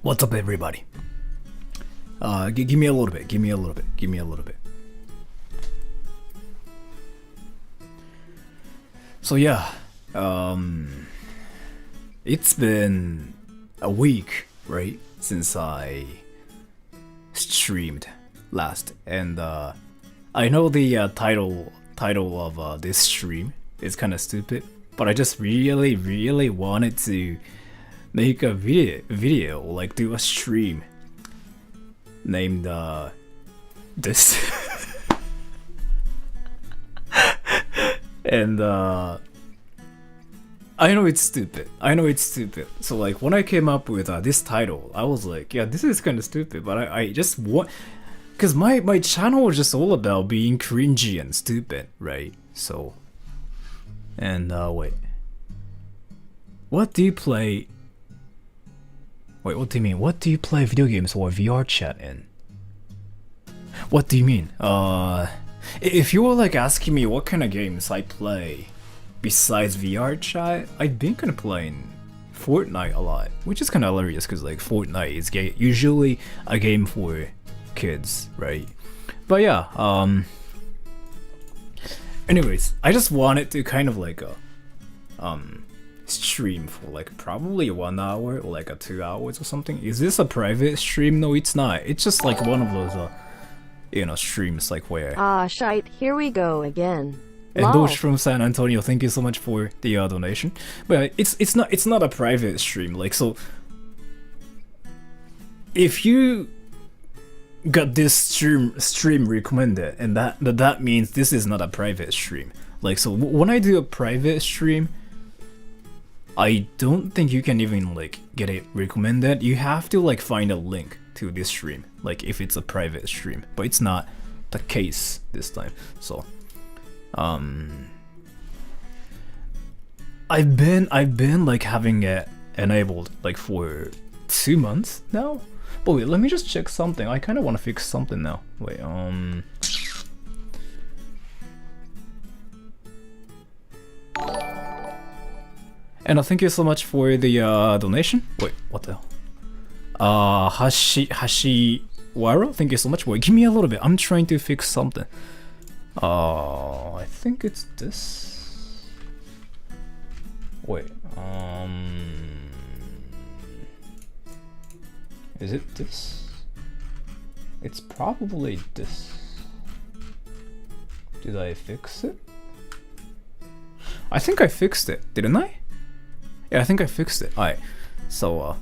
What's up, everybody? Give me a little bit. Give me a little bit. Give me a little bit. So yeah, it's been a week, right, since I streamed last, and I know the title of this stream is kind of stupid, but I just really wanted to make a video, like do a stream named this. And I know it's stupid. So like when I came up with this title, I was like, yeah, this is kind of stupid, but I just want, because my channel was just all about being cringy and stupid, right? So, and wait, what do you play? Wait, what do you mean? What do you play video games or VR chat in? What do you mean? If you were like asking me what kind of games I play besides VR chat, I've been kind of playing Fortnite a lot, which is kind of hilarious because like Fortnite is usually a game for kids, right? But yeah, anyways, I just wanted to kind of like stream for like probably 1 hour or like 2 hours or something. Is this a private stream? No, it's not. It's just like one of those streams like where shite, here we go again. And Doge from San Antonio, thank you so much for the donation. But it's not a private stream, like, so if you got this stream recommended, and that means this is not a private stream. Like, so when I do a private stream, I don't think you can even like get it recommended. You have to like find a link to this stream, like if it's a private stream, but it's not the case this time. So I've been like having it enabled like for 2 months now. But wait, let me just check something. I kind of want to fix something now. Wait, and thank you so much for the donation. Wait, what the hell? Hashiwara, thank you so much. Wait, give me a little bit. I'm trying to fix something. I think it's this. Wait, is it this? It's probably this. Did I fix it? I think I fixed it, didn't I? Yeah, I think I fixed it. Alright, so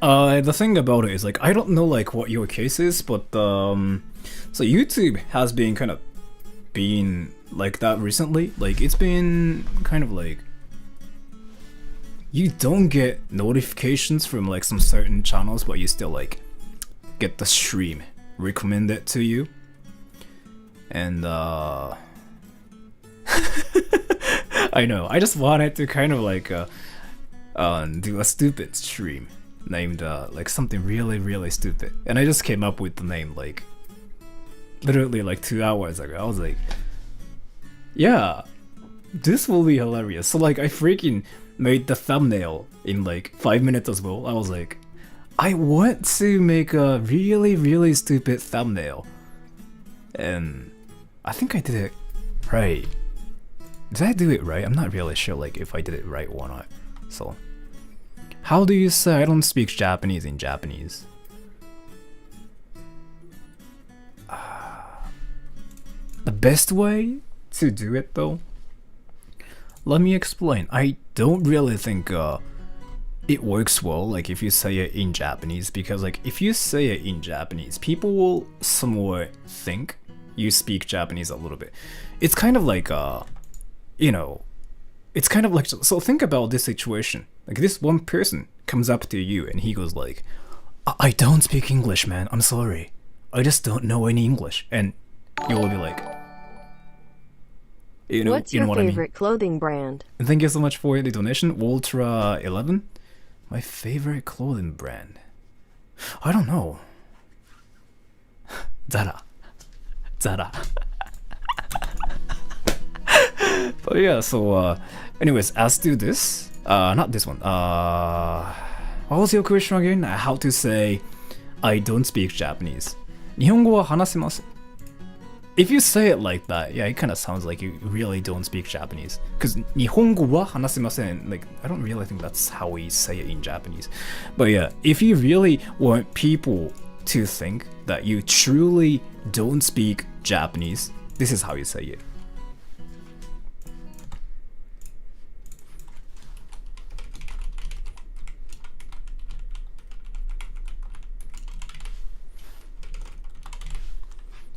the thing about it is, like, I don't know like what your case is, but so YouTube has been kind of being like that recently. Like, it's been kind of like you don't get notifications from like some certain channels, but you still like get the stream recommended to you. And I know, I just wanted to kind of like do a stupid stream named like something really stupid, and I just came up with the name like literally like 2 hours ago. I was like, yeah, this will be hilarious. So like I freaking made the thumbnail in like 5 minutes as well. I was like, I want to make a really stupid thumbnail, and I think I did it right. Did I do it right? I'm not really sure like if I did it right or not. So how do you say I don't speak Japanese in Japanese? The best way to do it though? Let me explain. I don't really think it works well like if you say it in Japanese, because like if you say it in Japanese, people will somewhat think you speak Japanese a little bit. It's kind of like it's kind of like, so think about this situation. Like this one person comes up to you and he goes like, I don't speak English, man, I'm sorry, I just don't know any English. And you will be like, what's your what favorite clothing brand? And thank you so much for the donation, Ultra 11. My favorite clothing brand, I don't know. Zara. But yeah, so anyways, as to this, not this one. What was your question again? How to say I don't speak Japanese? 日本語は話せます。If you say it like that, yeah, it kind of sounds like you really don't speak Japanese. Because 日本語は話せません. Like, I don't really think that's how we say it in Japanese. But yeah, if you really want people to think that you truly don't speak Japanese, this is how you say it.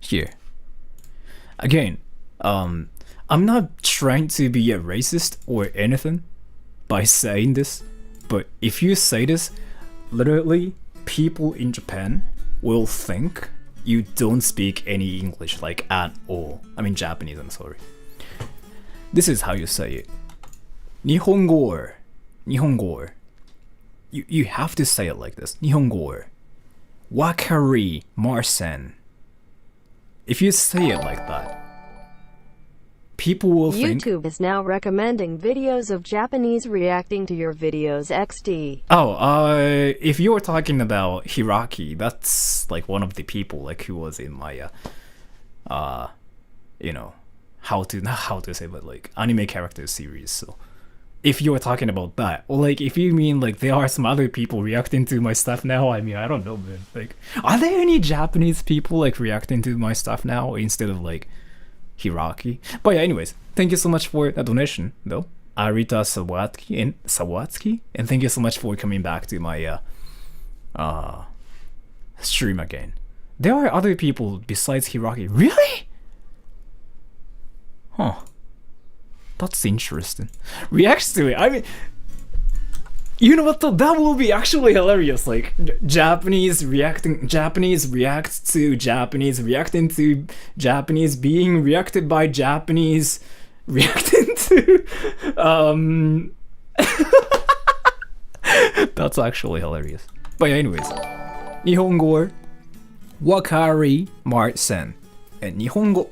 Here. Again, I'm not trying to be a racist or anything by saying this, but if you say this, literally people in Japan will think you don't speak any English, like at all. I mean Japanese, I'm sorry. This is how you say it. 日本語. You have to say it like this. 日本語. Wakarimasen. If you say it like that, people will think... YouTube is now recommending videos of Japanese reacting to your videos XD. Oh, if you're talking about Hiraki, that's like one of the people like who was in my, you know, not how to say, but like anime character series. So if you're talking about that, or like if you mean like there are some other people reacting to my stuff now, I mean, I don't know, man. Like, are there any Japanese people like reacting to my stuff now instead of like Hiraki? But yeah, anyways, thank you so much for the donation, though. Arita Sawatsky, and thank you so much for coming back to my stream again. There are other people besides Hiraki. Really? Huh. That's interesting. Reacts to it. I mean, you know what though? That will be actually hilarious. Like Japanese reacts to Japanese, reacting to Japanese, being reacted by Japanese, reacting to That's actually hilarious. But yeah, anyways, 日本語 wakarimasen. And 日本語,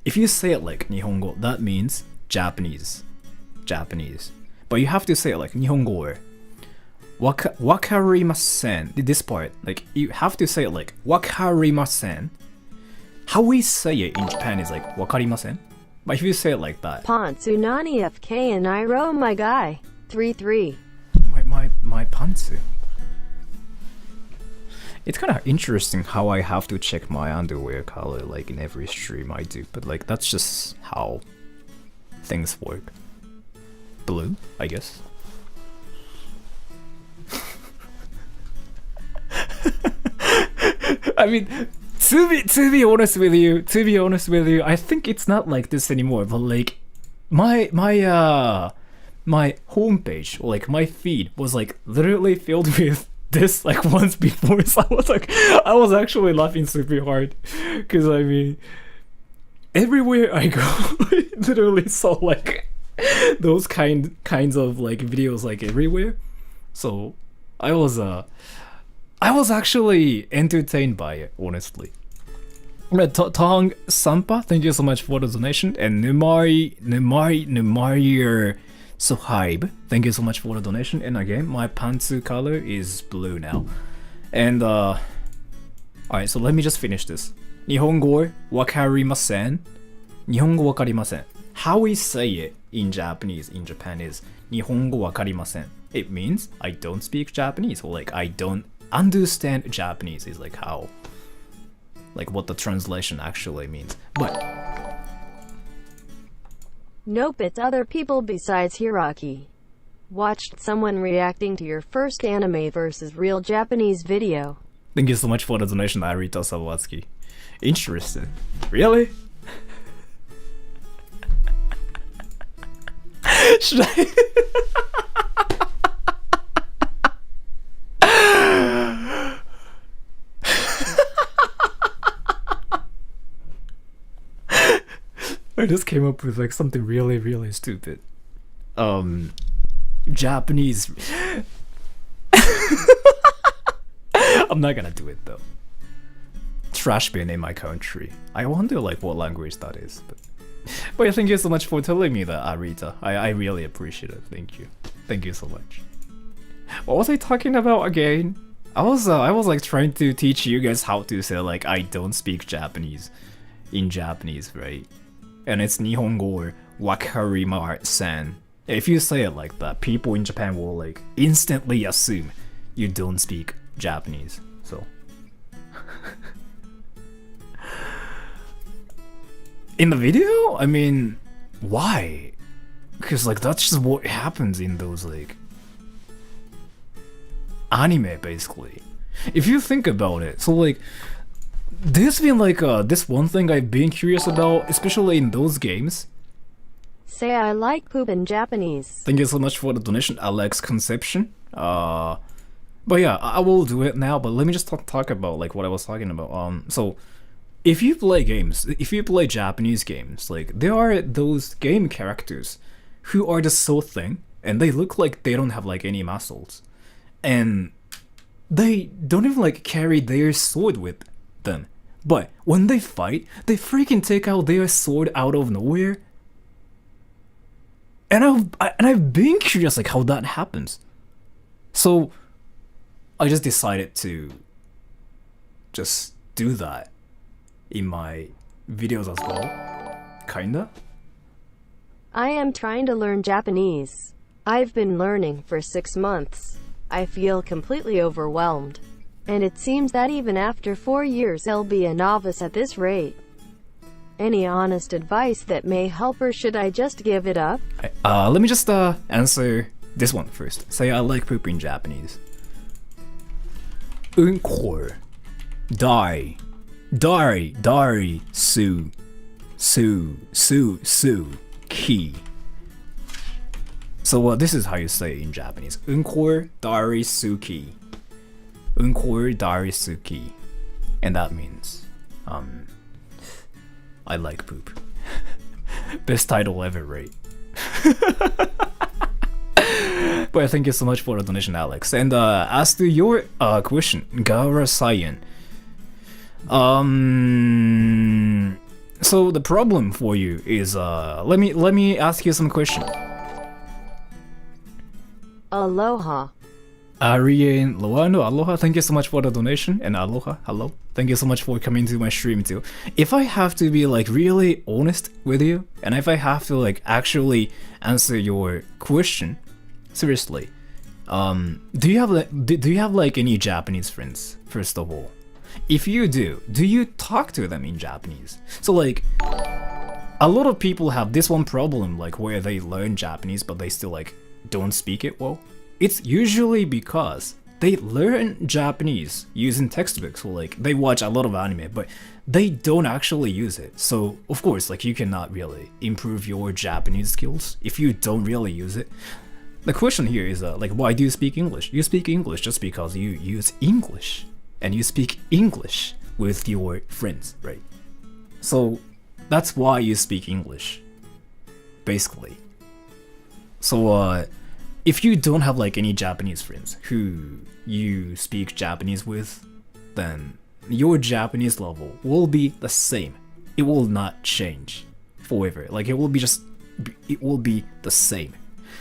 if you say it like 日本語, that means Japanese. But you have to say it like 日本語 wakarimasen. This part, like you have to say it like wakarimasen. How we say it in Japan is like wakarimasen. But if you say it like that, Pantsunani FK and Iro, my guy. 3-3. My pantsu. It's kind of interesting how I have to check my underwear color like in every stream I do, but like that's just how things work. Blue, I guess. I mean, to be honest with you, I think it's not like this anymore. But like, my homepage, or like my feed, was like literally filled with this like once before. So I was actually laughing super hard, because I mean, everywhere I go, I literally saw like those kinds of like videos like everywhere. So I was actually entertained by it, honestly. Tong Sampa, thank you so much for the donation. And Numari Sohaib, thank you so much for the donation. And again, my pantsu color is blue now. And alright, so let me just finish this. 日本語 wakarimasen. 日本語 wakarimasen. How we say it in Japanese in Japan is 日本語 wakarimasen. It means I don't speak Japanese, or like I don't understand Japanese is like how, like what the translation actually means. But Nope, it's other people besides Hiraki. Watched someone reacting to your first anime versus real Japanese video. Thank you so much for the donation, Arita Sawatsky. Interesting. Really? Should I? I just came up with like something really, really stupid. Japanese. I'm not gonna do it though. Trash bin in my country. I wonder like what language that is. But yeah, thank you so much for telling me that, Arita. I really appreciate it. Thank you. Thank you so much. What was I talking about again? I was like trying to teach you guys how to say like I don't speak Japanese in Japanese, right? And it's Nihongo or wakarimasen. If you say it like that, people in Japan will like instantly assume you don't speak Japanese. So in the video, I mean, why? Because like that's just what happens in those like anime, basically. If you think about it, so like there's been like this one thing I've been curious about, especially in those games. Say I like poop in Japanese. Thank you so much for the donation, Alex Conception. But yeah, I will do it now. But let me just talk about like what I was talking about. So if you play games, if you play Japanese games, like there are those game characters who are just so thin and they look like they don't have like any muscles. And they don't even like carry their sword with them. But when they fight, they freaking take out their sword out of nowhere. And I've been curious like how that happens. So I just decided to just do that in my videos as well. Kinda. I am trying to learn Japanese. I've been learning for 6 months. I feel completely overwhelmed. And it seems that even after 4 years I'll be a novice at this rate. Any honest advice that may help, or should I just give it up? Let me just answer this one first. Say I like poop in Japanese. Unkor. Dari, su, ki. So this is how you say it in Japanese. Unkor, dari, suki. Unkor, dari, suki. And that means, I like poop. Best title ever, right? But thank you so much for the donation, Alex. And as to your question, Gara Sayan. So the problem for you is let me ask you some question. Aloha. Ariane Loano, aloha, thank you so much for the donation, and aloha, hello. Thank you so much for coming to my stream too. If I have to be like really honest with you, and if I have to like actually answer your question, seriously, do you have like any Japanese friends, first of all? If you do you talk to them in Japanese? So like, a lot of people have this one problem, like where they learn Japanese but they still like don't speak it well. It's usually because they learn Japanese using textbooks, or like they watch a lot of anime, but they don't actually use it. So of course, like you cannot really improve your Japanese skills if you don't really use it. The question here is like, why do you speak English? You speak English just because you use English, and you speak English with your friends, right? So that's why you speak English, basically. So if you don't have like any Japanese friends who you speak Japanese with, then your Japanese level will be the same. It will not change forever. Like it will be the same.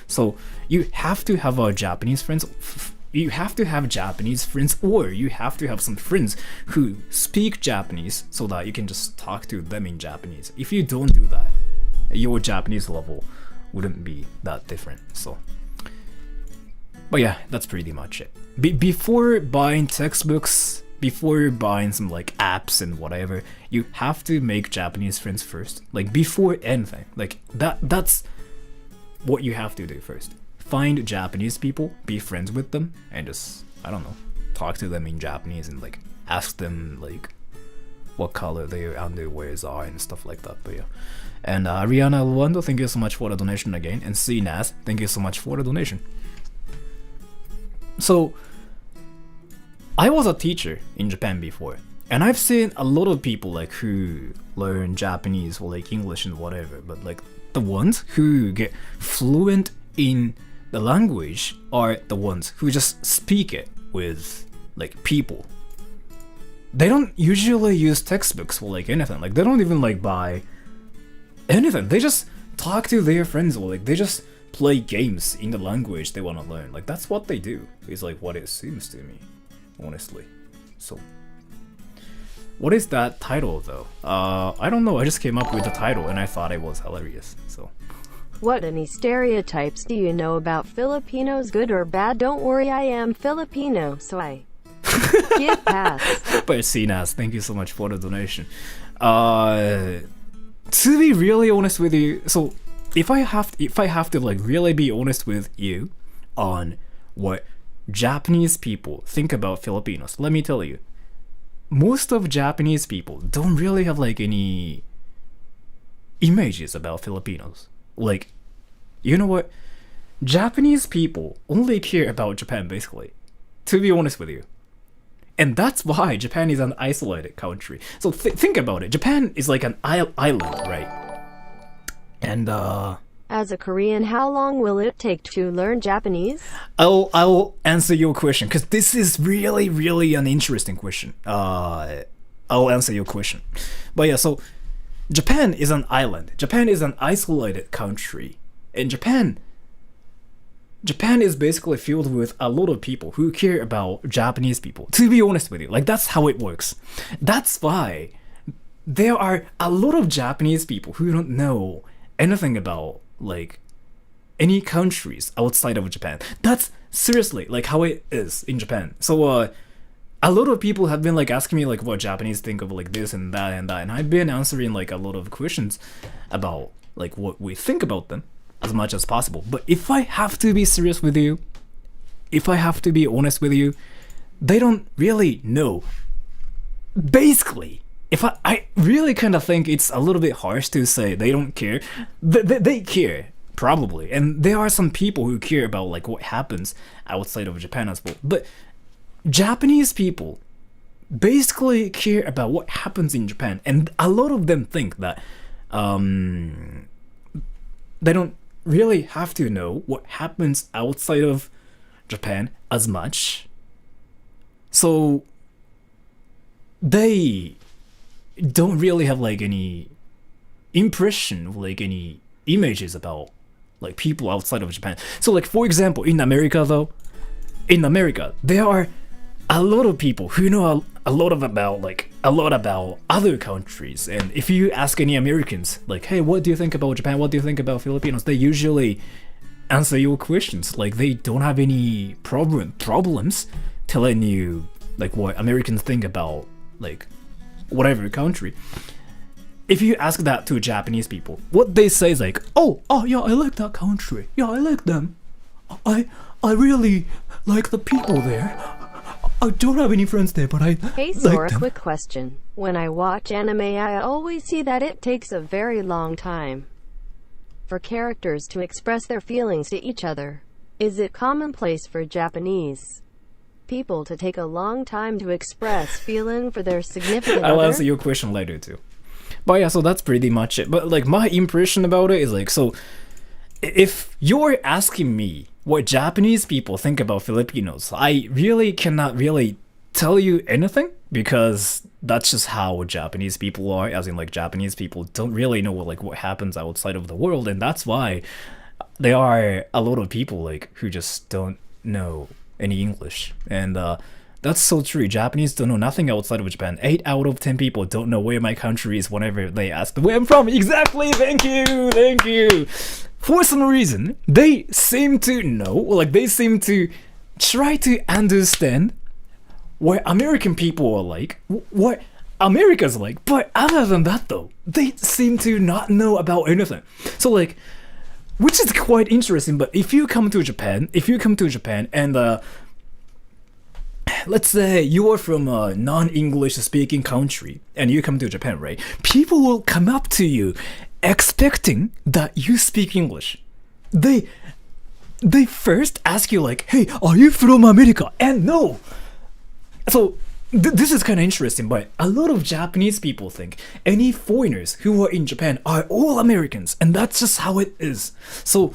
So you have to have Japanese friends. You have to have Japanese friends, or you have to have some friends who speak Japanese so that you can just talk to them in Japanese. If you don't do that, your Japanese level wouldn't be that different. So, but yeah, that's pretty much it. Before buying textbooks, before buying some like apps and whatever, you have to make Japanese friends first. Like before anything, like that's what you have to do first. Find Japanese people, be friends with them, and just, I don't know, talk to them in Japanese and like ask them like what color their underwears are and stuff like that. But yeah. And Rihanna Luando, thank you so much for the donation again. And CNAS, thank you so much for the donation. So, I was a teacher in Japan before, and I've seen a lot of people like who learn Japanese or like English and whatever, but like the ones who get fluent in the language are the ones who just speak it with like people. They don't usually use textbooks or like anything. Like they don't even like buy anything. They just talk to their friends, or like they just play games in the language they want to learn. Like that's what they do. It's like what it seems to me, honestly. So, what is that title though? I don't know. I just came up with the title and I thought it was hilarious. So. What any stereotypes do you know about Filipinos, good or bad? Don't worry, I am Filipino, so I get past. But Sinas, thank you so much for the donation. To be really honest with you, so if I have to like really be honest with you on what Japanese people think about Filipinos, let me tell you, most of Japanese people don't really have like any images about Filipinos. Like, you know what? Japanese people only care about Japan, basically. To be honest with you. And that's why Japan is an isolated country. So think about it. Japan is like an island, right? And, As a Korean, how long will it take to learn Japanese? I'll answer your question, because this is really, really an interesting question. I'll answer your question. But yeah, so Japan is an island. Japan is an isolated country. And Japan is basically filled with a lot of people who care about Japanese people. To be honest with you, like that's how it works. That's why there are a lot of Japanese people who don't know anything about like any countries outside of Japan. That's seriously like how it is in Japan. So a lot of people have been like asking me like what Japanese think of like this and that and that, and I've been answering like a lot of questions about like what we think about them as much as possible. But if I have to be serious with you, if I have to be honest with you, they don't really know. Basically, if I really kind of think it's a little bit harsh to say they don't care. They care, probably, and there are some people who care about like what happens outside of Japan as well. But Japanese people basically care about what happens in Japan, and a lot of them think that they don't really have to know what happens outside of Japan as much. So they don't really have like any impression, like any images about like people outside of Japan. So like for example, in America though, there are a lot of people who know a lot about other countries, and if you ask any Americans like, hey, what do you think about Japan, what do you think about Filipinos, they usually answer your questions. Like they don't have any problems telling you like what Americans think about like whatever country. If you ask that to Japanese people, what they say is like, oh yeah, I like that country, yeah, I like them, I really like the people there. I don't have any friends there, but I Hey like Sora, them. quick question. When I watch anime, I always see that it takes a very long time for characters to express their feelings to each other. Is it commonplace for Japanese people to take a long time to express feeling for their significant I'll other? answer your question later too. But yeah, so that's pretty much it. But like my impression about it is like, so if you're asking me what Japanese people think about Filipinos, I really cannot really tell you anything, because that's just how Japanese people are, as in like Japanese people don't really know what happens outside of the world, and that's why there are a lot of people like who just don't know any English. And that's so true. Japanese don't know nothing outside of Japan. 8 out of 10 people don't know where my country is whenever they ask where I'm from. Exactly. Thank you. For some reason, they seem to know, like they seem to try to understand what American people are like, what America's like. But other than that though, they seem to not know about anything. So like, which is quite interesting. But if you come to Japan and let's say you are from a non-English speaking country and you come to Japan, right? People will come up to you expecting that you speak English. They first ask you like, hey, are you from America? And no. So this is kind of interesting, but a lot of Japanese people think any foreigners who are in Japan are all Americans, and that's just how it is. So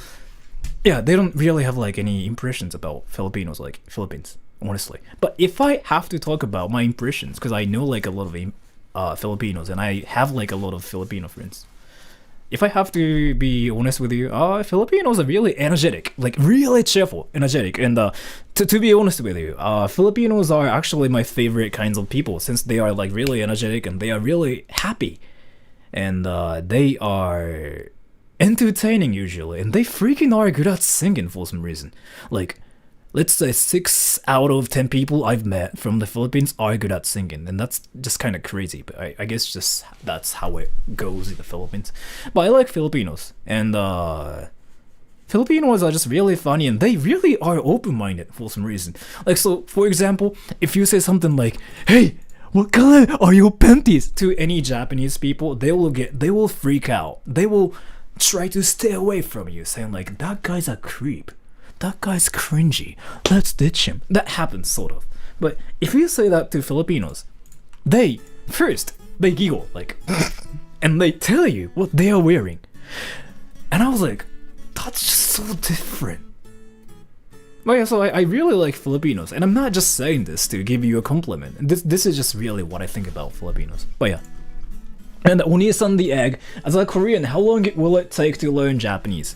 yeah, they don't really have like any impressions about Filipinos, like Philippines, honestly. But if I have to talk about my impressions, because I know like a lot of Filipinos and I have like a lot of Filipino friends, if I have to be honest with you, Filipinos are really energetic, like really cheerful, energetic, and to be honest with you, Filipinos are actually my favorite kinds of people since they are like really energetic and they are really happy, and they are entertaining usually, and they freaking are good at singing for some reason. Like, let's say 6 out of 10 people I've met from the Philippines are good at singing, and that's just kind of crazy. But I guess just that's how it goes in the Philippines. But I like Filipinos, and Filipinos are just really funny, and they really are open-minded for some reason. Like, so for example, if you say something like, "Hey, what color are your panties?" to any Japanese people, they will freak out. They will try to stay away from you, saying like, "That guy's a creep. That guy's cringy. Let's ditch him." That happens, sort of. But if you say that to Filipinos, they giggle, like, and they tell you what they are wearing. And I was like, that's just so different. But yeah, so I really like Filipinos, and I'm not just saying this to give you a compliment. This is just really what I think about Filipinos. But yeah. And Oni-san the Egg, as a Korean, how long will it take to learn Japanese?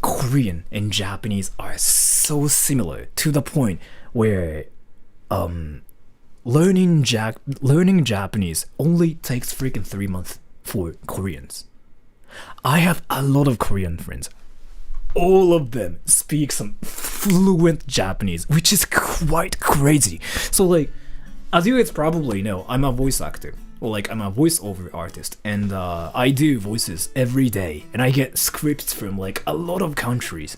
Korean and Japanese are so similar to the point where learning Japanese only takes freaking 3 months for Koreans. I have a lot of Korean friends. All of them speak some fluent Japanese, which is quite crazy. So like, as you guys probably know, I'm a voice actor. Or like, I'm a voiceover artist, and I do voices every day, and I get scripts from like a lot of countries,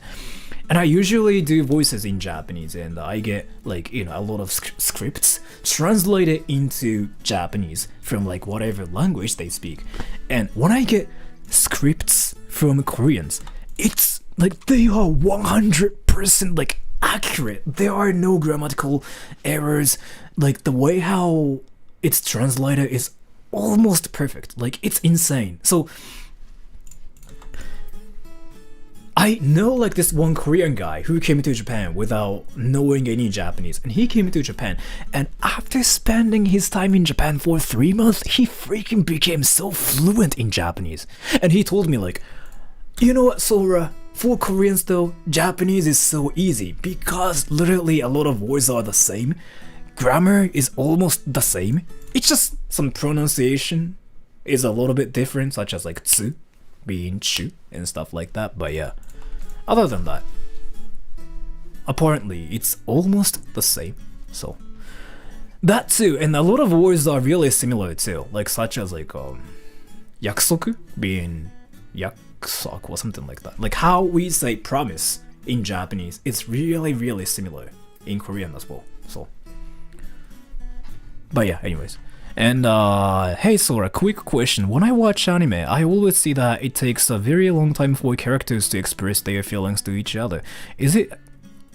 and I usually do voices in Japanese, and I get like, you know, a lot of scripts translated into Japanese from like whatever language they speak. And when I get scripts from Koreans, it's like they are 100% like accurate. There are no grammatical errors. Like, the way how it's translated is almost perfect. Like, it's insane. So I know like this one Korean guy who came to Japan without knowing any Japanese, and he came to Japan, and after spending his time in Japan for 3 months, he freaking became so fluent in Japanese. And he told me like, you know what, Sora, for Koreans though, Japanese is so easy because literally a lot of words are the same. Grammar is almost the same. It's just some pronunciation is a little bit different, such as like tsu being chu and stuff like that. But yeah, other than that, apparently it's almost the same. So that too, and a lot of words are really similar too, like such as like yaksoku being yakusok or something like that. Like how we say promise in Japanese, it's really similar in Korean as well. So but yeah, anyways. And hey Sora, quick question. When I watch anime, I always see that it takes a very long time for characters to express their feelings to each other. Is it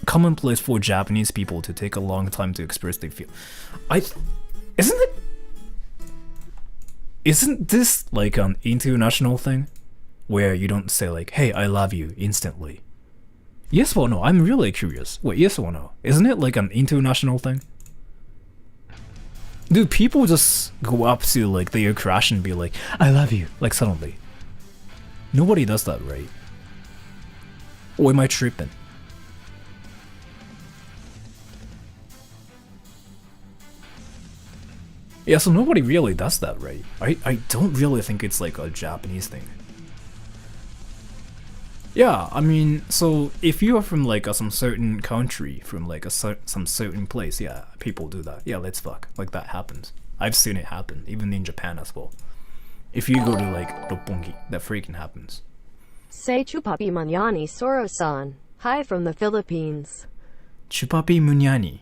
commonplace for Japanese people to take a long time to express their feel? Isn't this like an international thing? Where you don't say like, hey, I love you instantly? Yes or no? I'm really curious. Wait, yes or no? Isn't it like an international thing? Do people just go up to like their crush and be like, I love you, like suddenly? Nobody does that, right? Or am I tripping? Yeah, so nobody really does that, right? I don't really think it's like a Japanese thing. Yeah, I mean, so if you are from like some certain country, from like some certain place, yeah, people do that. Yeah, let's fuck. Like that happens. I've seen it happen, even in Japan as well. If you go to like Roppongi, that freaking happens. Say chupapi mañani Soro-san. Hi from the Philippines. Chupapi munyani.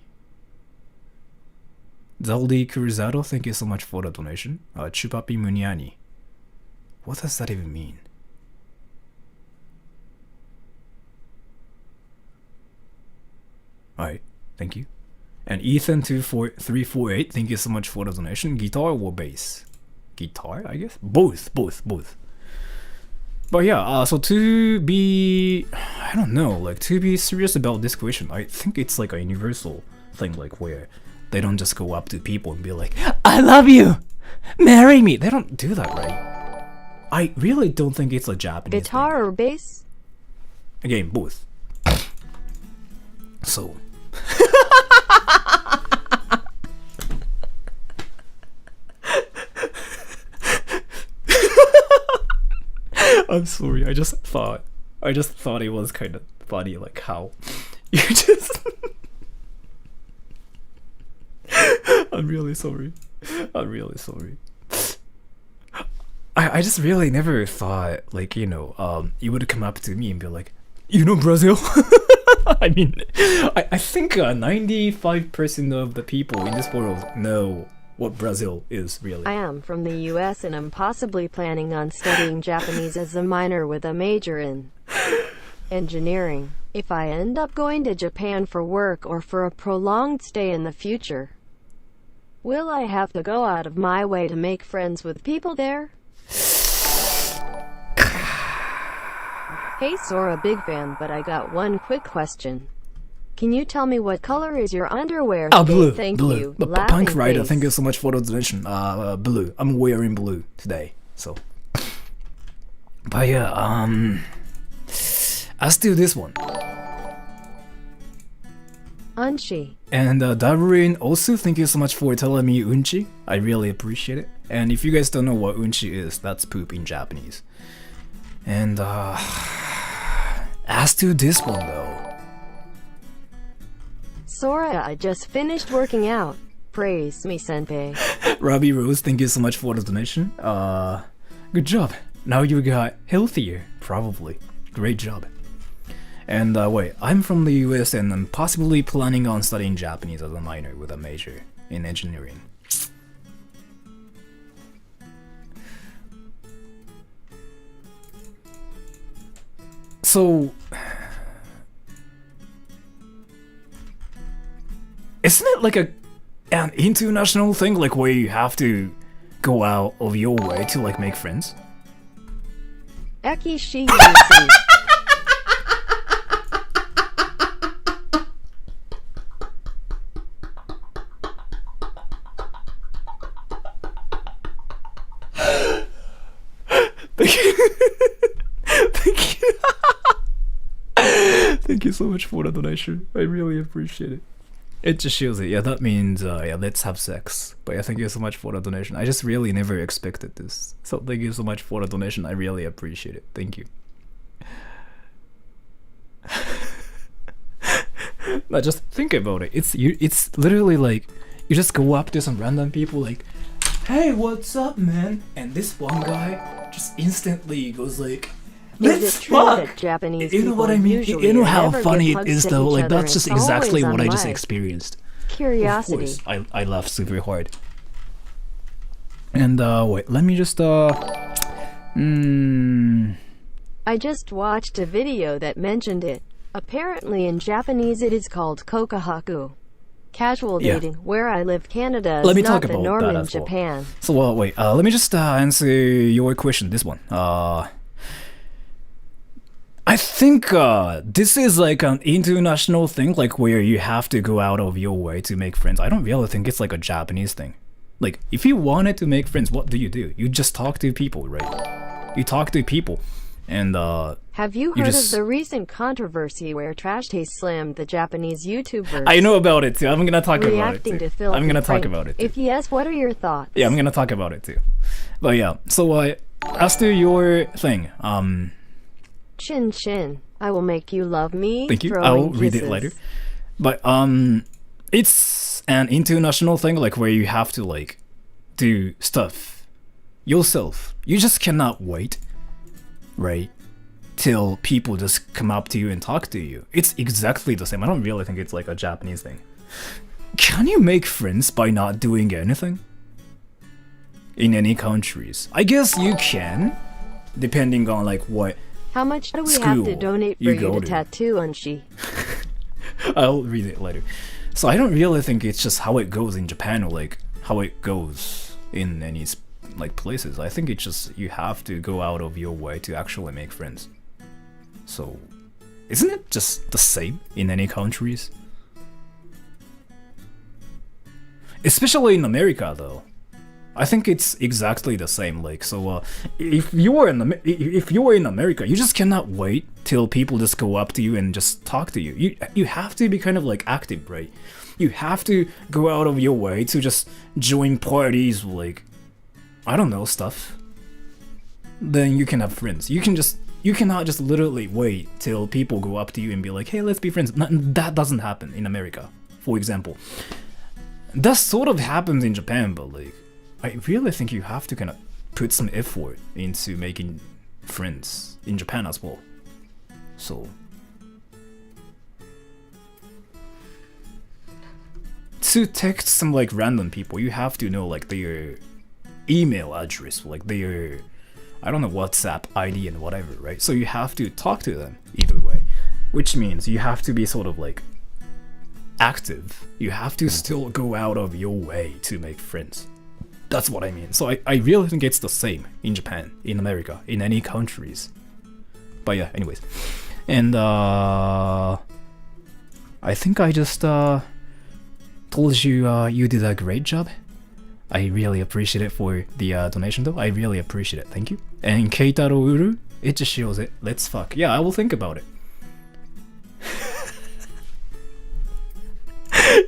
Zaldi Cruzado, thank you so much for the donation. Chupapi munyani. What does that even mean? Alright, thank you. And Ethan24348, thank you so much for the donation. Guitar or bass? Guitar, I guess? Both. But yeah, so to be, I don't know, like to be serious about this question, I think it's like a universal thing, like where they don't just go up to people and be like, I love you! Marry me! They don't do that, right? I really don't think it's a Japanese Guitar or bass? thing. Again, both. So. I'm sorry. I just thought it was kind of funny, like how you just. I'm really sorry. I just really never thought, like, you would come up to me and be like, Brazil? I mean, I think 95% of the people in this world know what Brazil is, really. I am from the US and I'm possibly planning on studying Japanese as a minor with a major in engineering. If I end up going to Japan for work or for a prolonged stay in the future, will I have to go out of my way to make friends with people there? Hey Sora, big fan, but I got one quick question. Can you tell me what color is your underwear today? Blue. Thank Blue. you. Punk Rider, face. thank you so much for the donation. Blue. I'm wearing blue today, so. But yeah, let's do this one. Unchi. And Darwin, also thank you so much for telling me unchi. I really appreciate it. And if you guys don't know what unchi is, that's poop in Japanese. And let's do this one though. Sora, I just finished working out. Praise me, senpai. Robbie Rose, thank you so much for the donation. Good job. Now you got healthier, probably. Great job. And wait, I'm from the US and I'm possibly planning on studying Japanese as a minor with a major in engineering. So, isn't it like an international thing, like where you have to go out of your way to like make friends? Eki shi yusi. Thank you. Thank you. Thank you so much for the donation. I really appreciate it. It just shows it. Yeah, that means yeah, let's have sex. But yeah, thank you so much for the donation. I just really never expected this. So thank you so much for the donation. I really appreciate it. Thank you. Now just think about it. It's literally like you just go up to some random people like, "Hey, what's up, man?" And this one guy just instantly goes like, Is "Let's it true fuck." that Japanese You know what I people mean? usually You know how never funny give it hugs is to though? each Like other? that's just It's exactly always what I on just my experienced. Of Curiosity. course, I laughed super hard. And wait, let me just I just watched a video that mentioned it. Apparently in Japanese it is called kokahaku. Casual Yeah. dating. Where I live, Canada is Let me not talk the about norm that in as well. Japan. So wait, let me just answer your question. This one. I think this is like an international thing, like where you have to go out of your way to make friends. I don't really think it's like a Japanese thing. Like, if you wanted to make friends, what do? You just talk to people, right? You talk to people, and Have you You heard just- of the recent controversy where Trash Taste slammed the Japanese YouTubers? I know about it too. I'm gonna talk about it reacting too. to Phil. I'm gonna talk about it too. If yes, what are your thoughts? Yeah, I'm gonna talk about it too. But yeah, so as to your thing, Chin chin. I will make you love me. thank you. Throwing I'll read it kisses. later. But it's an international thing, like where you have to like do stuff yourself. You just cannot wait, right? Till people just come up to you and talk to you. It's exactly the same. I don't really think it's like a Japanese thing. Can you make friends by not doing anything? In any countries? I guess you can, depending on like what. How much do we have School to donate for you you go to to. tattoo Unchi? I'll read it later. So I don't really think it's just how it goes in Japan or like how it goes in any like places. I think it's just you have to go out of your way to actually make friends. So isn't it just the same in any countries? Especially in America though. I think it's exactly the same. Like, so if you are in America, you just cannot wait till people just go up to you and just talk to you. You have to be kind of like active, right? You have to go out of your way to just join parties, like, I don't know, stuff. Then you can have friends. You cannot just literally wait till people go up to you and be like, hey, let's be friends. That doesn't happen in America, for example. That sort of happens in Japan, but like, I really think you have to kind of put some effort into making friends in Japan as well. So to text some like random people, you have to know like their email address, like their, I don't know, WhatsApp ID and whatever, right? So you have to talk to them either way, which means you have to be sort of like active. You have to still go out of your way to make friends. That's what I mean. So I really think it's the same in Japan, in America, in any countries. But yeah, anyways. And I think I just told you you did a great job. I really appreciate it for the donation though. I really appreciate it. Thank you. And Keitaro Uru, it just shows it. Let's fuck. Yeah, I will think about it.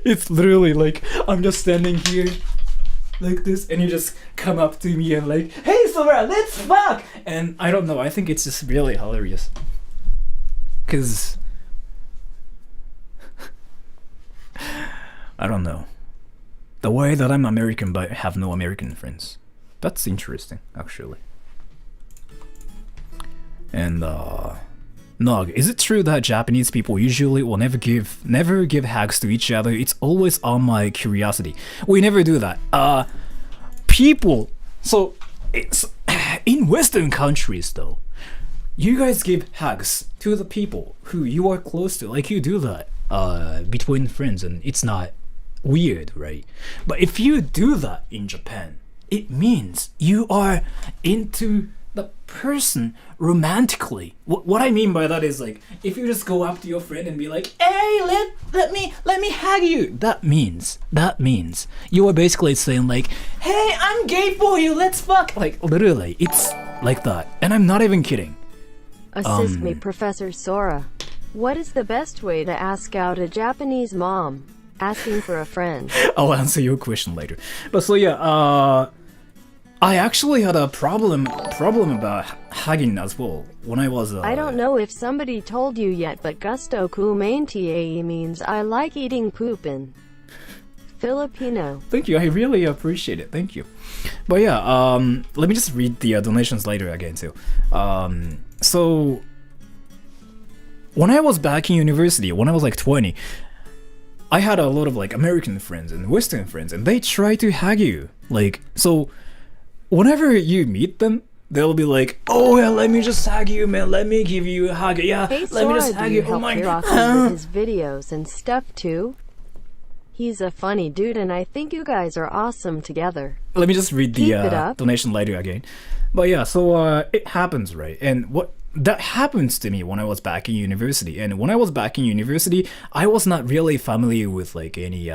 It's literally like I'm just standing here like this and you just come up to me and like, hey Sora, let's fuck! And I don't know, I think it's just really hilarious. Cause I don't know. The way that I'm American but have no American friends. That's interesting, actually. And Nog, is it true that Japanese people usually will never give hugs to each other? It's always on my curiosity. We never do that. People, so it's in Western countries though, you guys give hugs to the people who you are close to, like you do that between friends, and it's not weird, right? But if you do that in Japan, it means you are into the person romantically. What I mean by that is like, if you just go up to your friend and be like, hey, let me hug you, that means you are basically saying like, hey, I'm gay for you, let's fuck. Like literally, it's like that, and I'm not even kidding. Assist me, Professor Sora. What is the best way to ask out a Japanese mom asking for a friend? I'll answer your question later. But so yeah, I actually had a problem about hugging as well when I was. I don't know if somebody told you yet, but gusto kumaintiae means I like eating poop in Filipino. Thank you, I really appreciate it. Thank you. But yeah, let me just read the donations later again too. So when I was back in university, when I was like 20, I had a lot of like American friends and Western friends, and they try to hug you. Like, so whenever you meet them, they'll be like, oh yeah, let me just hug you, man, let me give you a hug, yeah, hey, let me just hug you, oh my god. With his videos and stuff too. He's a funny dude, and I think you guys are awesome together. Let me just read the donation later again. But yeah, so it happens, right? And what that happens to me when I was back in university. And when I was back in university, I was not really familiar with like any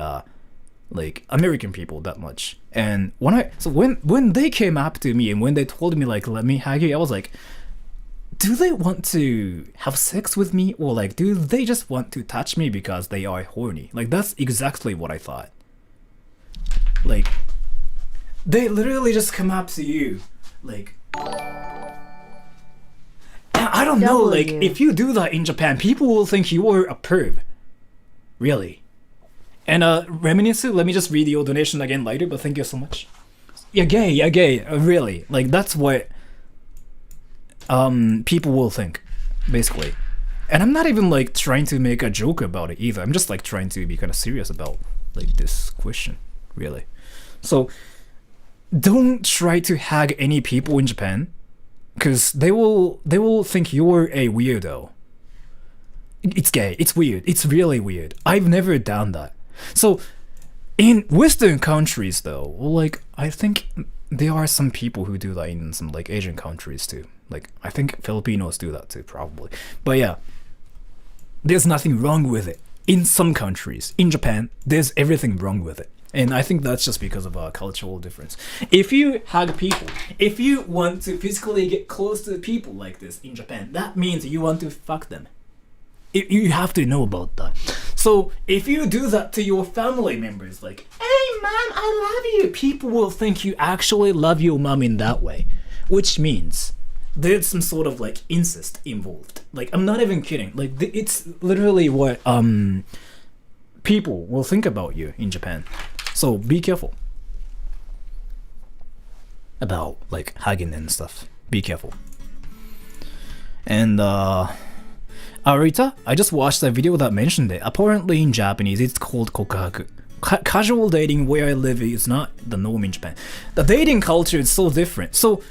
like American people that much. And when they came up to me and when they told me like, let me hug you, I was like, do they want to have sex with me, or like do they just want to touch me because they are horny? Like that's exactly what I thought. Like they literally just come up to you like, I don't know, like if you do that in Japan, people will think you are a perv. Really. And Reminisce, let me just read your donation again later, but thank you so much. You're gay, really. Like that's what people will think, basically. And I'm not even like trying to make a joke about it either. I'm just like trying to be kind of serious about like this question, really. So don't try to hug any people in Japan, because they will think you're a weirdo. It's gay, it's weird, it's really weird. I've never done that. So in Western countries though, like I think there are some people who do that in some like Asian countries too. Like I think Filipinos do that too, probably. But yeah, there's nothing wrong with it. In some countries, in Japan, there's everything wrong with it. And I think that's just because of a cultural difference. If you hug people, if you want to physically get close to people like this in Japan, that means you want to fuck them. You have to know about that. So if you do that to your family members, like, hey mom, I love you, people will think you actually love your mom in that way, which means there's some sort of like incest involved. Like, I'm not even kidding. Like, it's literally what people will think about you in Japan. So be careful about like hugging and stuff. Be careful. And Arita, I just watched a video that mentioned it. Apparently in Japanese it's called kokaku. Casual dating where I live is not the norm in Japan. The dating culture is so different. So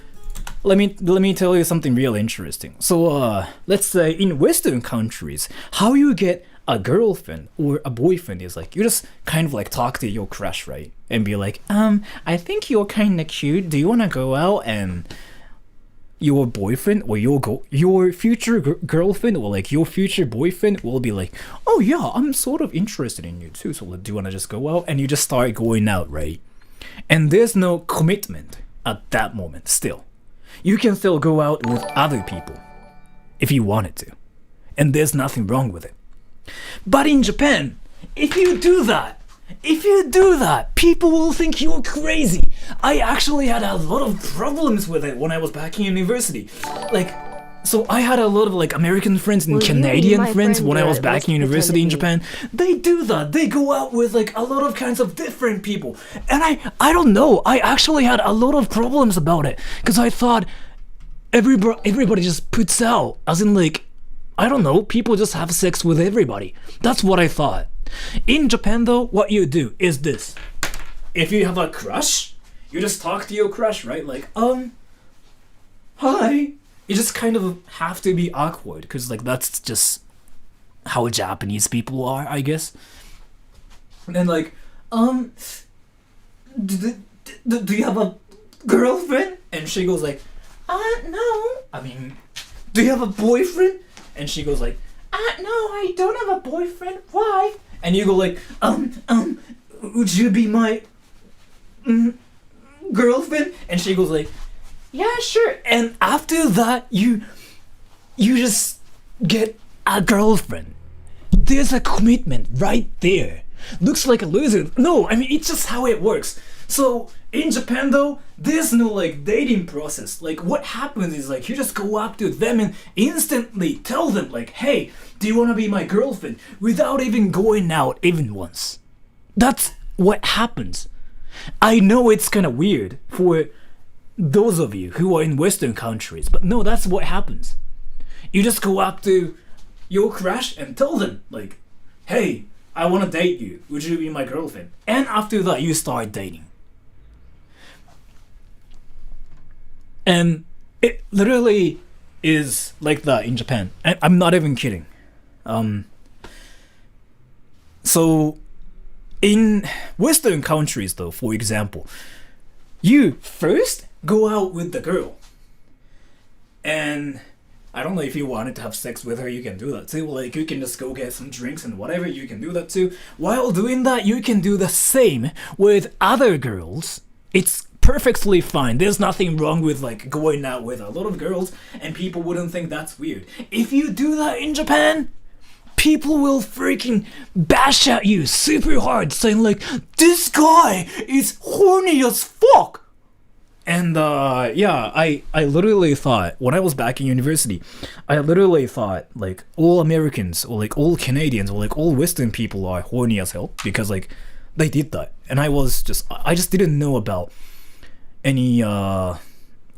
let me tell you something real interesting. So let's say in Western countries, how you get a girlfriend or a boyfriend is like, you just kind of like talk to your crush, right? And be like, I think you're kind of cute. Do you want to go out? And your boyfriend or your future girlfriend or like your future boyfriend will be like, oh yeah, I'm sort of interested in you too. So do you want to just go out? And you just start going out, right? And there's no commitment at that moment still. You can still go out with other people if you wanted to. And there's nothing wrong with it. But in Japan, if you do that, people will think you're crazy. I actually had a lot of problems with it when I was back in university. Like, so I had a lot of like American friends and Canadian friends when I was back in university in Japan. They do that. They go out with like a lot of kinds of different people. And I don't know. I actually had a lot of problems about it. Because I thought everybody just puts out. As in like, I don't know, people just have sex with everybody. That's what I thought. In Japan though, what you do is this. If you have a crush, you just talk to your crush, right? Like, hi. You just kind of have to be awkward, because like that's just how Japanese people are, I guess. And then like, do you have a girlfriend? And she goes like, no. I mean, do you have a boyfriend? And she goes like, no, I don't have a boyfriend. Why? And you go like, would you be my girlfriend? And she goes like, yeah, sure. And after that, you just get a girlfriend. There's a commitment right there. Looks like a loser. No, I mean, it's just how it works. So in Japan though, there's no like dating process. Like what happens is like you just go up to them and instantly tell them like, hey, do you want to be my girlfriend? Without even going out even once. That's what happens. I know it's kind of weird for those of you who are in Western countries, but no, that's what happens. You just go up to your crush and tell them like, hey, I want to date you. Would you be my girlfriend? And after that, you start dating. And it literally is like that in Japan. I'm not even kidding. So in Western countries though, for example, you first go out with the girl. And I don't know if you wanted to have sex with her, you can do that too. Like, you can just go get some drinks and whatever, you can do that too. While doing that, you can do the same with other girls. It's perfectly fine. There's nothing wrong with like going out with a lot of girls, and people wouldn't think that's weird. If you do that in Japan, people will freaking bash at you super hard, saying like, this guy is horny as fuck. And yeah, I literally thought, when I was back in university, I literally thought like all Americans or like all Canadians or like all Western people are horny as hell, because like they did that. And I just didn't know about any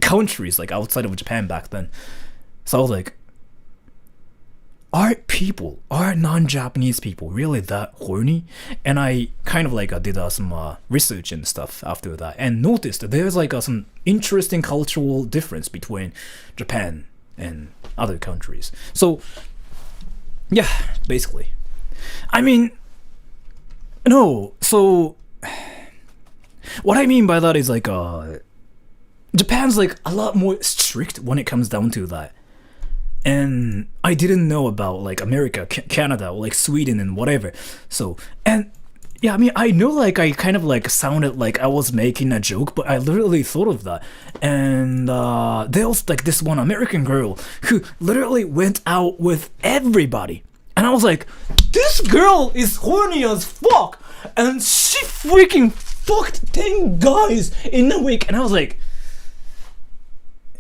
countries like outside of Japan back then. So I was like, are non-Japanese people really that horny? And I kind of like did some research and stuff after that, and noticed that there's like some interesting cultural difference between Japan and other countries. So yeah, basically, I mean, no, so what I mean by that is like Japan's like a lot more strict when it comes down to that. And I didn't know about like America, Canada, or like Sweden and whatever. So, and Yeah, I mean, I know, like, I kind of, like, sounded like I was making a joke, but I literally thought of that. And, there was, like, this one American girl who literally went out with everybody. And I was like, this girl is horny as fuck! And she freaking fucked 10 guys in a week! And I was like,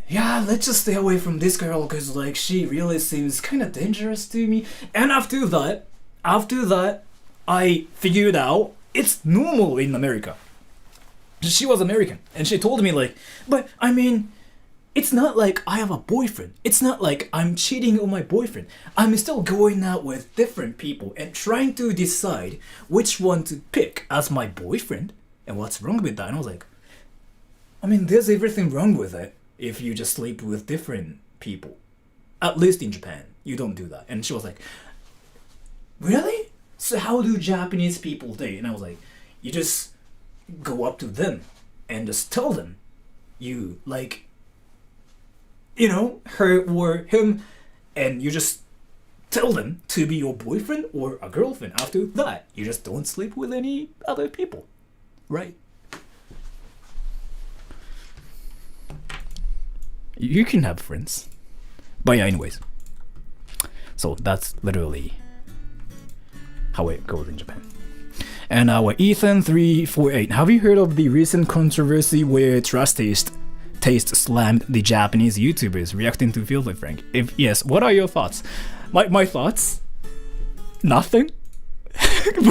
yeah, let's just stay away from this girl, because, like, she really seems kind of dangerous to me. And after that, I figured out it's normal in America. She was American, and she told me, like, but I mean, it's not like I have a boyfriend. It's not like I'm cheating on my boyfriend. I'm still going out with different people and trying to decide which one to pick as my boyfriend. And what's wrong with that? And I was like, I mean, there's everything wrong with it if you just sleep with different people. At least in Japan, you don't do that. And she was like, really? So how do Japanese people date? And I was like, you just go up to them and just tell them you like, you know, her or him, and you just tell them to be your boyfriend or a girlfriend. After that, you just don't sleep with any other people, right? You can have friends. But yeah, anyways. So that's literally how it goes in Japan. And our Ethan348, have you heard of the recent controversy where Trust Taste slammed the Japanese YouTubers reacting to Filthy Frank? If yes, what are your thoughts? My thoughts? Nothing.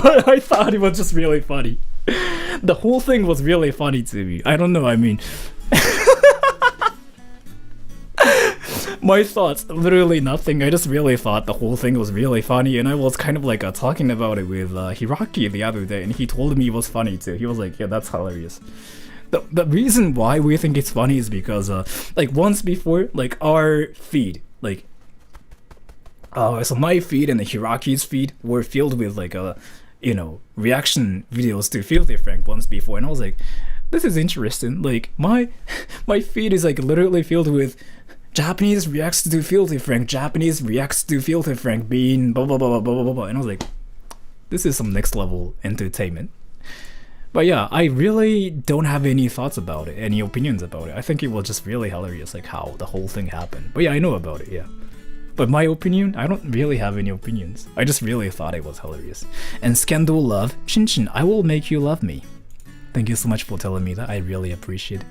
But I thought it was just really funny. The whole thing was really funny to me. I don't know, I mean... My thoughts, literally nothing. I just really thought the whole thing was really funny, and I was kind of like talking about it with Hiraki the other day, and he told me it was funny too. He was like, yeah, that's hilarious. The reason why we think it's funny is because like once before, like our feed, like so my feed and the Hiraki's feed were filled with like you know, reaction videos to Filthy Frank once before, and I was like, this is interesting. Like my feed is like literally filled with Japanese reacts to Filthy Frank, Japanese reacts to Filthy Frank being blah blah blah blah blah blah blah, and I was like, this is some next level entertainment. But yeah, I really don't have any thoughts about it, any opinions about it. I think it was just really hilarious, like how the whole thing happened. But yeah, I know about it, yeah. But my opinion, I don't really have any opinions. I just really thought it was hilarious. And Scandal Love, Chin Chin, I will make you love me. Thank you so much for telling me that, I really appreciate it.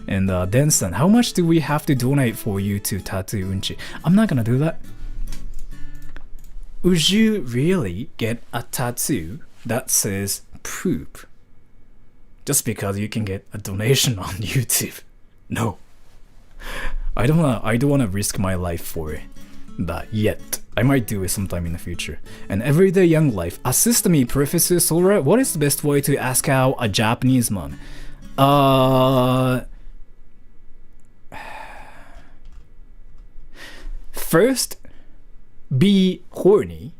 And Denson, how much do we have to donate for you to tattoo Unchi? I'm not gonna do that. Would you really get a tattoo that says poop just because you can get a donation on YouTube? No. I don't wanna risk my life for that yet. I might do it sometime in the future. And Everyday Young Life, assist me, Professor Sora. What is the best way to ask out a Japanese mom? First, be horny.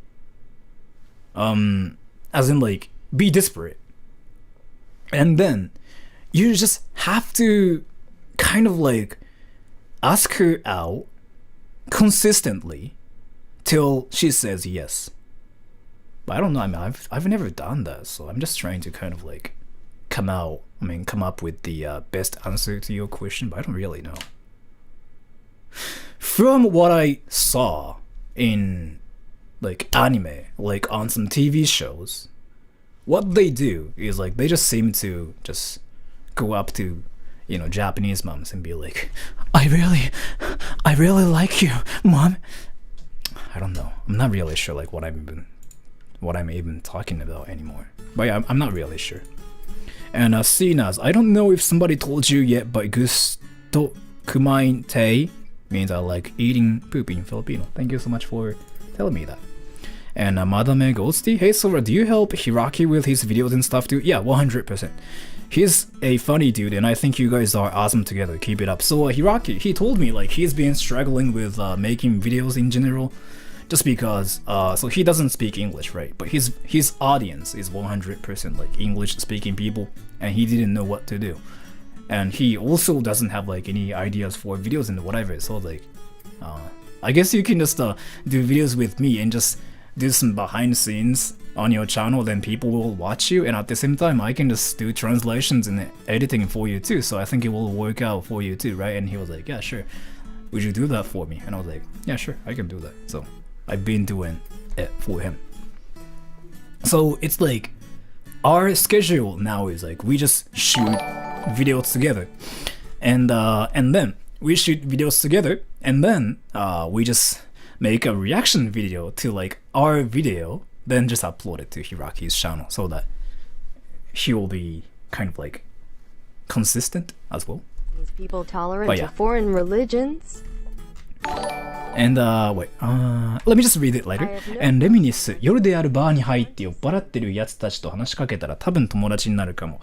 As in like, be desperate. And then, you just have to kind of like ask her out consistently till she says yes. But I don't know, I mean, I've never done that, so I'm just trying to kind of like come up with the best answer to your question, but I don't really know. From what I saw in like anime, like on some TV shows, what they do is like they just seem to just go up to, you know, Japanese moms and be like, I really like you, mom. I don't know. I'm not really sure like what I'm even talking about anymore. But yeah, I'm not really sure. And Sinas, I don't know if somebody told you yet, but gusto kumain te means I like eating poop in Filipino. Thank you so much for telling me that. And Madame Ghosty, hey Sora, do you help Hiraki with his videos and stuff too? Yeah, 100%. He's a funny dude, and I think you guys are awesome together. Keep it up. So Hiraki, he told me like he's been struggling with making videos in general, just because so he doesn't speak English, right? But his audience is 100% like English speaking people, and he didn't know what to do. And he also doesn't have like any ideas for videos and whatever. So like, I guess you can just do videos with me and just do some behind the scenes on your channel, then people will watch you, and at the same time I can just do translations and editing for you too, so I think it will work out for you too, right? And he was like, yeah, sure, would you do that for me? And I was like, yeah, sure, I can do that. So I've been doing it for him. So it's like our schedule now is like we just shoot videos together, and then we shoot videos together, and then we just make a reaction video to like our video, then just upload it to Hiraki's channel so that he will be kind of like consistent as well. These people tolerant to foreign religions? And wait, let me just read it later. And レミニス、夜であるバーに入って酔っ払ってるやつたちと話しかけたら多分友達になるかも。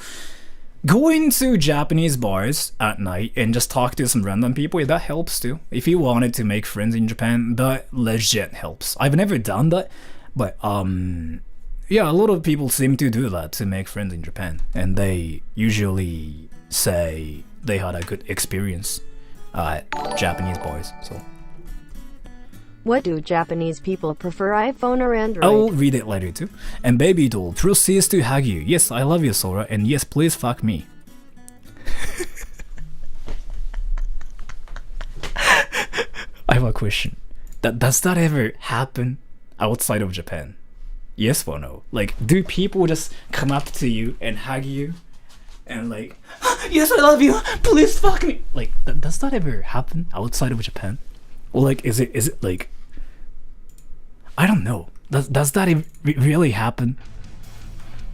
Going to Japanese bars at night and just talk to some random people, yeah, that helps too. If you wanted to make friends in Japan, that legit helps. I've never done that, but yeah, a lot of people seem to do that to make friends in Japan, and they usually say they had a good experience at Japanese bars. So what do Japanese people prefer, iPhone or Android? I'll read it later too. And Baby Doll proceeds to hug you. Yes, I love you, Sora, and yes, please fuck me. I have a question. Does that ever happen outside of Japan? Yes or no? Like, do people just come up to you and hug you and like, yes, I love you, please fuck me? Like, does that ever happen outside of Japan? Or like, is it like, I don't know. Does that really happen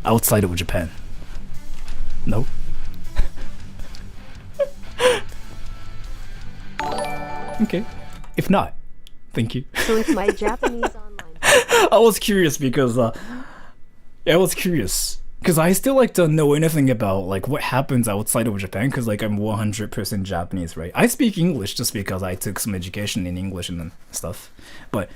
outside of Japan? No? Okay. If not, thank you. So it's my Japanese online. I was curious because I still like to know anything about like what happens outside of Japan, because like I'm 100% Japanese, right? I speak English just because I took some education in English and stuff, but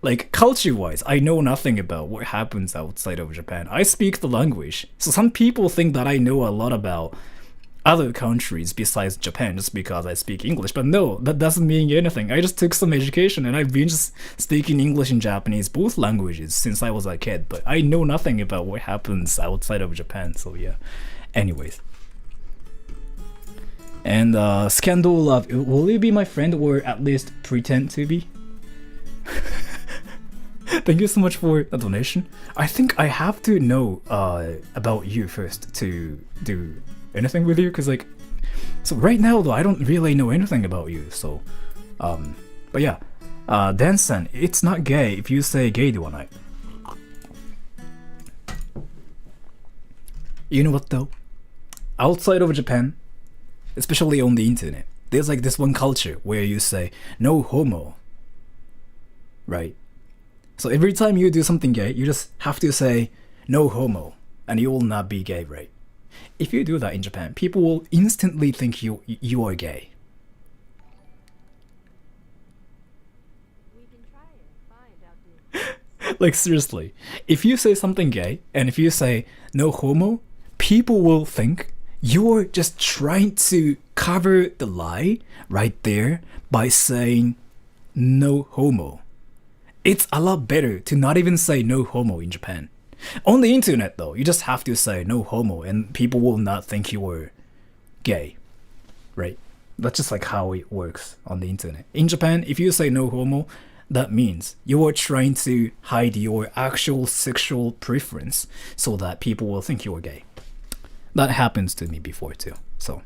like culture-wise, I know nothing about what happens outside of Japan. I speak the language, so some people think that I know a lot about other countries besides Japan just because I speak English, but no, that doesn't mean anything. I just took some education and I've been just speaking English and Japanese, both languages, since I was a kid, but I know nothing about what happens outside of Japan, so yeah. Anyways. And Scandal Love, will you be my friend or at least pretend to be? Thank you so much for the donation. I think I have to know about you first to do anything with you, because like, so right now though I don't really know anything about you, so but yeah, Dan-san, it's not gay if you say gay to one. You know what though, outside of Japan, especially on the internet, there's like this one culture where you say no homo, right? So every time you do something gay, you just have to say no homo and you will not be gay, right? If you do that in Japan, people will instantly think you are gay. We can try it. Find out. Like seriously, if you say something gay and if you say no homo, people will think you're just trying to cover the lie right there by saying no homo. It's a lot better to not even say no homo in Japan. On the internet though, you just have to say no homo and people will not think you were gay, right? That's just like how it works on the internet. In Japan, if you say no homo, that means you are trying to hide your actual sexual preference so that people will think you are gay. That happens to me before too. So,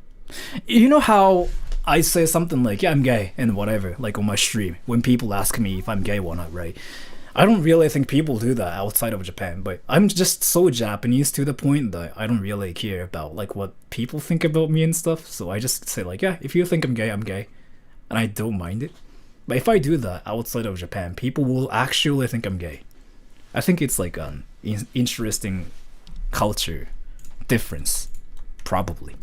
you know how I say something like, yeah, I'm gay and whatever, like on my stream, when people ask me if I'm gay or not, right? I don't really think people do that outside of Japan, but I'm just so Japanese to the point that I don't really care about like what people think about me and stuff. So I just say like, yeah, if you think I'm gay, and I don't mind it. But if I do that outside of Japan, people will actually think I'm gay. I think it's like an interesting culture difference, probably.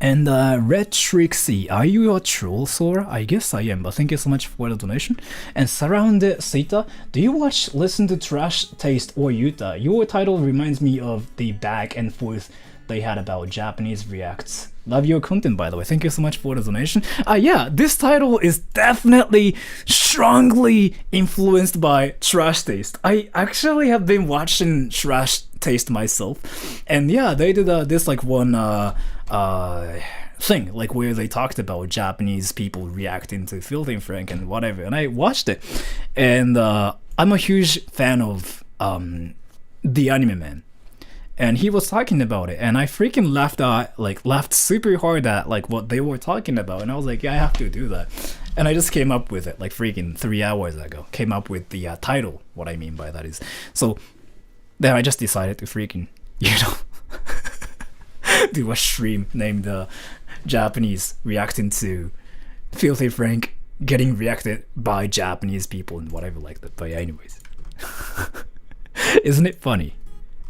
And Red Trixie, are you a troll, Sora? I guess I am, but thank you so much for the donation. And Surrounded Sita, do you watch Listen to Trash Taste or Yuta? Your title reminds me of the back and forth they had about Japanese reacts. Love your content, by the way. Thank you so much for the donation. Yeah, this title is definitely strongly influenced by Trash Taste. I actually have been watching Trash Taste myself, and yeah, they did this like one thing like where they talked about Japanese people reacting to Filthy Frank and whatever, and I watched it, and I'm a huge fan of the Anime Man. And he was talking about it, and I freaking laughed super hard at like what they were talking about, and I was like, yeah, I have to do that. And I just came up with it like freaking 3 hours ago. Came up with the title. What I mean by that is, so then I just decided to freaking, do a stream named Japanese reacting to Filthy Frank getting reacted by Japanese people and whatever like that. But yeah, anyways, isn't it funny?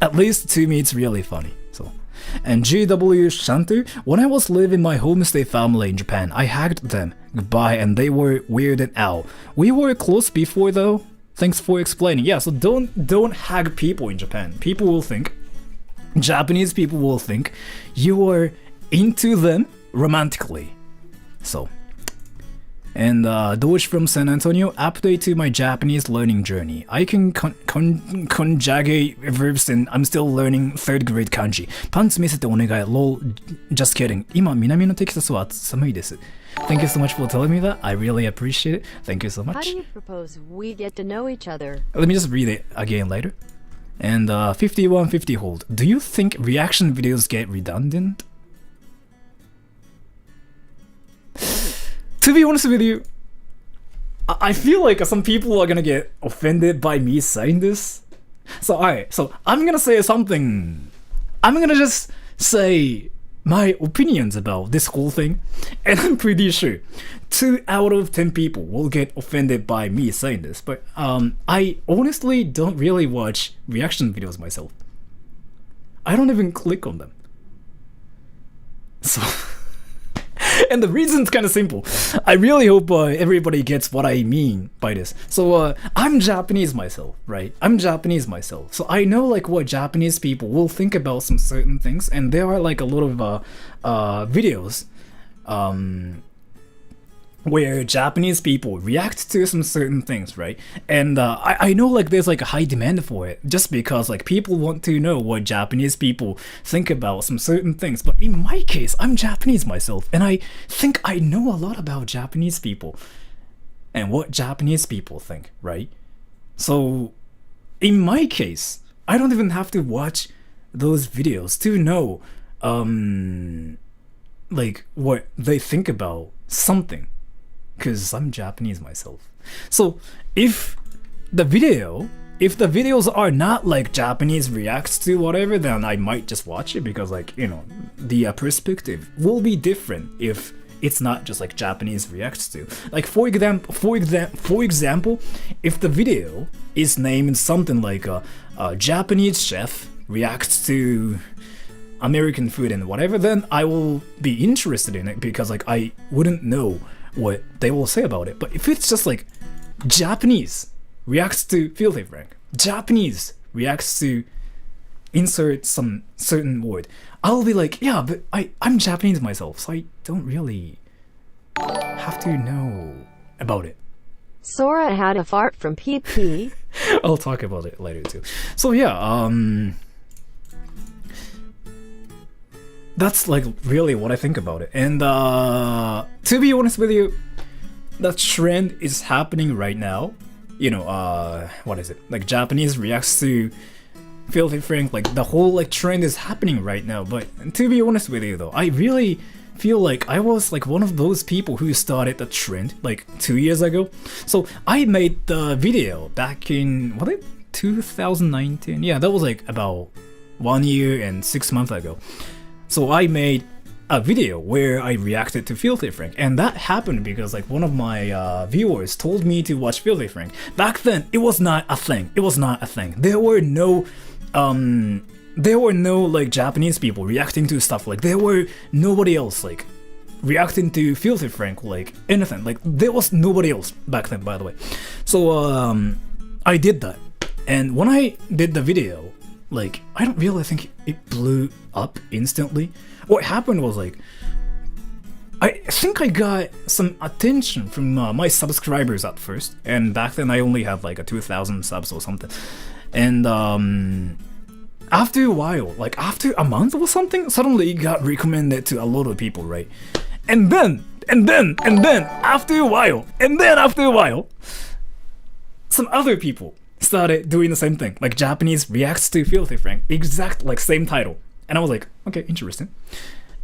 At least to me, it's really funny. So, and GW Shantu, when I was living my homestay family in Japan, I hugged them goodbye and they were weirded out. We were close before though. Thanks for explaining. Yeah, so don't hug people in Japan. People will think, Japanese people will think you are into them romantically. So. And Doge from San Antonio, update to my Japanese learning journey. I can conjugate verbs and I'm still learning 3rd grade kanji. パンツ見せてお願い lol, just kidding. 今、南のテキサスは寒いです。Thank you so much for telling me that. I really appreciate it. Thank you so much. How do you propose we get to know each other? Let me just read it again later. And 5150 hold. Do you think reaction videos get redundant? To be honest with you, I feel like some people are gonna get offended by me saying this. So alright, so I'm gonna say something. I'm gonna just say my opinions about this whole thing, and I'm pretty sure 2 out of 10 people will get offended by me saying this. But I honestly don't really watch reaction videos myself. I don't even click on them. So. And the reason's kind of simple. I really hope everybody gets what I mean by this. So I'm Japanese myself, right? I'm Japanese myself. So I know like what Japanese people will think about some certain things, and there are like a lot of videos where Japanese people react to some certain things, right? And I know like there's like a high demand for it just because like people want to know what Japanese people think about some certain things. But in my case, I'm Japanese myself, and I think I know a lot about Japanese people and what Japanese people think, right? So in my case, I don't even have to watch those videos to know like what they think about something. Because I'm Japanese myself. So if the videos are not like Japanese reacts to whatever, then I might just watch it because like, the perspective will be different if it's not just like Japanese reacts to. Like for example, if the video is named something like a Japanese chef reacts to American food and whatever, then I will be interested in it because like I wouldn't know what they will say about it. But if it's just like Japanese reacts to Filthy Frank, Japanese reacts to insert some certain word, I'll be like, yeah, but I'm Japanese myself, so I don't really have to know about it. Sora had a fart from PP. I'll talk about it later too. So yeah, that's like really what I think about it. And to be honest with you, that trend is happening right now. What is it? Like Japanese reacts to Filthy Frank, like the whole like trend is happening right now. But to be honest with you though, I really feel like I was like one of those people who started the trend like 2 years ago. So I made the video back in 2019. Yeah, that was like about 1 year and 6 months ago. So I made a video where I reacted to Filthy Frank, and that happened because like one of my viewers told me to watch Filthy Frank. Back then, it was not a thing. There were no there were no like Japanese people reacting to stuff. Like there were nobody else like reacting to Filthy Frank, like anything. Like there was nobody else back then, by the way. So I did that, and when I did the video, like I don't really think it blew up instantly. What happened was like I think I got some attention from my subscribers at first, and back then I only had like a 2,000 subs or something. And after a while, like after a month or something, suddenly it got recommended to a lot of people, right? And then after a while, some other people started doing the same thing, like Japanese reacts to Filthy Frank, exact like same title. And I was like, okay, interesting.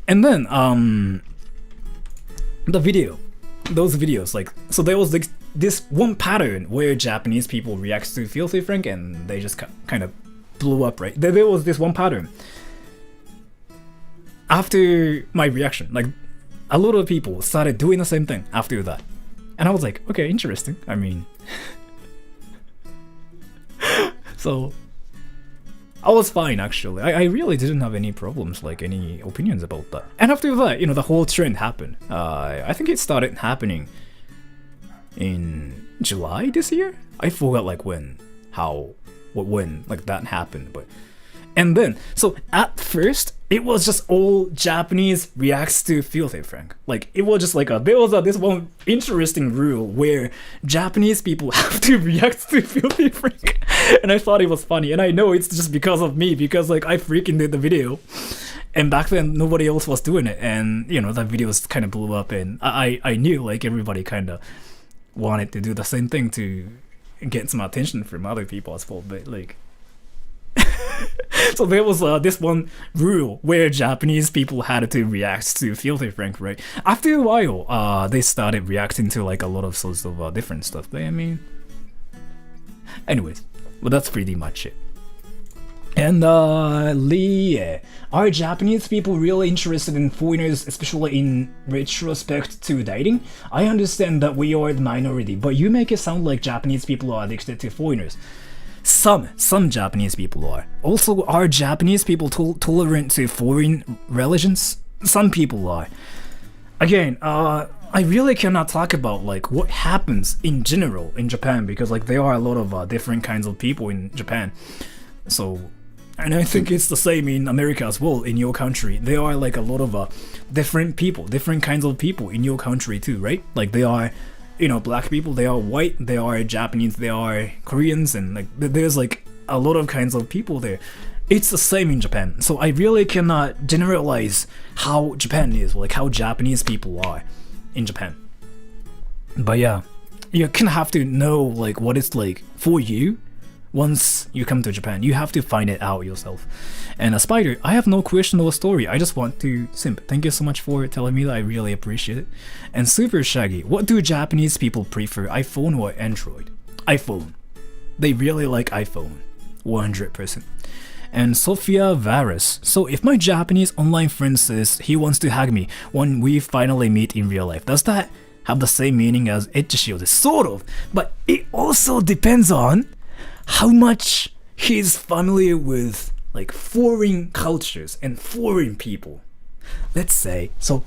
And then those videos, like, so there was like this one pattern where Japanese people react to Filthy Frank and they just kind of blew up, right? There was this one pattern. After my reaction, like a lot of people started doing the same thing after that. And I was like, okay, interesting. I mean, so I was fine actually. I really didn't have any problems, like any opinions about that. And after that, you know, the whole trend happened. I think it started happening in July this year. I forgot like when like that happened, but and then so at first it was just all Japanese reacts to Filthy Frank. Like it was just like there was this one interesting rule where Japanese people have to react to Filthy Frank, and I thought it was funny. And I know it's just because of me, because like I freaking did the video, and back then nobody else was doing it, and you know that videos kind of blew up, and I knew like everybody kind of wanted to do the same thing to get some attention from other people as well, but like. So there was this one rule where Japanese people had to react to Filthy Frank, right? After a while, they started reacting to like a lot of sorts of different stuff. But I mean, anyways, well that's pretty much it. And Lee, are Japanese people really interested in foreigners, especially in retrospect to dating? I understand that we are the minority, but you make it sound like Japanese people are addicted to foreigners. Some Japanese people are. Also, are Japanese people tolerant to foreign religions? Some people are. Again, I really cannot talk about like what happens in general in Japan, because like there are a lot of different kinds of people in Japan. So, and I think it's the same in America as well. In your country, there are like a lot of different people, different kinds of people in your country too, right? Like they are, you know, black people, they are white, they are Japanese, they are Koreans, and like there's like a lot of kinds of people there. It's the same in Japan. So I really cannot generalize how Japan is, like how Japanese people are in Japan. But yeah, you kind of have to know like what it's like for you. Once you come to Japan, you have to find it out yourself. And Spider, I have no question or story. I just want to simp. Thank you so much for telling me that. I really appreciate it. And Super Shaggy, what do Japanese people prefer, iPhone or Android? iPhone. They really like iPhone. 100%. And Sophia Varus, so if my Japanese online friend says he wants to hug me when we finally meet in real life, does that have the same meaning as ecchi? Sort of, but it also depends on how much he's familiar with like foreign cultures and foreign people. Let's say, so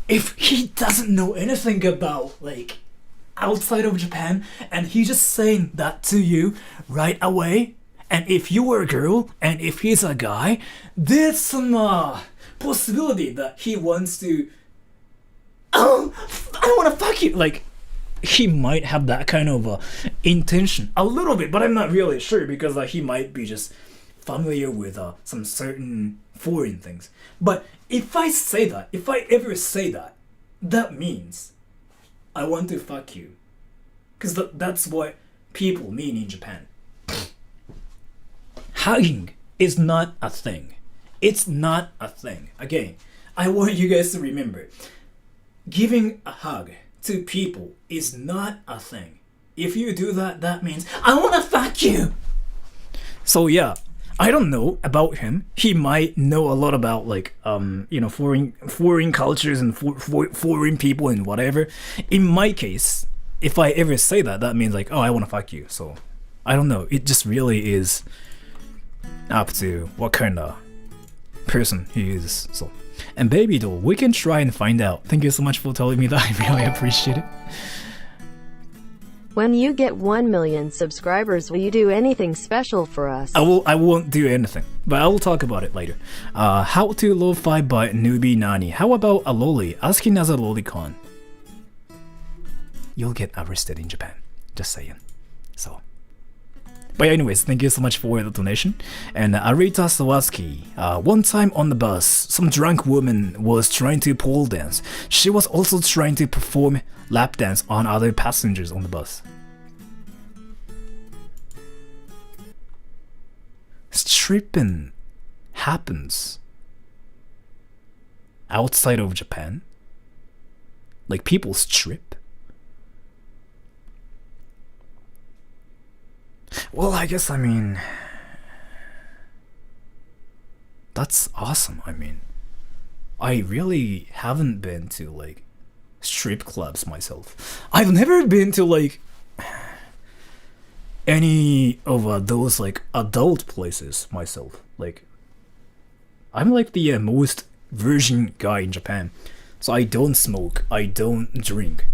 if he doesn't know anything about like outside of Japan and he's just saying that to you right away, and if you were a girl and if he's a guy, there's some possibility that he wants to, oh, I want to fuck you, like he might have that kind of intention a little bit, but I'm not really sure, because he might be just familiar with some certain foreign things. But if I say that, if I ever say that, that means I want to fuck you, because that's what people mean in Japan. Hugging is not a thing. It's not a thing. Again, I want you guys to remember, giving a hug to people is not a thing. If you do that, that means I wanna fuck you. So yeah, I don't know about him. He might know a lot about like you know, foreign cultures and foreign people and whatever. In my case, if I ever say that, that means like, oh, I wanna fuck you. So I don't know. It just really is up to what kind of person he is. So, and baby doll, we can try and find out. Thank you so much for telling me that. I really appreciate it. When you get 1 million subscribers, will you do anything special for us? I won't do anything, but I will talk about it later. How to Lo-Fi by Newbie Nani. How about a loli? Asking as a lolicon. You'll get arrested in Japan. Just saying. So. But anyways, thank you so much for the donation. And Arita Sawaski, one time on the bus, some drunk woman was trying to pole dance. She was also trying to perform lap dance on other passengers on the bus. Stripping happens outside of Japan? Like people strip? Well, I guess, I mean, that's awesome. I mean, I really haven't been to like strip clubs myself. I've never been to like any of those like adult places myself. Like, I'm like the most virgin guy in Japan. So I don't smoke, I don't drink,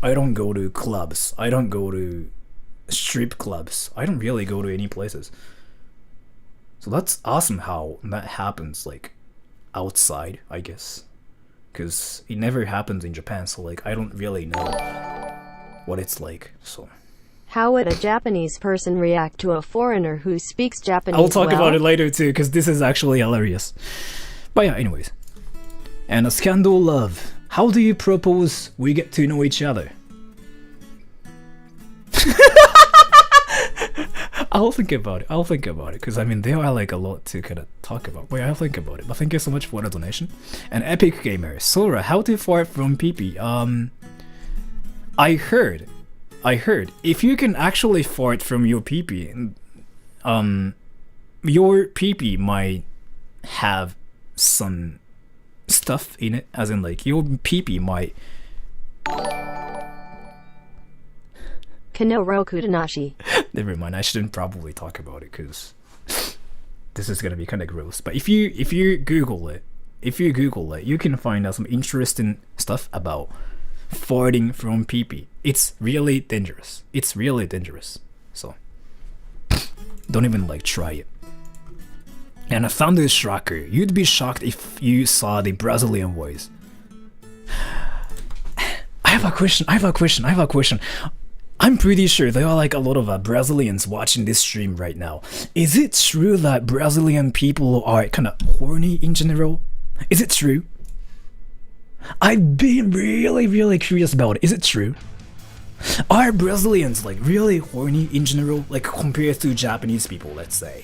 I don't go to clubs, I don't go to strip clubs. I don't really go to any places. So that's awesome how that happens like outside, I guess. Because it never happens in Japan, so like I don't really know what it's like. So how would a Japanese person react to a foreigner who speaks Japanese? I'll talk about it later too, because this is actually hilarious. But yeah, anyways. And a scandal love. How do you propose we get to know each other? I'll think about it, because I mean there are like a lot to kind of talk about. But I'll think about it. But thank you so much for the donation. And Epic Gamer, Sora, how to fart from pee-pee? I heard, if you can actually fart from your pee-pee, your pee-pee might have some stuff in it, as in like your pee-pee might. Kanoroku Danashi. Never mind, I shouldn't probably talk about it because this is gonna be kind of gross. But if you Google it, you can find out some interesting stuff about farting from pee-pee. It's really dangerous. So don't even like try it. And a Thunderstrucker, you'd be shocked if you saw the Brazilian voice. I have a question. I'm pretty sure there are like a lot of Brazilians watching this stream right now. Is it true that Brazilian people are kind of horny in general? Is it true? I've been really curious about it. Is it true? Are Brazilians like really horny in general, like compared to Japanese people, let's say?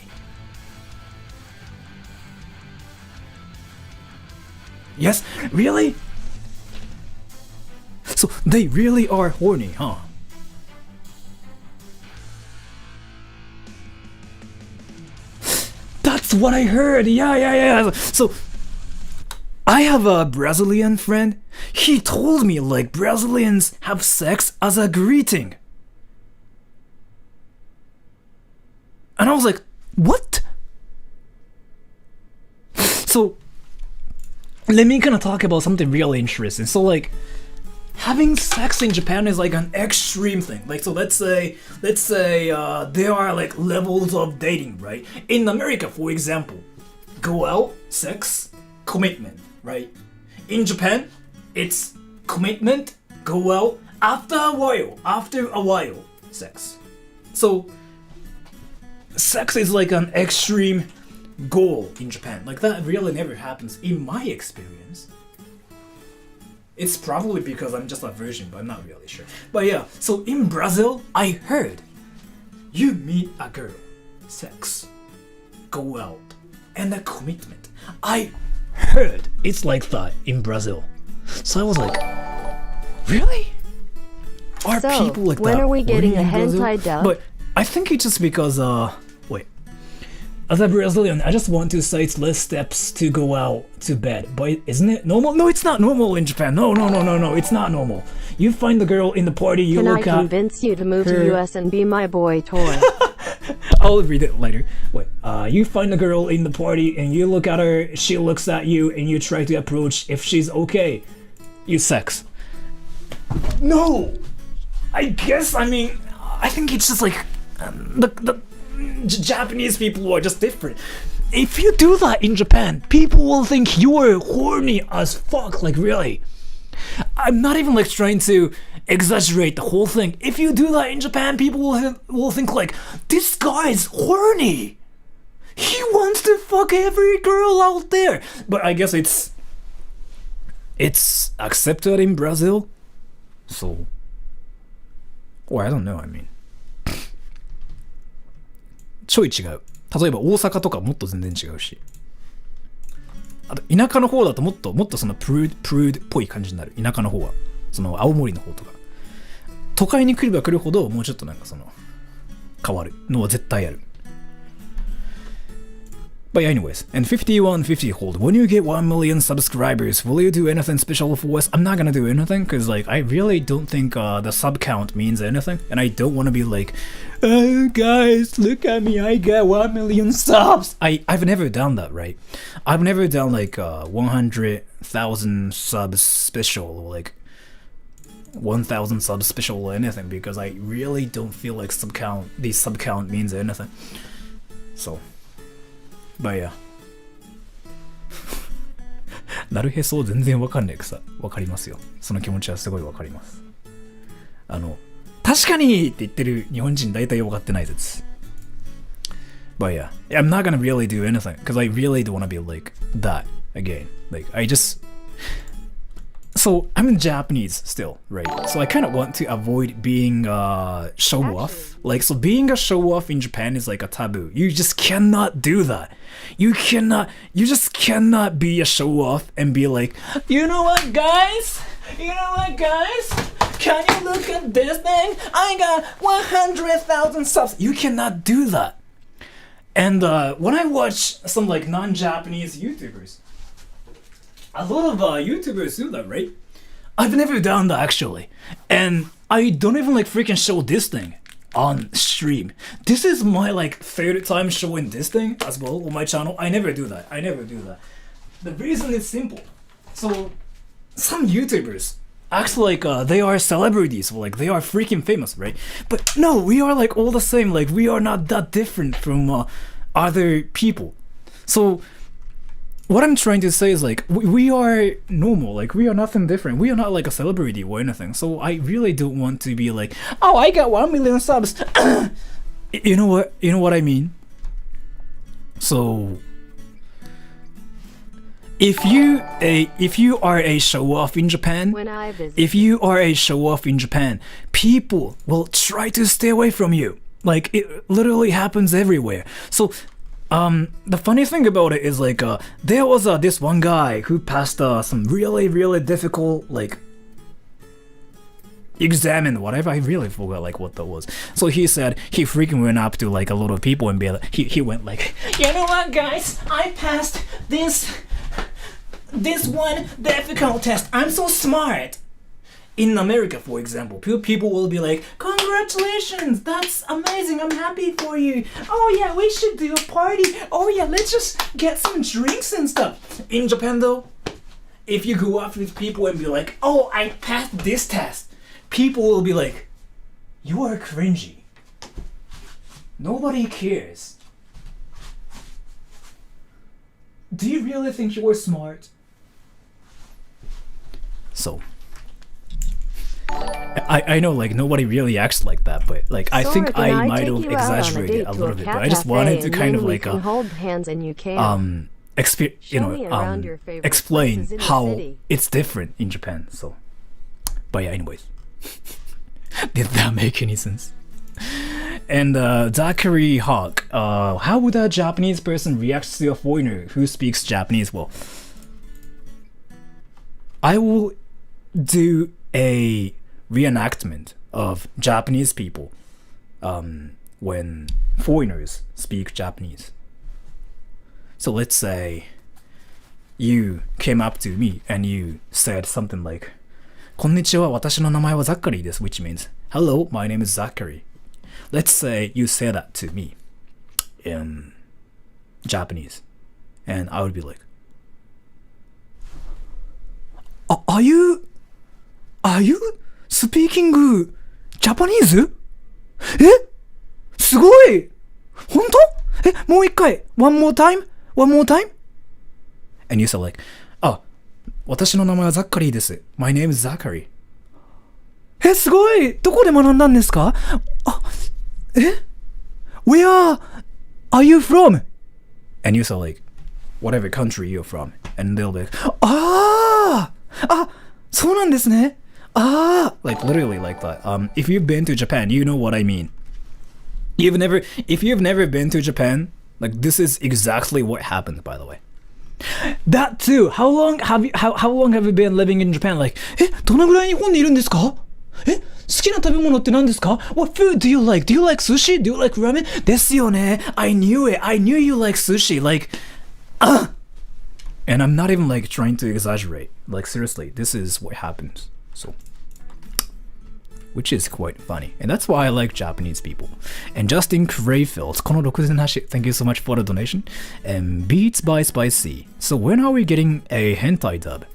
Yes? Really? So they really are horny, huh? That's what I heard. Yeah. So I have a Brazilian friend. He told me like Brazilians have sex as a greeting. And I was like, what? So let me kind of talk about something really interesting. So like having sex in Japan is like an extreme thing. Like, so let's say there are like levels of dating, right? In America, for example, go out, sex, commitment, right? In Japan, it's commitment, go out, after a while, sex. So sex is like an extreme goal in Japan. Like that really never happens in my experience. It's probably because I'm just a virgin, but I'm not really sure. But yeah, so in Brazil, I heard you meet a girl, sex, go out, and a commitment. I heard it's like that in Brazil. So I was like, really? Are so, people like when that? When are we getting a Brazil? hentai dub? But I think it's just because, wait. As a Brazilian, I just want to say it's less steps to go out to bed. But isn't it normal? No, it's not normal in Japan. No, it's not normal. You find the girl in the party, you Can look I at convince you to move her... to US and be my boy toy? I'll read it later. Wait, you find a girl in the party and you look at her, she looks at you and you try to approach. If she's okay, you sex. No! I guess, I mean, I think it's just like, the Japanese people are just different. If you do that in Japan, people will think you are horny as fuck, like really. I'm not even like trying to exaggerate the whole thing. If you do that in Japan, people will think like, this guy's horny. He wants to fuck every girl out there. But I guess it's accepted in Brazil. So, or I don't know, I mean. ちょい違う。例えば大阪とかもっと全然違うし。あと田舎の方だともっとそのプルードっぽい感じになる。田舎の方は。その青森の方とか。都会に来れば来るほどもうちょっとなんかその変わるのは絶対ある。But anyways, and 5150 hold. When you get 1 million subscribers, will you do anything special for us? I'm not gonna do anything because like I really don't think the sub count means anything, and I don't want to be like, oh guys, look at me, I got 1 million subs. I've never done that, right? I've never done like 100,000 subs special or like 1,000 subs special or anything because I really don't feel like sub count means anything. So. But yeah. なるへそ全然わかんないくさ。わかりますよ。その気持ちはすごいわかります。確かにって言ってる日本人大体わかってないです。But yeah, I'm not gonna really do anything because I really don't wanna be like that again. Like I just. So I'm Japanese still, right? So I kind of want to avoid being show off. Like so, being a show off in Japan is like a taboo. You just cannot do that. You just cannot be a show off and be like, you know what, guys? Can you look at this thing? I got 100,000 subs. You cannot do that. And when I watch some like non-Japanese YouTubers. A lot of YouTubers do that, right? I've never done that actually. And I don't even like freaking show this thing on stream. This is my like third time showing this thing as well on my channel. I never do that. The reason is simple. So some YouTubers act like they are celebrities, like they are freaking famous, right? But no, we are like all the same. Like we are not that different from other people. So what I'm trying to say is like we are normal, like we are nothing different. We are not like a celebrity or anything. So I really don't want to be like, oh, I got 1 million subs. You know what I mean? So if you are a show off in Japan, people will try to stay away from you. Like it literally happens everywhere. So the funny thing about it is like there was this one guy who passed some really difficult like exam and whatever. I really forgot like what that was. So he said he freaking went up to like a lot of people and be like, he went like, you know what, guys, I passed this one difficult test. I'm so smart. In America, for example, people will be like, congratulations, that's amazing, I'm happy for you. Oh yeah, we should do a party. Oh yeah, let's just get some drinks and stuff. In Japan though, if you go up with people and be like, oh, I passed this test, people will be like, you are cringy. Nobody cares. Do you really think you are smart? So I know like nobody really acts like that, but like I think I might have exaggerated a little bit, but I just wanted to kind of like explain how it's different in Japan. So but yeah, anyways. Did that make any sense? And Zachary Hawk, how would a Japanese person react to a foreigner who speaks Japanese? Well, I will do a reenactment of Japanese people when foreigners speak Japanese. So let's say you came up to me and you said something like, こんにちは、私の名前はZacharyです, which means, hello, my name is Zachary. Let's say you say that to me. Japanese, and I would be like, are you speaking Japanese? すごい本当もう一回 one more time? And you said like, 私の名前はザッカリーです。My name is Zachary. すごいどこで学んだんですかWhere are you from? And you said like, whatever country you're from. And they'll be like, そうなんですね。Like literally like that. If you've been to Japan, you know what I mean. If you've never been to Japan, like this is exactly what happened, by the way. That too. How long have you been living in Japan? Like, どのぐらい日本にいるんですか？好きな食べ物って何ですか？ What food do you like? Do you like sushi? Do you like ramen? ですよね。I knew it. I knew you like sushi. Like, And I'm not even like trying to exaggerate. Like seriously, this is what happens. So, which is quite funny. And that's why I like Japanese people. And Justin Crayfield, この68, thank you so much for the donation. And Beats by Spicy. So when are we getting a hentai dub?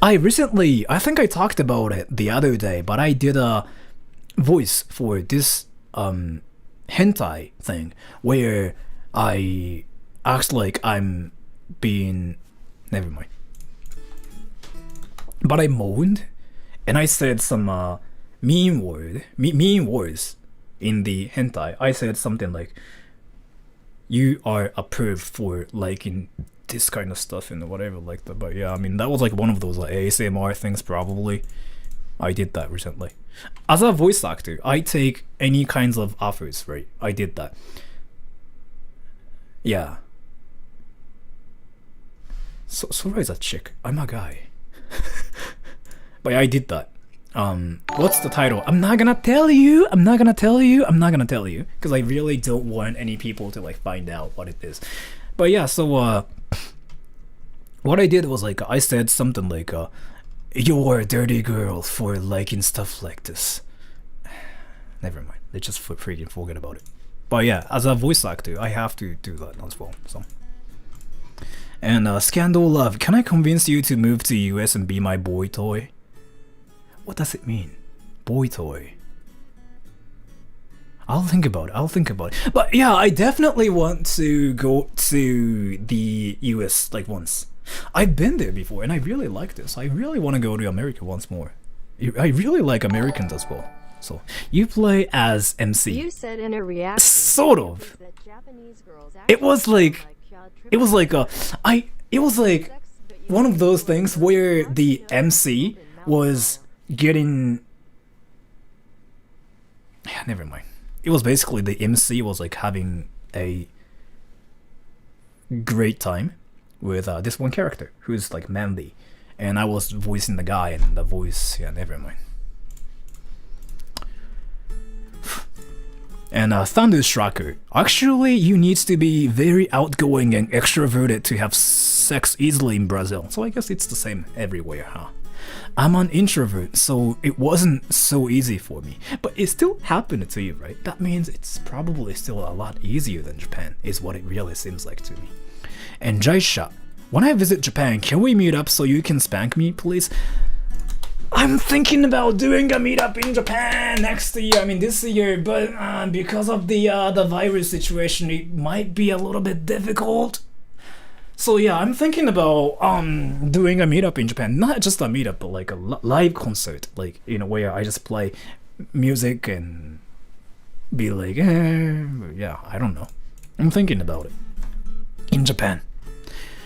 I think I talked about it the other day, but I did a voice for this hentai thing where I act like I'm being... Never mind. But I moaned and I said some mean words in the hentai. I said something like, you are a perv for liking this kind of stuff and whatever like that. But yeah, I mean, that was like one of those like ASMR things probably. I did that recently. As a voice actor, I take any kinds of offers, right? I did that. Yeah. Sora is a chick. I'm a guy. But yeah, I did that. What's the title? I'm not gonna tell you. Because I really don't want any people to like find out what it is. But yeah, so what I did was like, I said something like, you're a dirty girl for liking stuff like this. Never mind. Let's just freaking forget about it. But yeah, as a voice actor, I have to do that as well. So. And Scandal Love, can I convince you to move to US and be my boy toy? What does it mean? Boy toy. I'll think about it. But yeah, I definitely want to go to the US like once. I've been there before and I really like this. I really want to go to America once more. I really like Americans as well. So you play as MC. You said in a reaction. Sort of. It was like one of those things where the MC was getting... Yeah, never mind. It was basically the MC was like having a great time with this one character who's like manly, and I was voicing the guy, and the voice, yeah, never mind. And Thunderstrucker, actually you need to be very outgoing and extroverted to have sex easily in Brazil, so I guess it's the same everywhere, huh? I'm an introvert, so it wasn't so easy for me, but it still happened to you, right? That means it's probably still a lot easier than Japan, is what it really seems like to me. And Jaisha, when I visit Japan, can we meet up so you can spank me, please? I'm thinking about doing a meetup in Japan next year, this year, but because of the virus situation, it might be a little bit difficult. So yeah, I'm thinking about doing a meetup in Japan, not just a meetup, but like a live concert, like, where I just play music and be like, yeah, I don't know. I'm thinking about it. In Japan.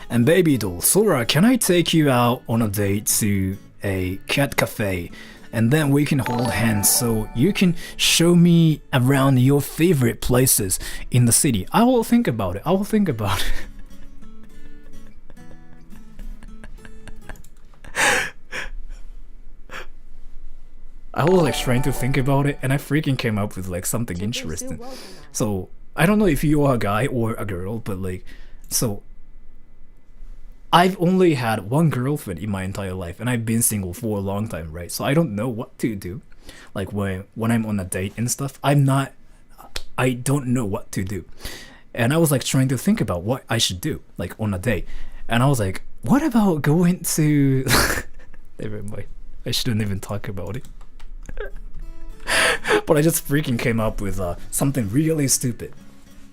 And Baby Doll, Sora, can I take you out on a date to a cat cafe, and then we can hold hands so you can show me around your favorite places in the city? I will think about it. I was like trying to think about it, and I freaking came up with like something interesting. So I don't know if you are a guy or a girl, but like, so I've only had one girlfriend in my entire life, and I've been single for a long time, right? So I don't know what to do. Like when I'm on a date and stuff, I don't know what to do. and I was like trying to think about what I should do like on a date, and I was like, what about going to? Never mind. I shouldn't even talk about it. But I just freaking came up with something really stupid.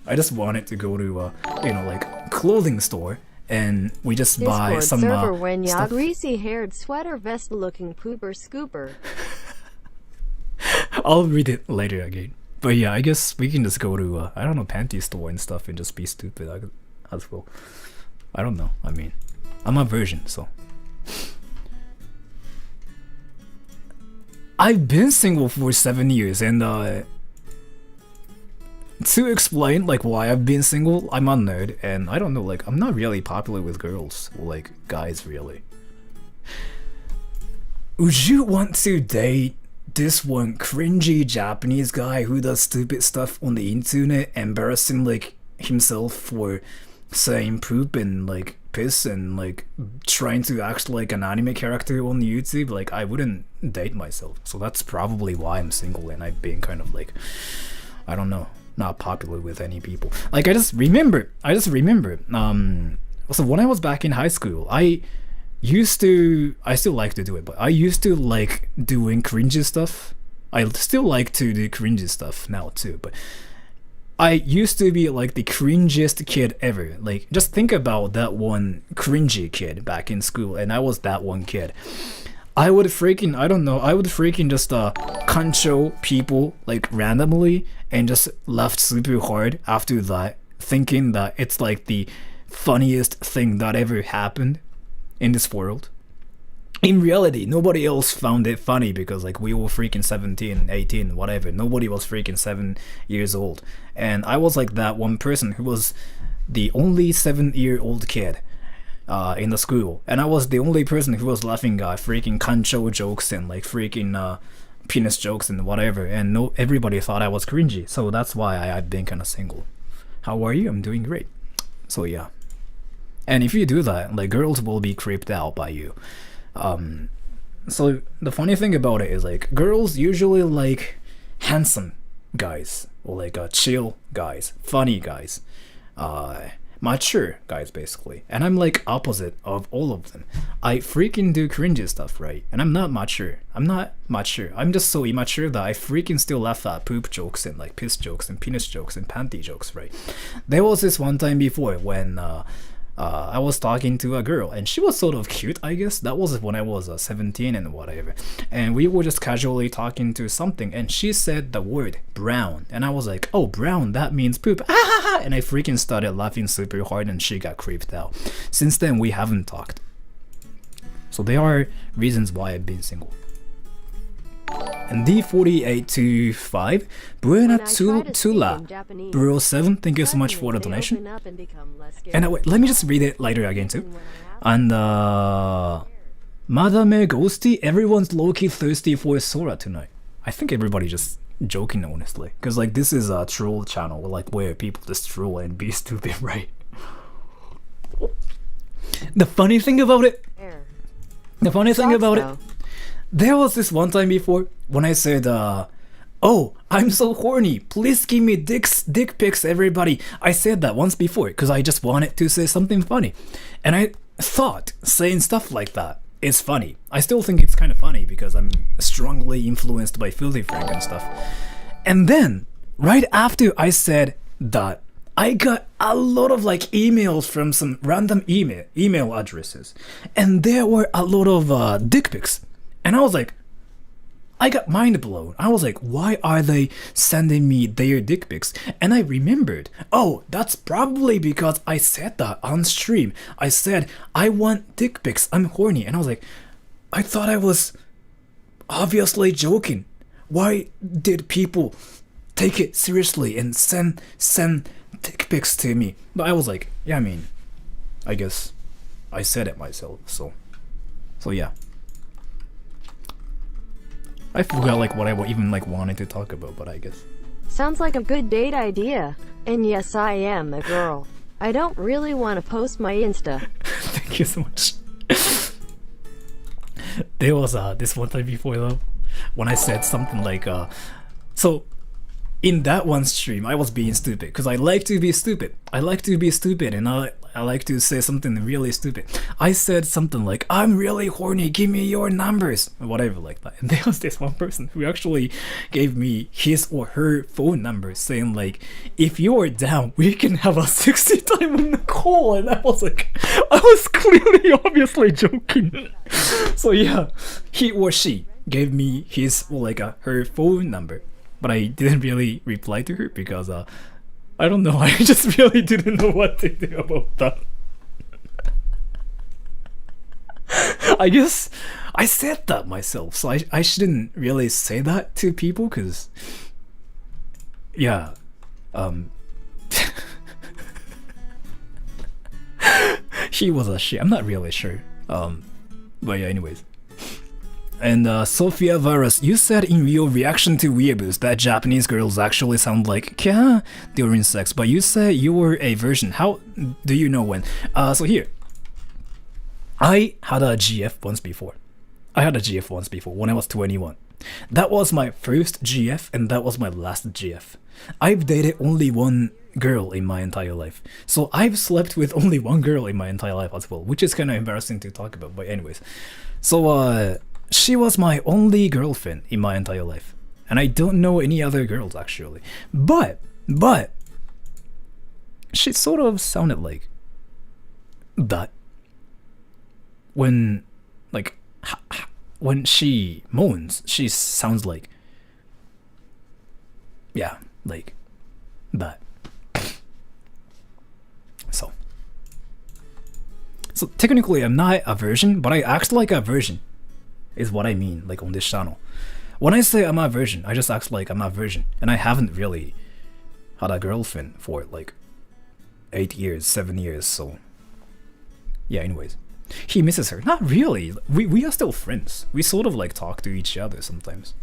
I just wanted to go to like clothing store, and we just buy Discord some server when ya stuff. greasy-haired sweater vest looking pooper scooper. I'll read it later again. But yeah, I guess we can just go to I don't know, panty store and stuff and just be stupid as well. I don't know. I mean, I'm a virgin, so. I've been single for 7 years, and to explain like why I've been single, I'm a nerd, and I don't know, like I'm not really popular with girls or like guys really. Would you want to date this one cringy Japanese guy who does stupid stuff on the internet, embarrassing like himself for saying poop and like piss and like trying to act like an anime character on YouTube? Like I wouldn't date myself, so that's probably why I'm single, and I've been kind of like, I don't know, not popular with any people. Like I just remember so when I was back in high school, I still like to do it, but I used to like doing cringy stuff. I still like to do cringy stuff now too, but I used to be like the cringiest kid ever. Like just think about that one cringy kid back in school, and I was that one kid. I would freaking just control people like randomly and just laughed super hard after that, thinking that it's like the funniest thing that ever happened in this world. In reality, nobody else found it funny because like we were freaking 17, 18, whatever. Nobody was freaking 7 years old. And I was like that one person who was the only 7-year-old kid in the school. And I was the only person who was laughing at freaking kancho jokes and like freaking penis jokes and whatever. And everybody thought I was cringy. So that's why I've been kind of single. How are you? I'm doing great. So yeah. And if you do that, like girls will be creeped out by you. So the funny thing about it is like girls usually like handsome guys or like chill guys, funny guys, mature guys basically. And I'm like opposite of all of them. I freaking do cringy stuff, right? And I'm not mature. I'm just so immature that I freaking still laugh at poop jokes and like piss jokes and penis jokes and panty jokes, right? There was this one time before when I was talking to a girl, and she was sort of cute, I guess. That was when I was 17 and whatever. And we were just casually talking to something, and she said the word brown. And I was like, oh, brown, that means poop. And I freaking started laughing super hard, and she got creeped out. Since then, we haven't talked. So there are reasons why I've been single. And D4825, Buena Tula, Bro 7, thank you so much for the donation. And wait, let me just read it later again too. And Madame Ghosty, everyone's low-key thirsty for Sora tonight. I think everybody just joking honestly, because like this is a troll channel, like where people just troll and be stupid, right? The funny thing about it, there was this one time before when I said, oh, I'm so horny, please give me dick pics, everybody. I said that once before because I just wanted to say something funny. And I thought saying stuff like that is funny. I still think it's kind of funny because I'm strongly influenced by Filthy Frank and stuff. And then, right after I said that, I got a lot of like emails from some random email addresses. And there were a lot of dick pics. And I was like, I got mind blown. I was like, why are they sending me their dick pics? And I remembered, oh, that's probably because I said that on stream. I said, I want dick pics, I'm horny. And I was like, I thought I was obviously joking. Why did people take it seriously and send dick pics to me? But I was like, yeah, I mean, I guess I said it myself, so yeah. I forgot like what I even like wanted to talk about, but I guess. Sounds like a good date idea. And yes, I am a girl. I don't really want to post my Insta. Thank you so much. There was this one time before though, when I said something like, so in that one stream, I was being stupid because I like to be stupid. I like to be stupid, and I like to say something really stupid. I said something like, "I'm really horny. Give me your numbers," or whatever like that. And there was this one person who actually gave me his or her phone number, saying like, "If you're down, we can have a 60 time on the call." And I was like, I was clearly, obviously joking. So yeah, he or she gave me his or like her phone number. But I didn't really reply to her because I don't know, I just really didn't know what to do about that. I guess I said that myself, so I shouldn't really say that to people because, yeah, she was a she. I'm not really sure. But yeah, anyways. And Sophia Varus, you said in your reaction to Weeaboos that Japanese girls actually sound like kya during sex, but you said you were a virgin. How do you know when? So here, I had a GF once before. When I was 21. That was my first GF and that was my last GF. I've dated only one girl in my entire life. So I've slept with only one girl in my entire life as well, which is kind of embarrassing to talk about, but anyways. So she was my only girlfriend in my entire life. And I don't know any other girls actually. But she sort of sounded like that. When when she moans, she sounds like, yeah, like that. So technically I'm not a virgin, but I act like a virgin. Is what I mean, like on this channel. When I say I'm a virgin, I just act like I'm a virgin, and I haven't really had a girlfriend for like 8 years, 7 years, so yeah, anyways. He misses her. Not really. We are still friends. We sort of like talk to each other sometimes.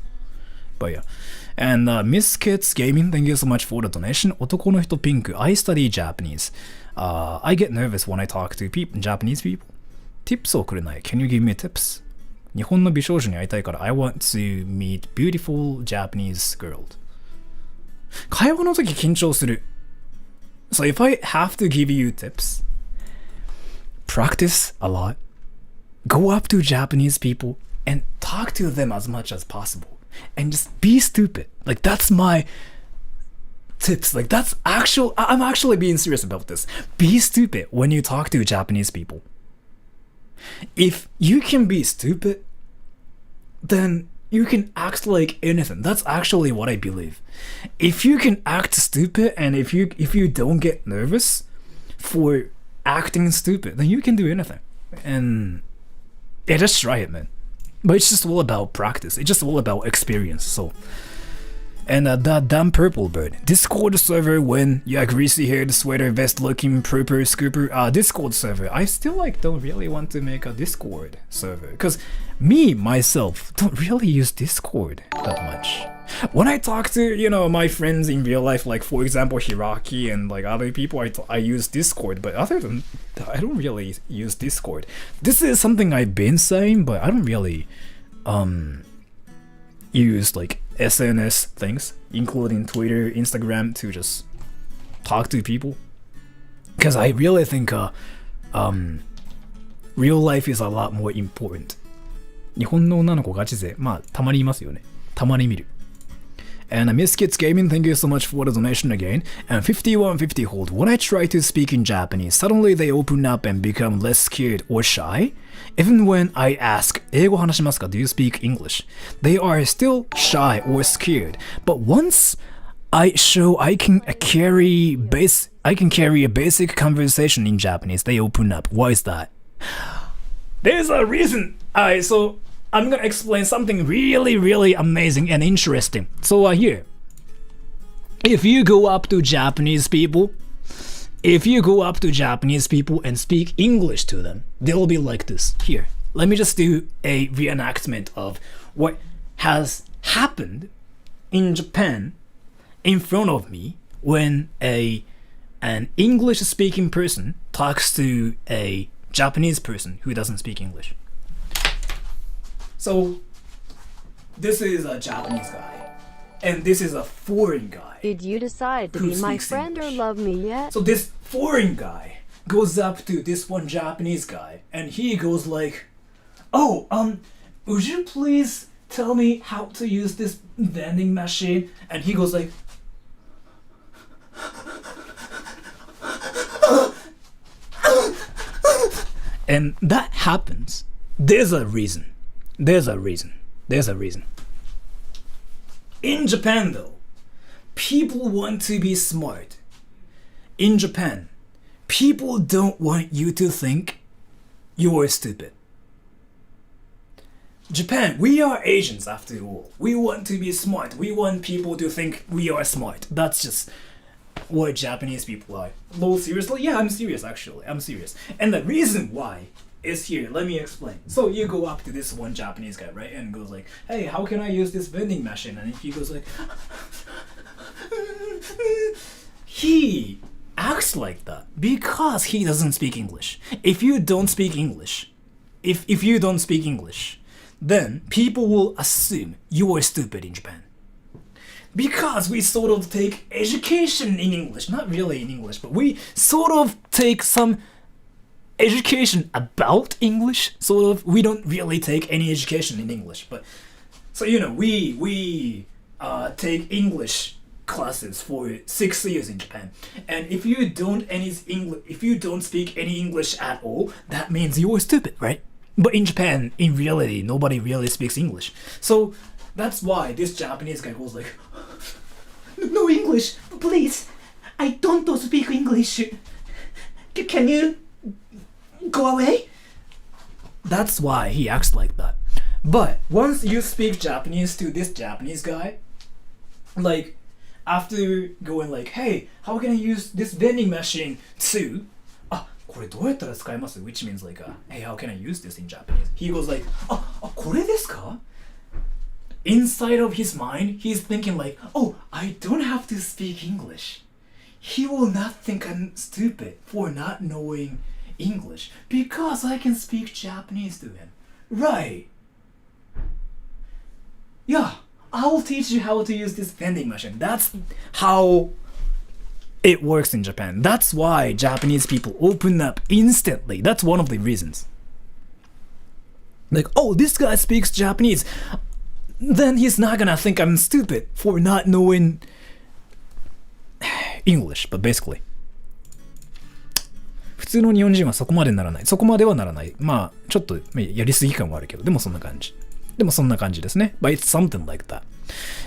But yeah. And Miss Kids Gaming, thank you so much for the donation. Otoko no hito pink, I study Japanese. I get nervous when I talk to Japanese people. Tipsをくれない. Can you give me tips? 日本の美少女に会いたいから I want to meet beautiful Japanese girls. 会話の時緊張する. So if I have to give you tips, practice a lot. Go up to Japanese people and talk to them as much as possible. And just be stupid. Like that's my tips. Like that's actual. I'm actually being serious about this. Be stupid when you talk to Japanese people. If you can be stupid, then you can act like anything. That's actually what I believe. If you can act stupid and if you don't get nervous for acting stupid, then you can do anything. And yeah, just try it, man. But it's just all about practice. It's just all about experience. So, and that damn purple bird. Discord server when yeah, greasy haired sweater vest looking purple scooper. Discord server. I still like don't really want to make a Discord server because me myself don't really use Discord that much. When I talk to my friends in real life, like for example Hiraki and like other people, I use Discord. But other than that, I don't really use Discord. This is something I've been saying, but I don't really use like SNS things, including Twitter, Instagram, to just talk to people. Because I really think real life is a lot more important. 日本の女の子ガチ勢、まあたまにいますよね。たまに見る。And Miss Kids Gaming, thank you so much for the donation again. And 5150 hold. When I try to speak in Japanese, suddenly they open up and become less scared or shy. Even when I ask, 英語話しますか? Do you speak English? They are still shy or scared. But once I show I can carry a basic conversation in Japanese, they open up. Why is that? There's a reason. So I'm gonna explain something really, really amazing and interesting. So here, if you go up to Japanese people and speak English to them, they'll be like this. Here, let me just do a reenactment of what has happened in Japan in front of me when an English-speaking person talks to a Japanese person who doesn't speak English. So, this is a Japanese guy. and this is a foreign guy. Did you decide to Who be my speaks friend or English? love me yet? So this foreign guy goes up to this one Japanese guy, and he goes like, "Oh, would you please tell me how to use this vending machine?" And he goes like, and that happens. There's a reason. In Japan, though, people want to be smart. In Japan, people don't want you to think you're stupid. Japan, we are Asians after all. We want to be smart. We want people to think we are smart. That's just what Japanese people are. Lol, seriously? Yeah, I'm serious actually. I'm serious. And the reason why is here. Let me explain. So you go up to this one Japanese guy, right? And goes like, "Hey, how can I use this vending machine?" And he goes like, he acts like that because he doesn't speak English. If you don't speak English, if you don't speak English, then people will assume you are stupid in Japan. Because we sort of take education in English, not really in English, but we sort of take some education about English, sort of. We don't really take any education in English, but so we take English classes for 6 years in Japan, and if you don't speak any English at all, that means you're stupid, right? But in Japan, in reality, nobody really speaks English, so that's why this Japanese guy was like, "No English, please. I don't speak English. Can you go away?" That's why he acts like that. But once you speak Japanese to this Japanese guy, like after going like, "Hey, how can I use this vending machine to?" これどうやったら使えます? Which means like, "Hey, how can I use this in Japanese?" He goes like, これですか? Inside of his mind, he's thinking like, "Oh, I don't have to speak English. He will not think I'm stupid for not knowing English because I can speak Japanese to him." Right. Yeah, I'll teach you how to use this vending machine. That's how it works in Japan. That's why Japanese people open up instantly. That's one of the reasons. Like, "Oh, this guy speaks Japanese. Then he's not gonna think I'm stupid for not knowing English." But basically, 普通の日本人はそこまでならない。そこまではならない。まあ、ちょっとやりすぎ感はあるけど、でもそんな感じ。ですね。But it's something like that.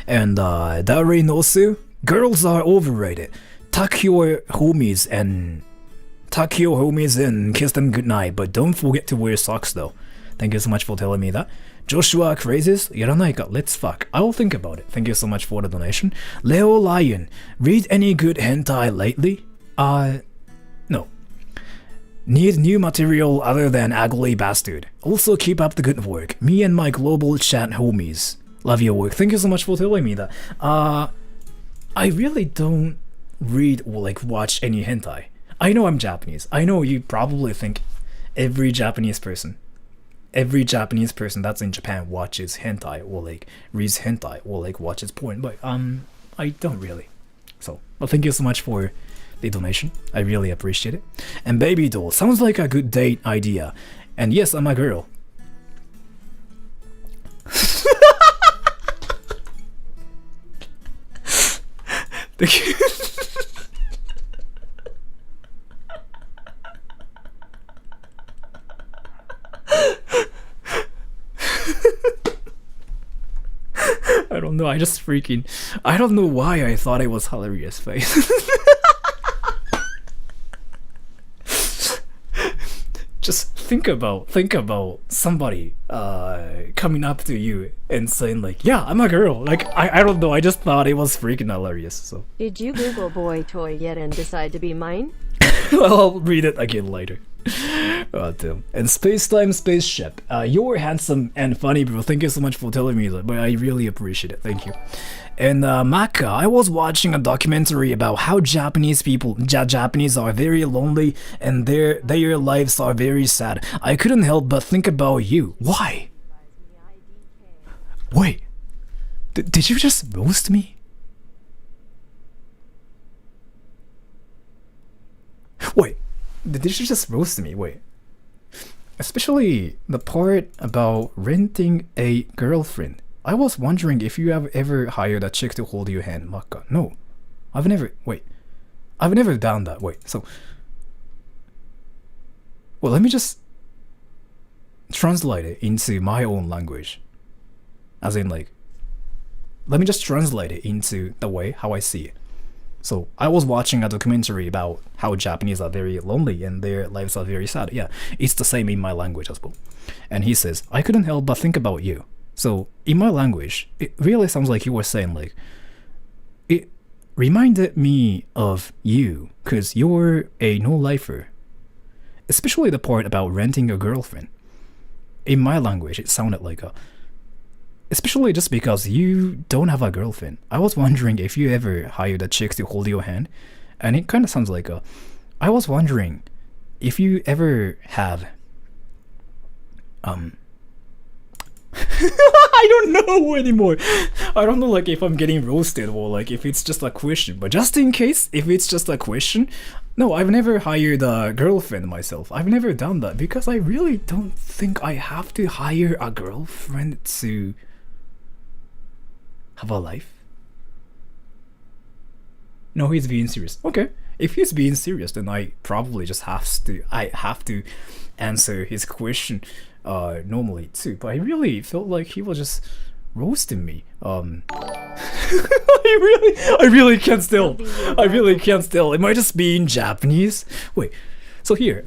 And Darren also, girls are overrated. Tuck your homies and kiss them goodnight, but don't forget to wear socks though. Thank you so much for telling me that. Joshua Crazes, やらないか? Let's fuck. I'll think about it. Thank you so much for the donation. Leo Lion, read any good hentai lately? No. Need new material other than Ugly Bastard. Also keep up the good work. Me and my global chat homies. Love your work. Thank you so much for telling me that. I really don't read or like watch any hentai. I know I'm Japanese. I know you probably think every Japanese person that's in Japan watches hentai or like reads hentai or like watches porn, but I don't really. So, well, thank you so much for the donation. I really appreciate it. And baby doll sounds like a good date idea. And yes, I'm a girl. Thank you. I don't know, I don't know why I thought it was hilarious face. Just think about somebody coming up to you and saying like, "Yeah, I'm a girl." Like, I don't know, I just thought it was freaking hilarious, so. Did you Google boy toy yet and decide to be mine? Well, I'll read it again later. Oh, damn. And Spacetime Spaceship, you're handsome and funny, bro. Thank you so much for telling me that, but I really appreciate it. Thank you. And Maka, I was watching a documentary about how Japanese are very lonely and their lives are very sad. I couldn't help but think about you. Why? Wait. Did you just roast me? Wait, did you just roast me? Wait. Especially the part about renting a girlfriend. I was wondering if you have ever hired a chick to hold your hand, Maka. No. I've never. Wait. I've never done that. Wait, so. Well, let me just translate it into my own language. As in, like, let me just translate it into the way how I see it. So I was watching a documentary about how Japanese are very lonely and their lives are very sad. Yeah, it's the same in my language as well. And he says, I couldn't help but think about you. So in my language, it really sounds like you were saying, like, it reminded me of you because you're a no-lifer. Especially the part about renting a girlfriend. In my language, it sounded like a... Especially just because you don't have a girlfriend. I was wondering if you ever hired a chick to hold your hand. And it kind of sounds like a... I was wondering if you ever have... I don't know anymore. I don't know, like, if I'm getting roasted or like if it's just a question. But just in case, if it's just a question, no, I've never hired a girlfriend myself. I've never done that because I really don't think I have to hire a girlfriend to have a life. No, he's being serious. Okay, if he's being serious, then I probably just have to answer his question normally too. But I really felt like he was just roasting me. I really can't tell. I really can't tell. Am I just being Japanese? Wait. So here,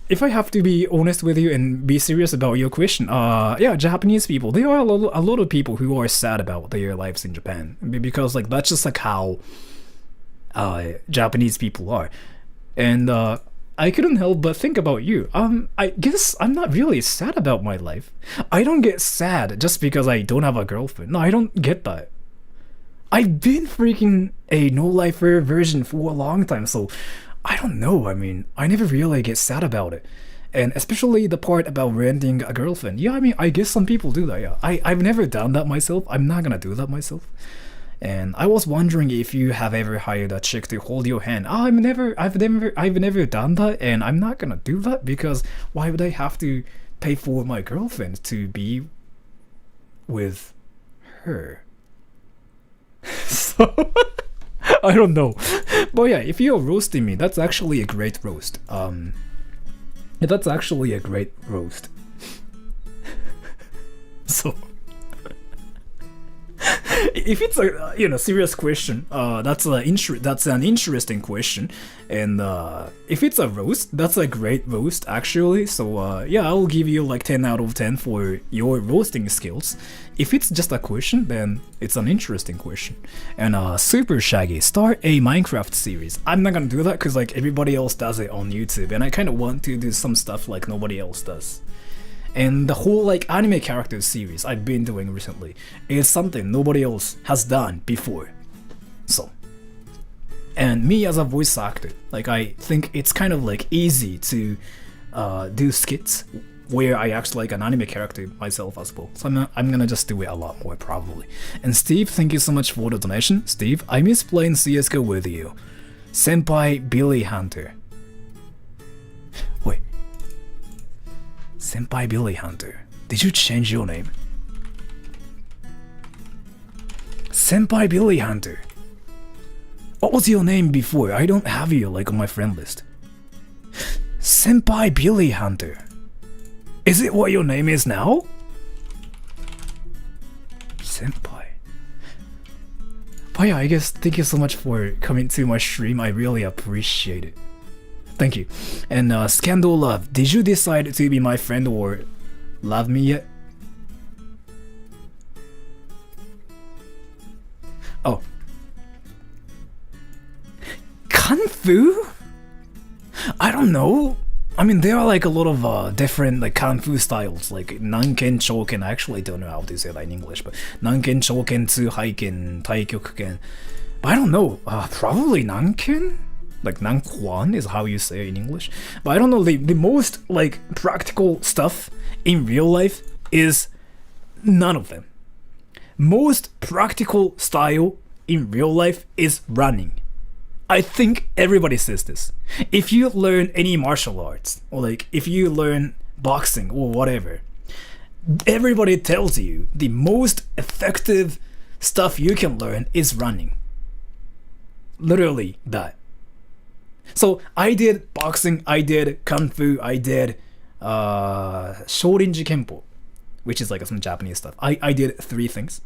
if I have to be honest with you and be serious about your question, yeah, Japanese people, there are a lot of people who are sad about their lives in Japan because like that's just like how Japanese people are, and I couldn't help but think about you. I guess I'm not really sad about my life. I don't get sad just because I don't have a girlfriend. No, I don't get that. I've been freaking a no-lifer version for a long time, so I don't know. I mean, I never really get sad about it. And especially the part about renting a girlfriend. Yeah, I mean, I guess some people do that, yeah. I've never done that myself. I'm not gonna do that myself. And I was wondering if you have ever hired a chick to hold your hand. I've never done that, and I'm not gonna do that because why would I have to pay for my girlfriend to be with her? So I don't know, but yeah, if you're roasting me, that's actually a great roast. That's actually a great roast. So. If it's a serious question, that's an interesting question, and if it's a roast, that's a great roast actually. So yeah, I'll give you like 10 out of 10 for your roasting skills. If it's just a question, then it's an interesting question. And Super Shaggy, start a Minecraft series. I'm not gonna do that because like everybody else does it on YouTube, and I kind of want to do some stuff like nobody else does. And the whole like anime characters series I've been doing recently is something nobody else has done before. So, and me as a voice actor, like I think it's kind of like easy to do skits where I act like an anime character myself as well. So I'm gonna just do it a lot more probably. And Steve, thank you so much for the donation. Steve, I miss playing CSGO with you. Senpai Billy Hunter. Wait. Senpai Billy Hunter, did you change your name? Senpai Billy Hunter. What was your name before? I don't have you like on my friend list. Senpai Billy Hunter. Is it what your name is now? Senpai. But yeah, I guess thank you so much for coming to my stream. I really appreciate it. Thank you. And Scandal Love, did you decide to be my friend or love me yet? Oh. Kung Fu? I don't know. I mean, there are like a lot of different like Kung Fu styles, like Nanken Choken. I actually don't know how to say that in English, but Nanken Choken, Tsuhaiken, Taikyokuken. But I don't know. Probably Nanken? Like Nanquan is how you say it in English. But I don't know, the most like practical stuff in real life is none of them. most practical style in real life is running. I think everybody says this. If you learn any martial arts, or like if you learn boxing or whatever, everybody tells you the most effective stuff you can learn is running. Literally that. So I did boxing, I did kung fu, I did Shorinji Kenpo, which is like some Japanese stuff. I did 3 things.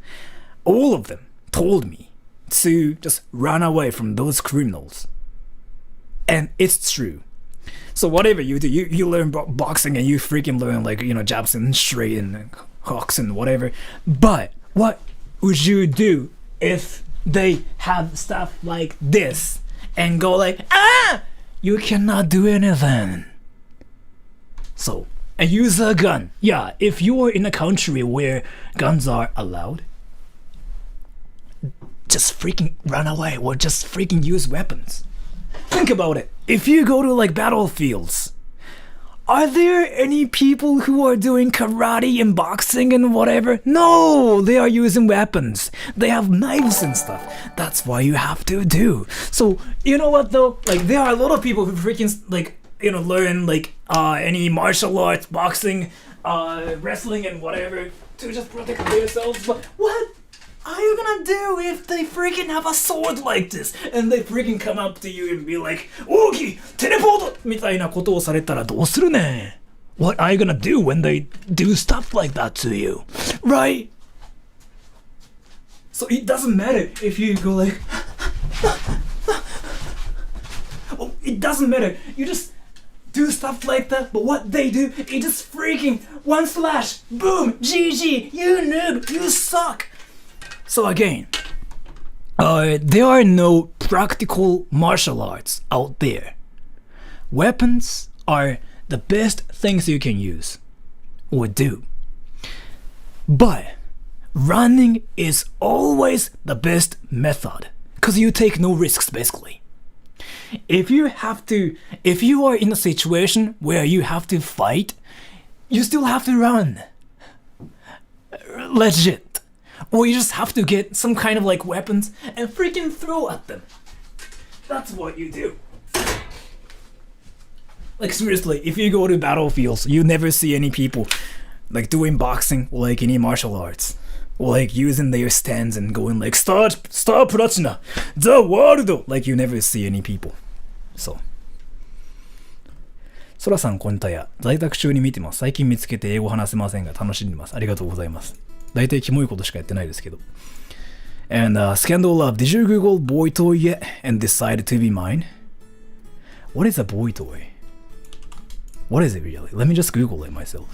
All of them told me to just run away from those criminals. And it's true. So whatever you do, you learn boxing and you freaking learn like, jabs and straight and hooks and whatever. But what would you do if they have stuff like this and go like, you cannot do anything. So, and use a gun. Yeah, if you're in a country where guns are allowed, just freaking run away or just freaking use weapons. Think about it. If you go to like battlefields, are there any people who are doing karate and boxing and whatever? No, they are using weapons. They have knives and stuff. That's why you have to do. So, you know what though? Like there are a lot of people who freaking like, learn like any martial arts, boxing, wrestling and whatever to just protect themselves. But what are you gonna do if they freaking have a sword like this and they freaking come up to you and be like, Oogie, teleport! みたいなことをされたらどうするね? What are you gonna do when they do stuff like that to you? Right? So it doesn't matter if you go like, oh, it doesn't matter. You just do stuff like that, but what they do, it just freaking one slash, boom, GG, you noob, you suck. So again, there are no practical martial arts out there. Weapons are the best things you can use or do. But running is always the best method because you take no risks basically. If you are in a situation where you have to fight, you still have to run. Legit. Or you just have to get some kind of like weapons and freaking throw at them. That's what you do. Like seriously, if you go to battlefields, you never see any people like doing boxing or like any martial arts. Or like using their stands and going like Star Platina, the world. Like you never see any people. So. ソラさんこんにちは。在宅中に見てます。最近見つけて英語話せませんが楽しんでます。ありがとうございます。大体キモいことしかやってないですけど。And Scandal Love, did you Google boy toy yet and decide to be mine? What is a boy toy? What is it really? Let me just Google it myself.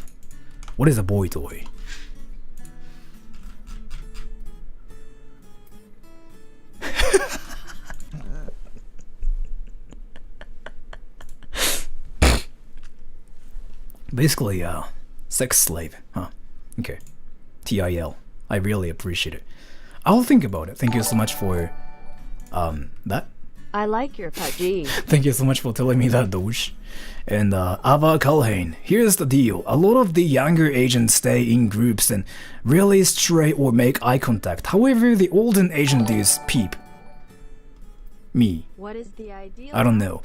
What is a boy toy? Basically, sex slave, huh? Okay. TIL. I really appreciate it. I'll think about it. Thank you so much for that. I like your pudgy. Thank you so much for telling me that, Doge. And Ava Kalhane, here's the deal. A lot of the younger Asians stay in groups and really stray or make eye contact. However, the older Asian dudes peep. Me. What is the ideal? I don't know.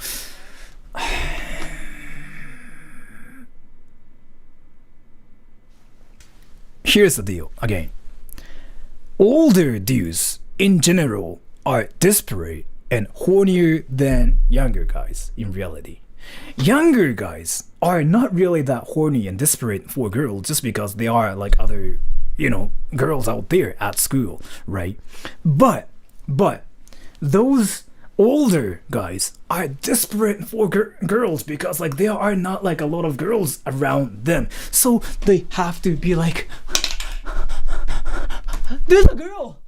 Here's the deal, again. Older dudes, in general, are desperate and hornier than younger guys, in reality. Younger guys are not really that horny and desperate for girls just because they are like other, girls out there at school, right? But, those older guys are desperate for girls because like there are not like a lot of girls around them, so they have to be like, there's a girl,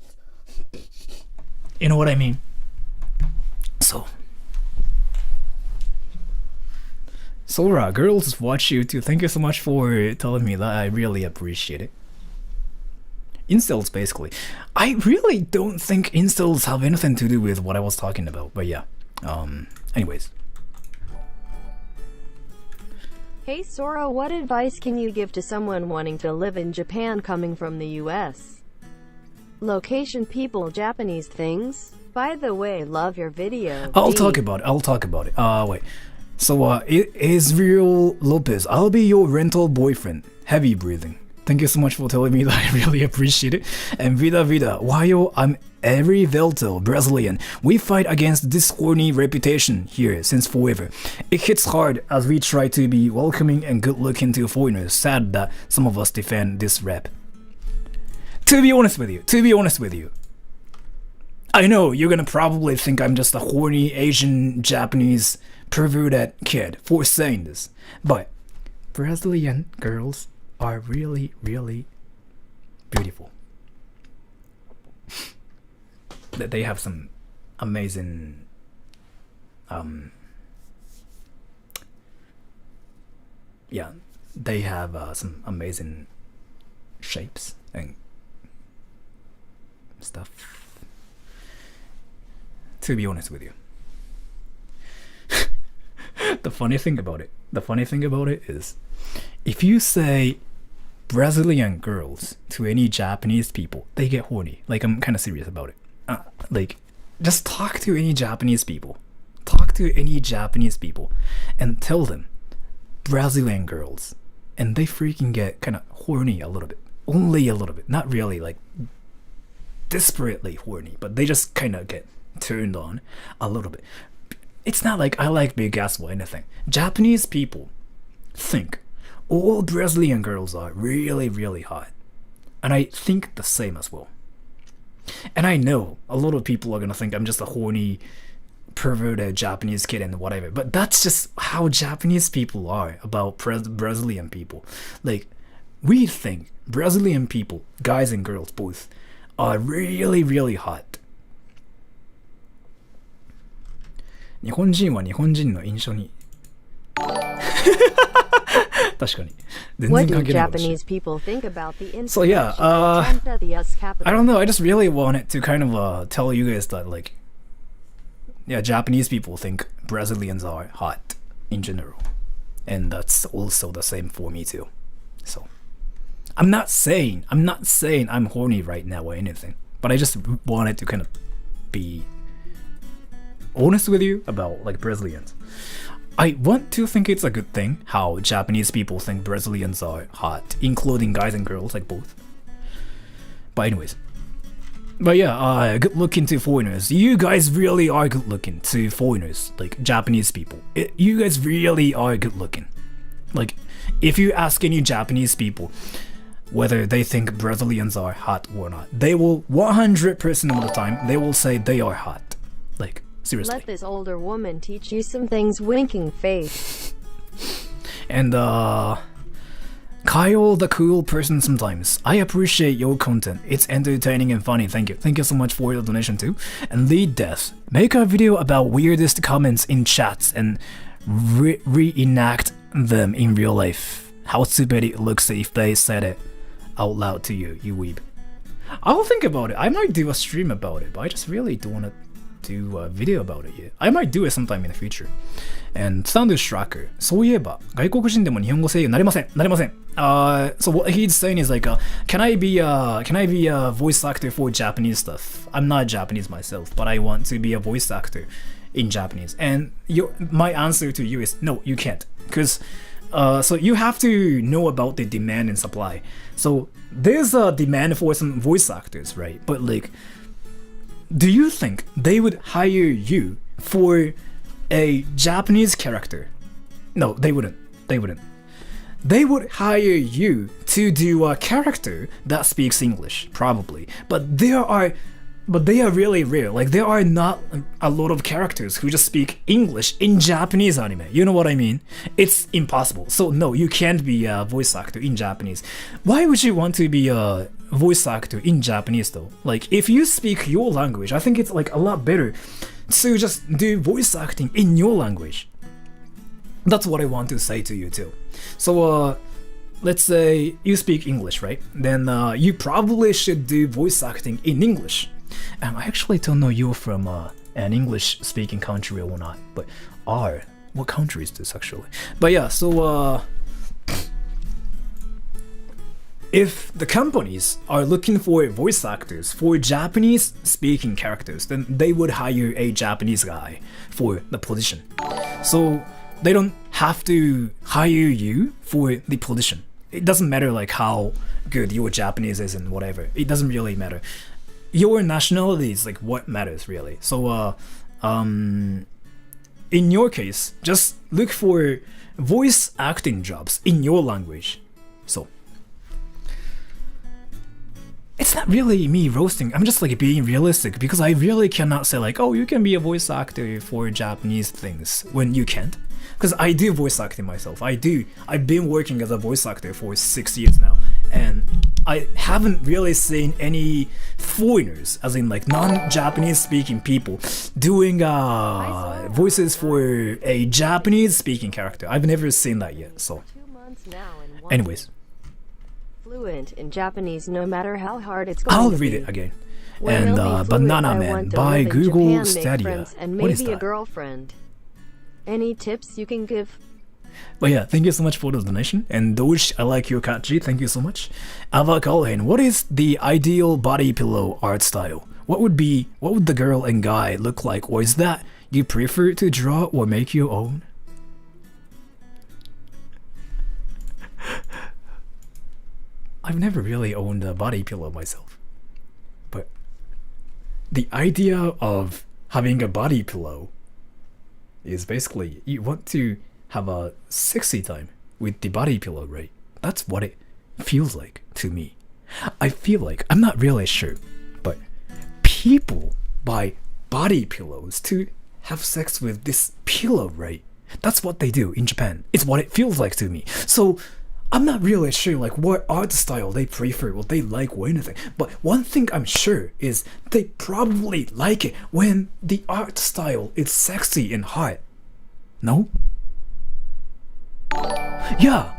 you know what I mean? So Sora, girls watch you too. Thank you so much for telling me that. I really appreciate it. Incels, basically. I really don't think incels have anything to do with what I was talking about, but yeah. Anyways. Hey Sora, what advice can you give to someone wanting to live in Japan coming from the US? Location people Japanese things. By the way, love your video. I'll talk about it. Wait. So, Israel Lopez, I'll be your rental boyfriend. Heavy breathing. Thank you so much for telling me that. I really appreciate it. And Vida Vida, while I'm every Velto Brazilian, we fight against this horny reputation here since forever. It hits hard as we try to be welcoming and good looking to foreigners. Sad that some of us defend this rep. To be honest with you, I know you're gonna probably think I'm just a horny Asian Japanese perverted kid for saying this, but Brazilian girls are really, really beautiful. That they have some amazing they have some amazing shapes and stuff. To be honest with you, the funny thing about it is, if you say Brazilian girls to any Japanese people, they get horny. Like, I'm kind of serious about it. Like, just talk to any Japanese people. And tell them Brazilian girls, and they freaking get kind of horny a little bit. Only a little bit. Not really like desperately horny, but they just kind of get turned on a little bit. It's not like I like big ass or anything. Japanese people think all Brazilian girls are really, really hot. And I think the same as well. And I know a lot of people are gonna think I'm just a horny, perverted Japanese kid and whatever, but that's just how Japanese people are about Brazilian people. Like, we think Brazilian people, guys and girls both, are really, really hot. 日本人は日本人の印象に確かに全然関係ないかもしれない。 What do Japanese people think about the So yeah, capital? I don't know, I just really wanted to kind of tell you guys that, like, yeah, Japanese people think Brazilians are hot in general, and that's also the same for me too. So I'm not saying I'm horny right now or anything, but I just wanted to kind of be honest with you about, like, Brazilians. I want to think it's a good thing how Japanese people think Brazilians are hot, including guys and girls, like both. But anyways. But yeah, good looking to foreigners. You guys really are good looking to foreigners, like Japanese people. You guys really are good looking. Like, if you ask any Japanese people whether they think Brazilians are hot or not, they will 100% of the time, they will say they are hot. Like, seriously. Let this older woman teach you some things, winking face. And Kyle the cool person sometimes. I appreciate your content. It's entertaining and funny. Thank you. Thank you so much for your donation too. And Lead Death. Make a video about weirdest comments in chats and reenact them in real life. How stupid it looks if they said it out loud to you, you weeb. I'll think about it. I might do a stream about it, but I just really don't want to do a video about it yet. I might do it sometime in the future. And Thunderstrucker. そういえば、外国人でも日本語声優なれません。So what he's saying is like, can I be a voice actor for Japanese stuff? I'm not Japanese myself, but I want to be a voice actor in Japanese. And my answer to you is no, you can't. Because so you have to know about the demand and supply. So there's a demand for some voice actors, right? But like, do you think they would hire you for a Japanese character? No, they wouldn't. They would hire you to do a character that speaks English, probably. But they are really rare. Like, there are not a lot of characters who just speak English in Japanese anime. You know what I mean? It's impossible. So no, you can't be a voice actor in Japanese. Why would you want to be a voice actor in Japanese though? Like, if you speak your language, I think it's like a lot better to just do voice acting in your language. That's what I want to say to you too. So let's say you speak English, right? Then you probably should do voice acting in English. And I actually don't know you're from an English speaking country or not, but what country is this actually? But yeah, so if the companies are looking for voice actors for Japanese speaking characters, then they would hire a Japanese guy for the position. So they don't have to hire you for the position. It doesn't matter like how good your Japanese is and whatever. It doesn't really matter. Your nationality is like what matters really. So in your case, just look for voice acting jobs in your language. So it's not really me roasting. I'm just like being realistic because I really cannot say like, oh, you can be a voice actor for Japanese things when you can't. Because I do voice acting myself. I do. I've been working as a voice actor for 6 years now, and I haven't really seen any foreigners, as in like non-Japanese speaking people, doing voices for a Japanese speaking character. I've never seen that yet. So, 2 months now and one anyways, fluent in Japanese no matter how hard it's going I'll to read be. it again. When And he'll be fluent, Banana I Man want to by live in Google Japan, make Stadia. friends, and What is maybe a that? girlfriend. Any tips you can give? But yeah, thank you so much for the donation. And Doge, I like your kanji, thank you so much. Ava Colhin, what is the ideal body pillow art style? What would the girl and guy look like? Or is that you prefer to draw or make your own? I've never really owned a body pillow myself. But the idea of having a body pillow is basically you want to have a sexy time with the body pillow, right? That's what it feels like to me. I feel like, I'm not really sure, but people buy body pillows to have sex with this pillow, right? That's what they do in Japan. It's what it feels like to me. So I'm not really sure like what art style they prefer, what they like or anything. But one thing I'm sure is they probably like it when the art style is sexy and hot. No? Yeah.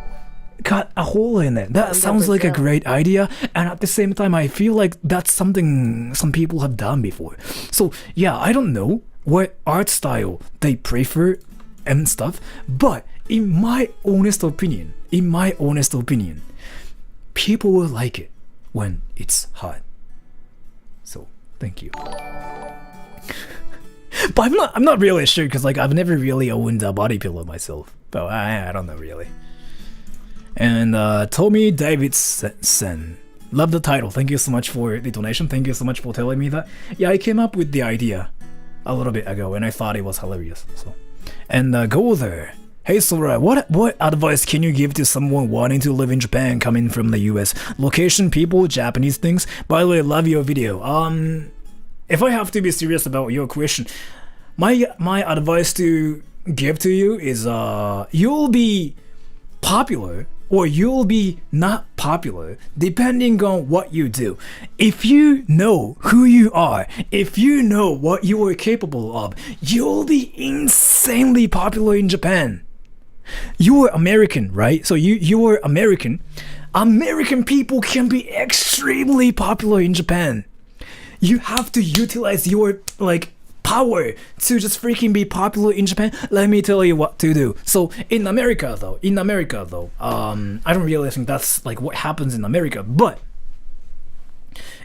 Cut a hole in it. That sounds like a great idea, and at the same time I feel like that's something some people have done before. So yeah, I don't know what art style they prefer and stuff, but in my honest opinion, people will like it when it's hot. So thank you. But I'm not really sure because like I've never really owned a body pillow myself. But I don't know really. And Tommy Davidson, love the title. Thank you so much for the donation. Thank you so much for telling me that. Yeah, I came up with the idea a little bit ago and I thought it was hilarious. So, and go there. Hey Sora, what advice can you give to someone wanting to live in Japan coming from the US? Location, people, Japanese things? By the way, love your video. If I have to be serious about your question, my advice to give to you is you'll be popular or you'll be not popular depending on what you do. If you know who you are, if you know what you are capable of, you'll be insanely popular in Japan. You're American, right? So you're American. American people can be extremely popular in Japan. You have to utilize your like power to just freaking be popular in Japan. Let me tell you what to do. So in America though, I don't really think that's like what happens in America, but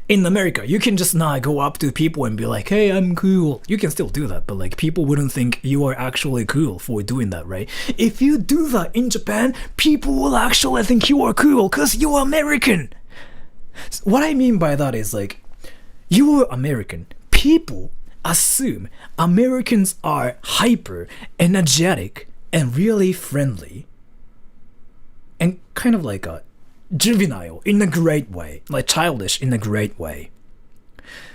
in America, you can just not go up to people and be like, hey, I'm cool. You can still do that, but like people wouldn't think you are actually cool for doing that, right? If you do that in Japan, people will actually think you are cool because you're American. What I mean by that is like, you're American. People assume Americans are hyper, energetic, and really friendly. And kind of like a juvenile in a great way, like childish in a great way.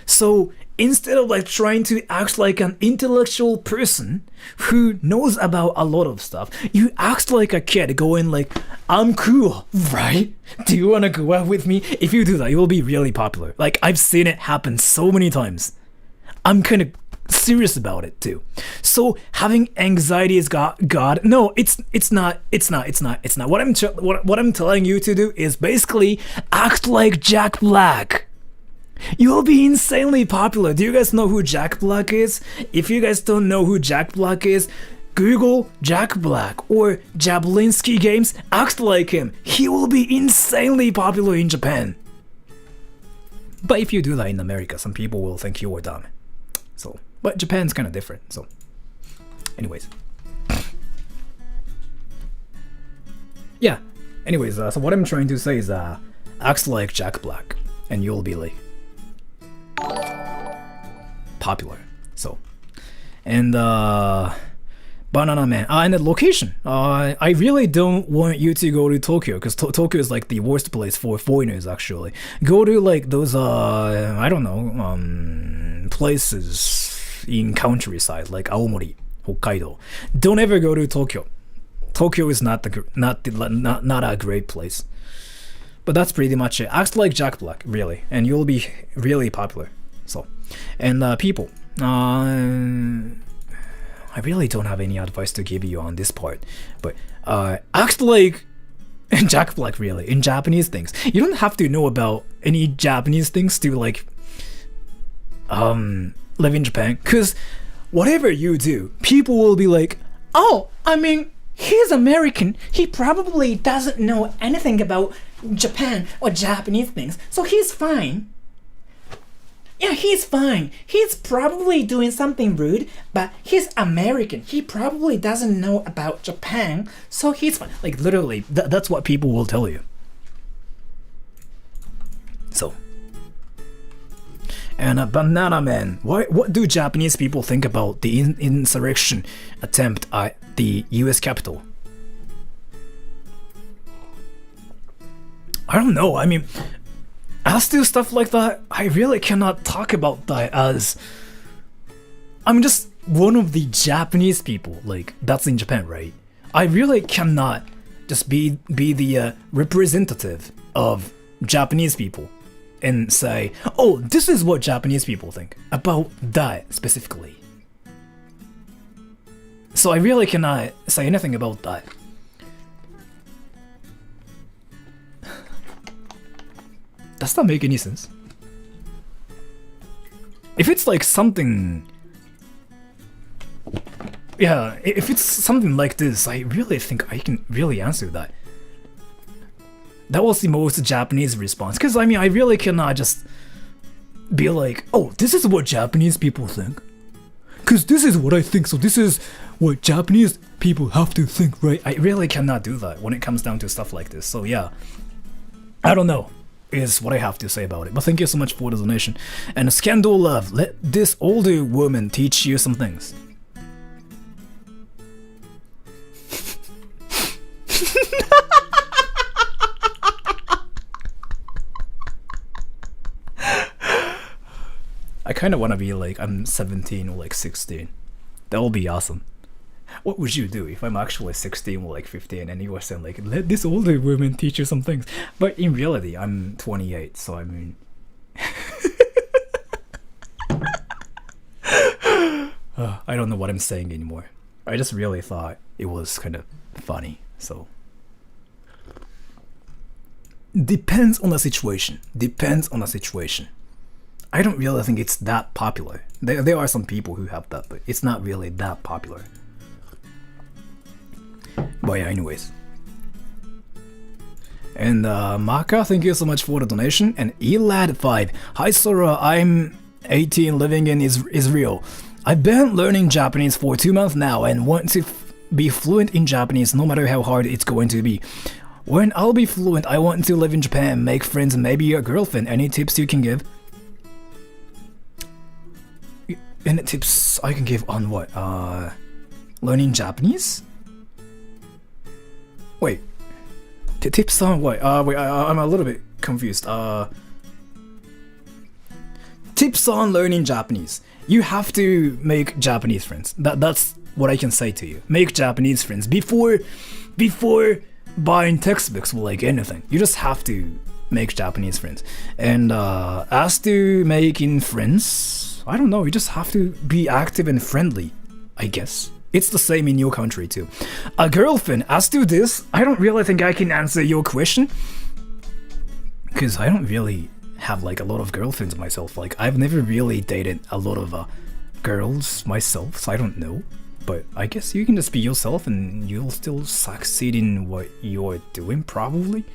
So instead of like trying to act like an intellectual person who knows about a lot of stuff, you act like a kid going like, I'm cool, right? Do you want to go out with me? If you do that, you will be really popular. Like I've seen it happen so many times. I'm kind of serious about it too. So having anxiety is God. No, it's not. What I'm telling you to do is basically act like Jack Black. You'll be insanely popular. Do you guys know who Jack Black is? If you guys don't know who Jack Black is, Google Jack Black or Jablinski Games, act like him. He will be insanely popular in Japan. But if you do that in America, some people will think you are dumb. So, but Japan's kind of different. So, anyways. Yeah. Anyways, so what I'm trying to say is, act like Jack Black, and you'll be like popular. So, and Banana Man, and the location. I really don't want you to go to Tokyo, because Tokyo is like the worst place for foreigners. Actually, go to like those I don't know places in countryside like Aomori, Hokkaido. Don't ever go to Tokyo. Tokyo is not a great place. But that's pretty much it. Act like Jack Black, really, and you'll be really popular. So, and people, I really don't have any advice to give you on this part, but act like Jack Black, really, in Japanese things. You don't have to know about any Japanese things to like live in Japan, because whatever you do, people will be like, oh, I mean, he's American, he probably doesn't know anything about Japan or Japanese things, so he's fine. Yeah, he's fine. He's probably doing something rude, but he's American. He probably doesn't know about Japan, so he's fine. Like, literally, that's what people will tell you. So. And Banana Man, what do Japanese people think about the insurrection attempt at the US Capitol? I don't know. I mean, as to stuff like that, I really cannot talk about that as I'm just one of the Japanese people, like, that's in Japan, right? I really cannot just be the representative of Japanese people and say, oh, this is what Japanese people think about that specifically. So I really cannot say anything about that. Does that make any sense? If it's like something... Yeah, if it's something like this, I really think I can really answer that. That was the most Japanese response, because I mean, I really cannot just be like, oh, this is what Japanese people think. Because this is what I think, so this is what Japanese people have to think, right? I really cannot do that when it comes down to stuff like this, so yeah. I don't know. Is what I have to say about it. But thank you so much for the donation. And Scandal Love, let this older woman teach you some things. I kind of want to be like, I'm 17 or like 16. That will be awesome. What would you do if I'm actually 16 or like 15 and you were saying like, let this older woman teach you some things? But in reality, I'm 28, so I mean... I don't know what I'm saying anymore. I just really thought it was kind of funny, so... Depends on the situation. Depends on the situation. I don't really think it's that popular. There are some people who have that, but it's not really that popular. But yeah, anyways. And Maka, thank you so much for the donation. And Elad5, hi Sora, I'm 18 living in Israel. I've been learning Japanese for 2 months now and want to be fluent in Japanese no matter how hard it's going to be. When I'll be fluent, I want to live in Japan, make friends, and maybe a girlfriend. Any tips you can give? Any tips I can give on what? Learning Japanese? Wait. Tips on what? Wait, I'm a little bit confused. Tips on learning Japanese. You have to make Japanese friends. That's what I can say to you. Make Japanese friends before buying textbooks or like anything. You just have to make Japanese friends. And as to making friends, I don't know, you just have to be active and friendly, I guess. It's the same in your country too. A girlfriend, as to this, I don't really think I can answer your question. Because I don't really have like a lot of girlfriends myself. Like, I've never really dated a lot of girls myself, so I don't know. But I guess you can just be yourself and you'll still succeed in what you're doing, probably.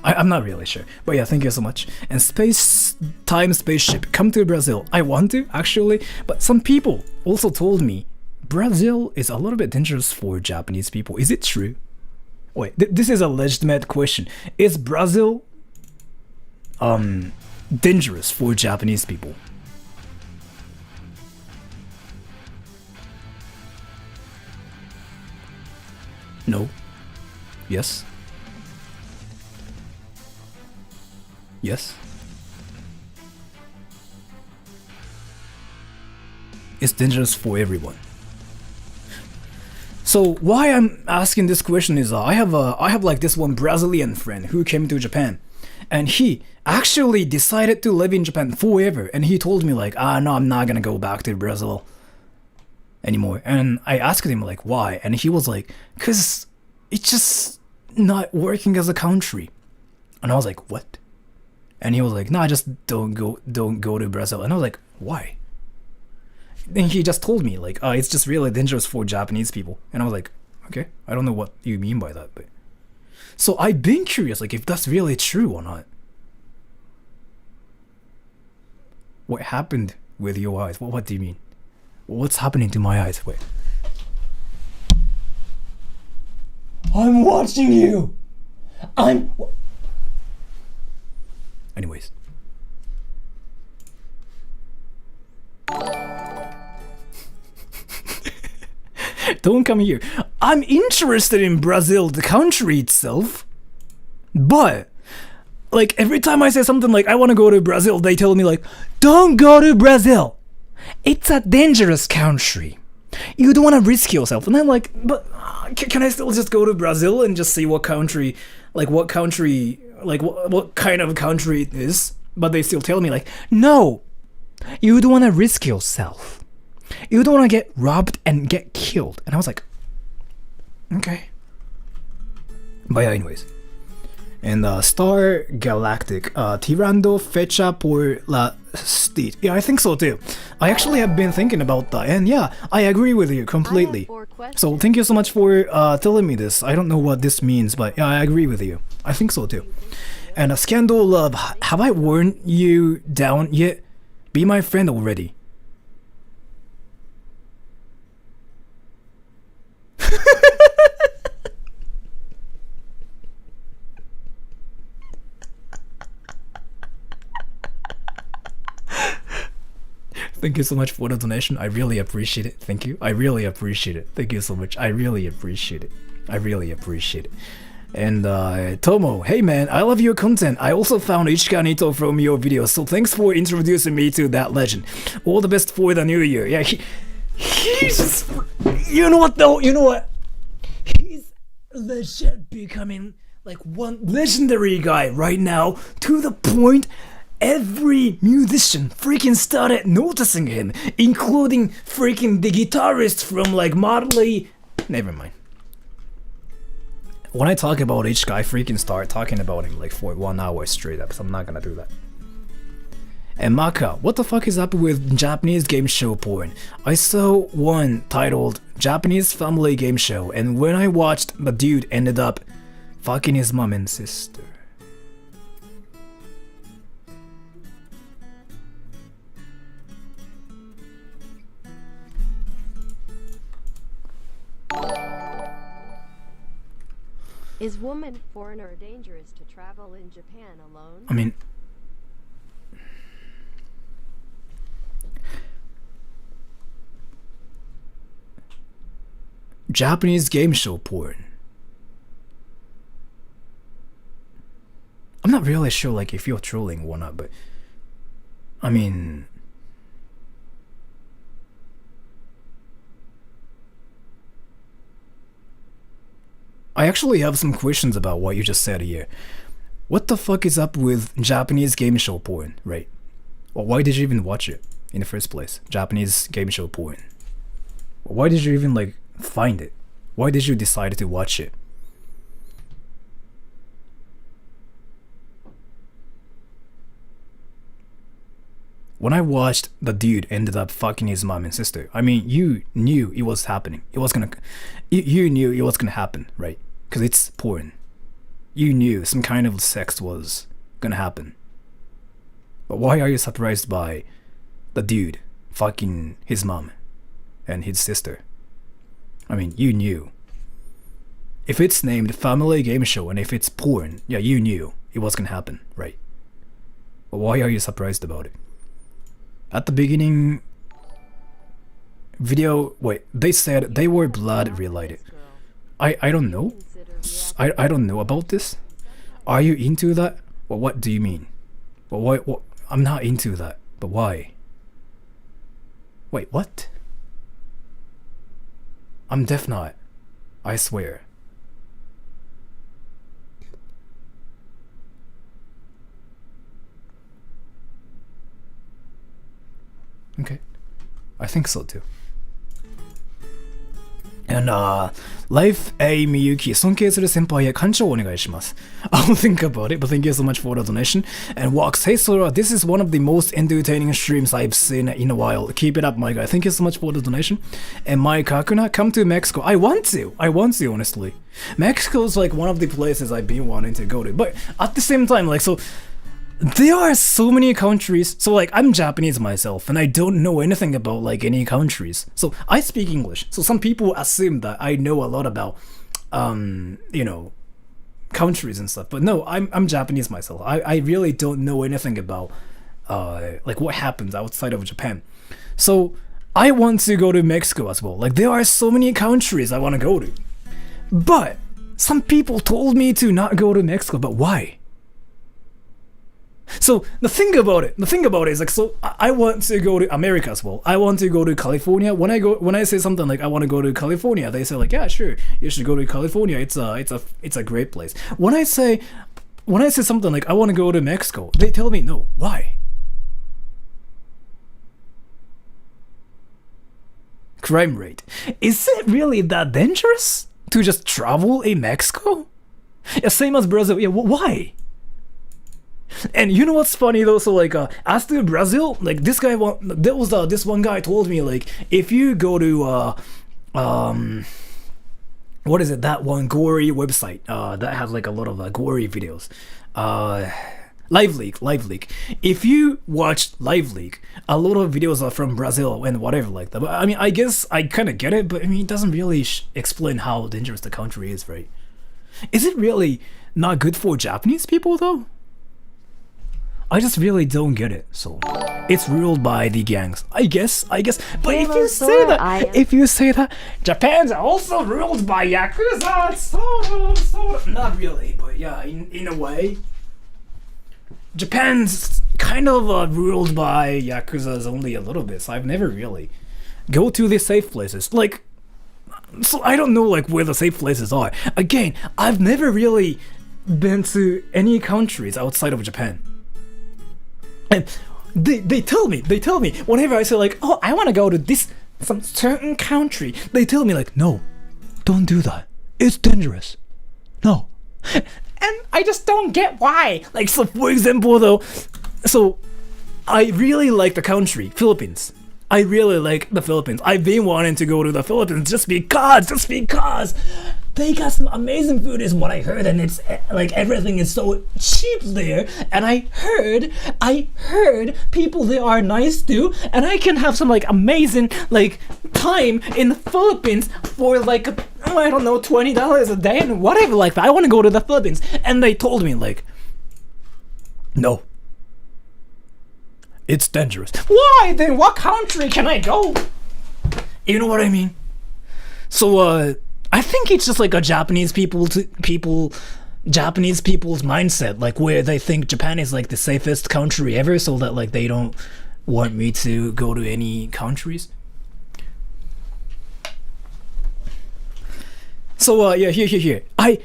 I'm not really sure. But yeah, thank you so much. And space time spaceship, come to Brazil. I want to, actually. But some people also told me Brazil is a little bit dangerous for Japanese people. Is it true? Wait, this is a legitimate question. Is Brazil dangerous for Japanese people? No. Yes. Yes. It's dangerous for everyone. So why I'm asking this question is I have like this one Brazilian friend who came to Japan, and he actually decided to live in Japan forever, and he told me like, no, I'm not gonna go back to Brazil anymore. And I asked him like why, and he was like, cause it's just not working as a country. And I was like, what? And he was like, nah, just don't go to Brazil. And I was like, why? Then he just told me like, it's just really dangerous for Japanese people. And I was like, okay, I don't know what you mean by that, but so I've been curious like if that's really true or not. What happened with your eyes? What do you mean? What's happening to my eyes? Wait. I'm watching you. Anyways. Don't come here. I'm interested in Brazil, the country itself. But like every time I say something like I want to go to Brazil, they tell me like, don't go to Brazil. It's a dangerous country. You don't want to risk yourself. And I'm like, but can I still just go to Brazil and just see what country, like what country, like what kind of country it is? But they still tell me like, no, you don't want to risk yourself. You don't want to get robbed and get killed. And I was like, okay. But yeah, anyways. And Star Galactic, tirando fecha por la state. Yeah, I think so too. I actually have been thinking about that, and yeah, I agree with you completely. So thank you so much for telling me this. I don't know what this means, but yeah, I agree with you. I think so too. And Scandal Love, have I worn you down yet? Be my friend already. Thank you so much for the donation. I really appreciate it. Thank you. I really appreciate it. Thank you so much. I really appreciate it. I really appreciate it. And Tomo, hey man, I love your content. I also found Ichika Nito from your videos, so thanks for introducing me to that legend. All the best for the new year. Yeah, he's just, you know what though? You know what? He's legit becoming like one legendary guy right now, to the point every musician freaking started noticing him, including freaking the guitarist from like Motley. Never mind. When I talk about each guy, I freaking start talking about him like for 1 hour straight up, so I'm not gonna do that. And Maka, what the fuck is up with Japanese game show porn? I saw one titled Japanese Family Game Show, and when I watched, the dude ended up fucking his mom and sister. Is woman, foreigner dangerous to travel in Japan alone? I mean, Japanese game show porn. I'm not really sure like if you're trolling or not, but I mean, I actually have some questions about what you just said here. What the fuck is up with Japanese game show porn, right? Well, why did you even watch it in the first place? Japanese game show porn. Why did you even like find it? Why did you decide to watch it? when I watched the dude ended up fucking his mom and sister, I mean, you knew it was happening. It was gonna, you knew it was gonna happen, right? Because it's porn. You knew some kind of sex was gonna happen. But why are you surprised by the dude fucking his mom and his sister? I mean, you knew. If it's named Family Game Show and if it's porn, yeah, you knew it was gonna happen, right? But why are you surprised about it? At the beginning video, wait, they said they were blood related. I don't know. I don't know about this. Are you into that? Well, what do you mean? Well, what? I'm not into that. But why? Wait, what? I'm deaf not. I swear. Okay. I think so too. And Life A Miyuki 尊敬する先輩へ感謝をお願いします I'll think about it, but thank you so much for the donation. And Wax, hey Sora, this is one of the most entertaining streams I've seen in a while. Keep it up, my guy. Thank you so much for the donation. And Mike Hakuna, come to Mexico. I want to, honestly. Mexico is like one of the places I've been wanting to go to. But at the same time, like, so there are so many countries. So like, I'm Japanese myself and I don't know anything about like any countries. So I speak English. So some people assume that I know a lot about you know, countries and stuff. But no, I'm Japanese myself. I really don't know anything about like what happens outside of Japan. So I want to go to Mexico as well. Like there are so many countries I want to go to. But some people told me to not go to Mexico, but why? So the thing about it is like, so I want to go to America as well. I want to go to California. When I say something like I want to go to California, they say like, yeah, sure, you should go to California. It's a great place. When I say something like I want to go to Mexico, they tell me no. Why? Crime rate. Is it really that dangerous to just travel in Mexico? Yeah, same as Brazil. Yeah, why? And you know what's funny though? So like, as to Brazil, like this guy, there was this one guy told me like, if you go to what is it? That one gory website that has like a lot of gory videos, Live Leak. If you watch Live Leak, a lot of videos are from Brazil and whatever like that. But I mean, I guess I kind of get it, but I mean, it doesn't really explain how dangerous the country is, right? Is it really not good for Japanese people though? I just really don't get it. So it's ruled by the gangs, I guess. But if you say that, Japan's also ruled by yakuza. Sort of, not really, but yeah, in a way, Japan's kind of ruled by yakuza's only a little bit. So I've never really go to the safe places. Like, so I don't know like where the safe places are. Again, I've never really been to any countries outside of Japan. And they tell me whenever I say like, oh, I want to go to some certain country, they tell me like, no, don't do that, it's dangerous, no. And I just don't get why. Like, so for example though, so I really like the country Philippines. I really like the Philippines. I've been wanting to go to the Philippines just because they got some amazing food is what I heard, and it's like everything is so cheap there. And I heard people there are nice too, and I can have some like amazing like time in the Philippines for like I don't know, $20 a day and whatever like that. I want to go to the Philippines, and they told me like, no, it's dangerous. Why then? What country can I go? You know what I mean? So I think it's just like a Japanese people's mindset, like where they think Japan is like the safest country ever, so that like they don't want me to go to any countries. So yeah, here. I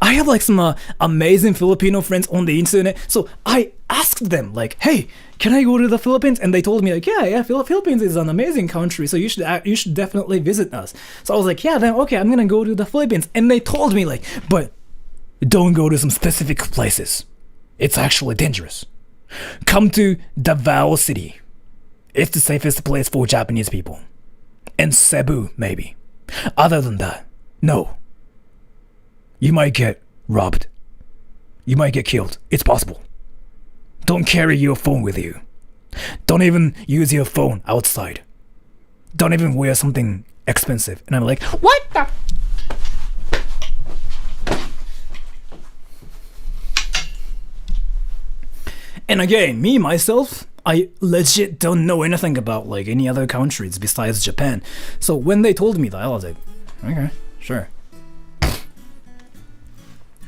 have like some amazing Filipino friends on the internet. So I asked them like, hey, can I go to the Philippines? And they told me like, yeah, Philippines is an amazing country, so you should definitely visit us. So I was like, yeah, then okay, I'm gonna go to the Philippines. And they told me like, but don't go to some specific places. It's actually dangerous. Come to Davao City. It's the safest place for Japanese people. And Cebu, maybe. Other than that, no. You might get robbed. You might get killed. It's possible. Don't carry your phone with you. Don't even use your phone outside. Don't even wear something expensive. And I'm like, what the? And again, me, myself, I legit don't know anything about like any other countries besides Japan. So when they told me that, I was like, okay, sure.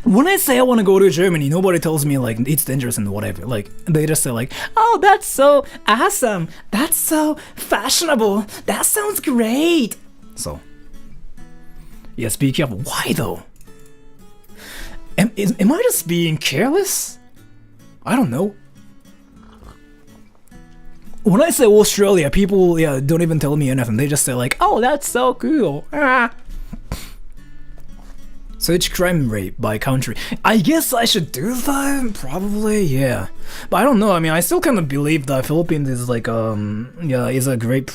When I say I want to go to Germany, nobody tells me like it's dangerous and whatever. Like they just say like, oh, that's so awesome. That's so fashionable. That sounds great. So, yes, be careful. Why though? Am I just being careless? I don't know. When I say Australia, people don't even tell me anything. They just say like, oh, that's so cool. Ah. Search crime rate by country. I guess I should do that, probably, yeah. But I don't know. I mean, I still kind of believe that Philippines is like is a great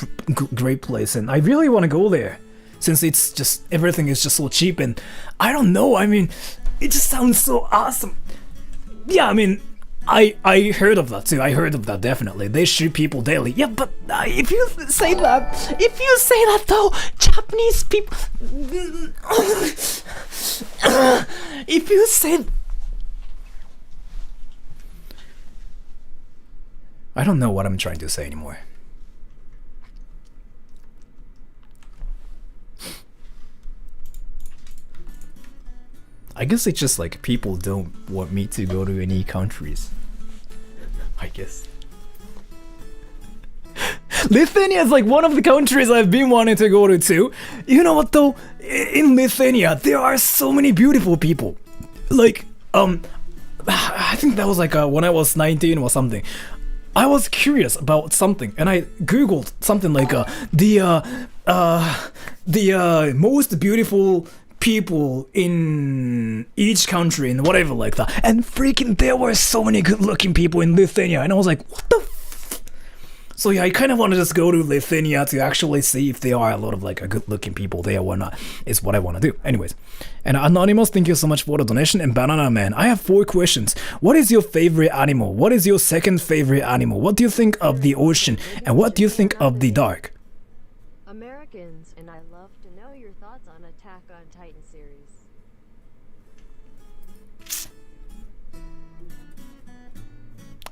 place, and I really want to go there, since it's just everything is just so cheap, and I don't know. I mean, it just sounds so awesome. Yeah, I mean, I heard of that too. I heard of that definitely. They shoot people daily. Yeah, but if you say that though, Japanese people. If you say, I don't know what I'm trying to say anymore. I guess it's just like people don't want me to go to any countries. I guess. Lithuania is like one of the countries I've been wanting to go to too. You know what though? In Lithuania, there are so many beautiful people. Like, I think that was like when I was 19 or something. I was curious about something, and I googled something like the most beautiful people in each country and whatever like that. And freaking, there were so many good-looking people in Lithuania, and I was like, what the? So yeah, I kind of want to just go to Lithuania to actually see if there are a lot of like good-looking people there or not. Is what I want to do. Anyways, and Anonymous, thank you so much for the donation. And Banana Man, I have 4 questions. What is your favorite animal? What is your second favorite animal? What do you think of the ocean? And what do you think of the dark? Americans, and I love to know your thoughts on Attack on Titan series.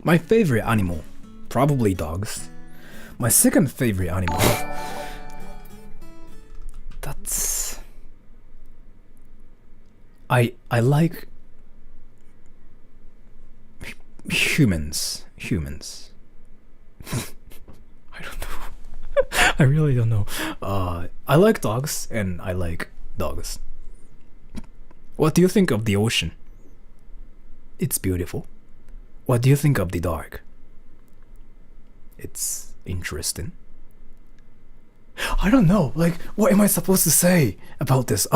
My favorite animal, probably dogs. My second favorite animal, that's... I like humans. I don't know. I really don't know. I like dogs and I like dogs. What do you think of the ocean? It's beautiful. What do you think of the dark? It's interesting. I don't know, like, what am I supposed to say about this?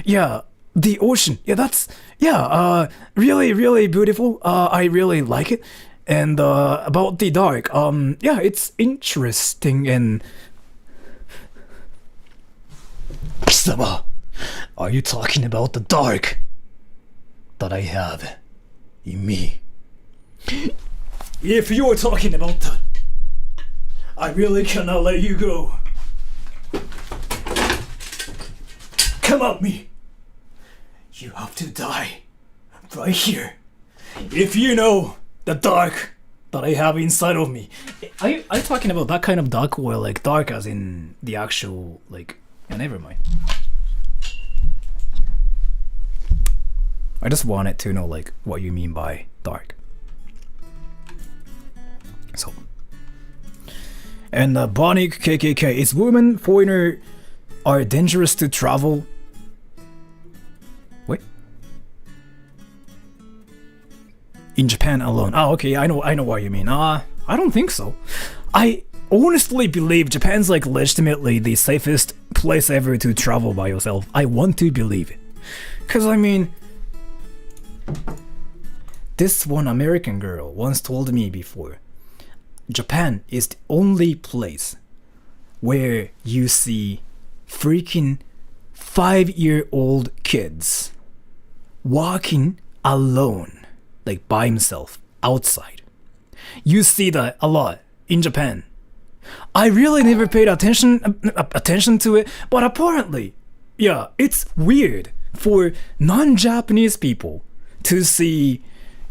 Yeah, the ocean. Yeah, that's, yeah, really, really beautiful. I really like it. And, about the dark, yeah, it's interesting and... Kisama, are you talking about the dark that I have in me? If you're talking about that, I really cannot let you go. Come at me. You have to die right here. If you know the dark that I have inside of me. Are you talking about that kind of dark, or like dark as in the actual, like, yeah, never mind. I just wanted to know like what you mean by dark. So, and Bonnie KKK, is women foreigner are dangerous to travel? Wait, in Japan alone? Oh, okay, I know what you mean. I don't think so. I honestly believe Japan's like legitimately the safest place ever to travel by yourself. I want to believe it, cause I mean, this one American girl once told me before, Japan is the only place where you see freaking 5-year-old kids walking alone, like by himself, outside. You see that a lot in Japan. I really never paid attention to it, but apparently, yeah, it's weird for non-Japanese people to see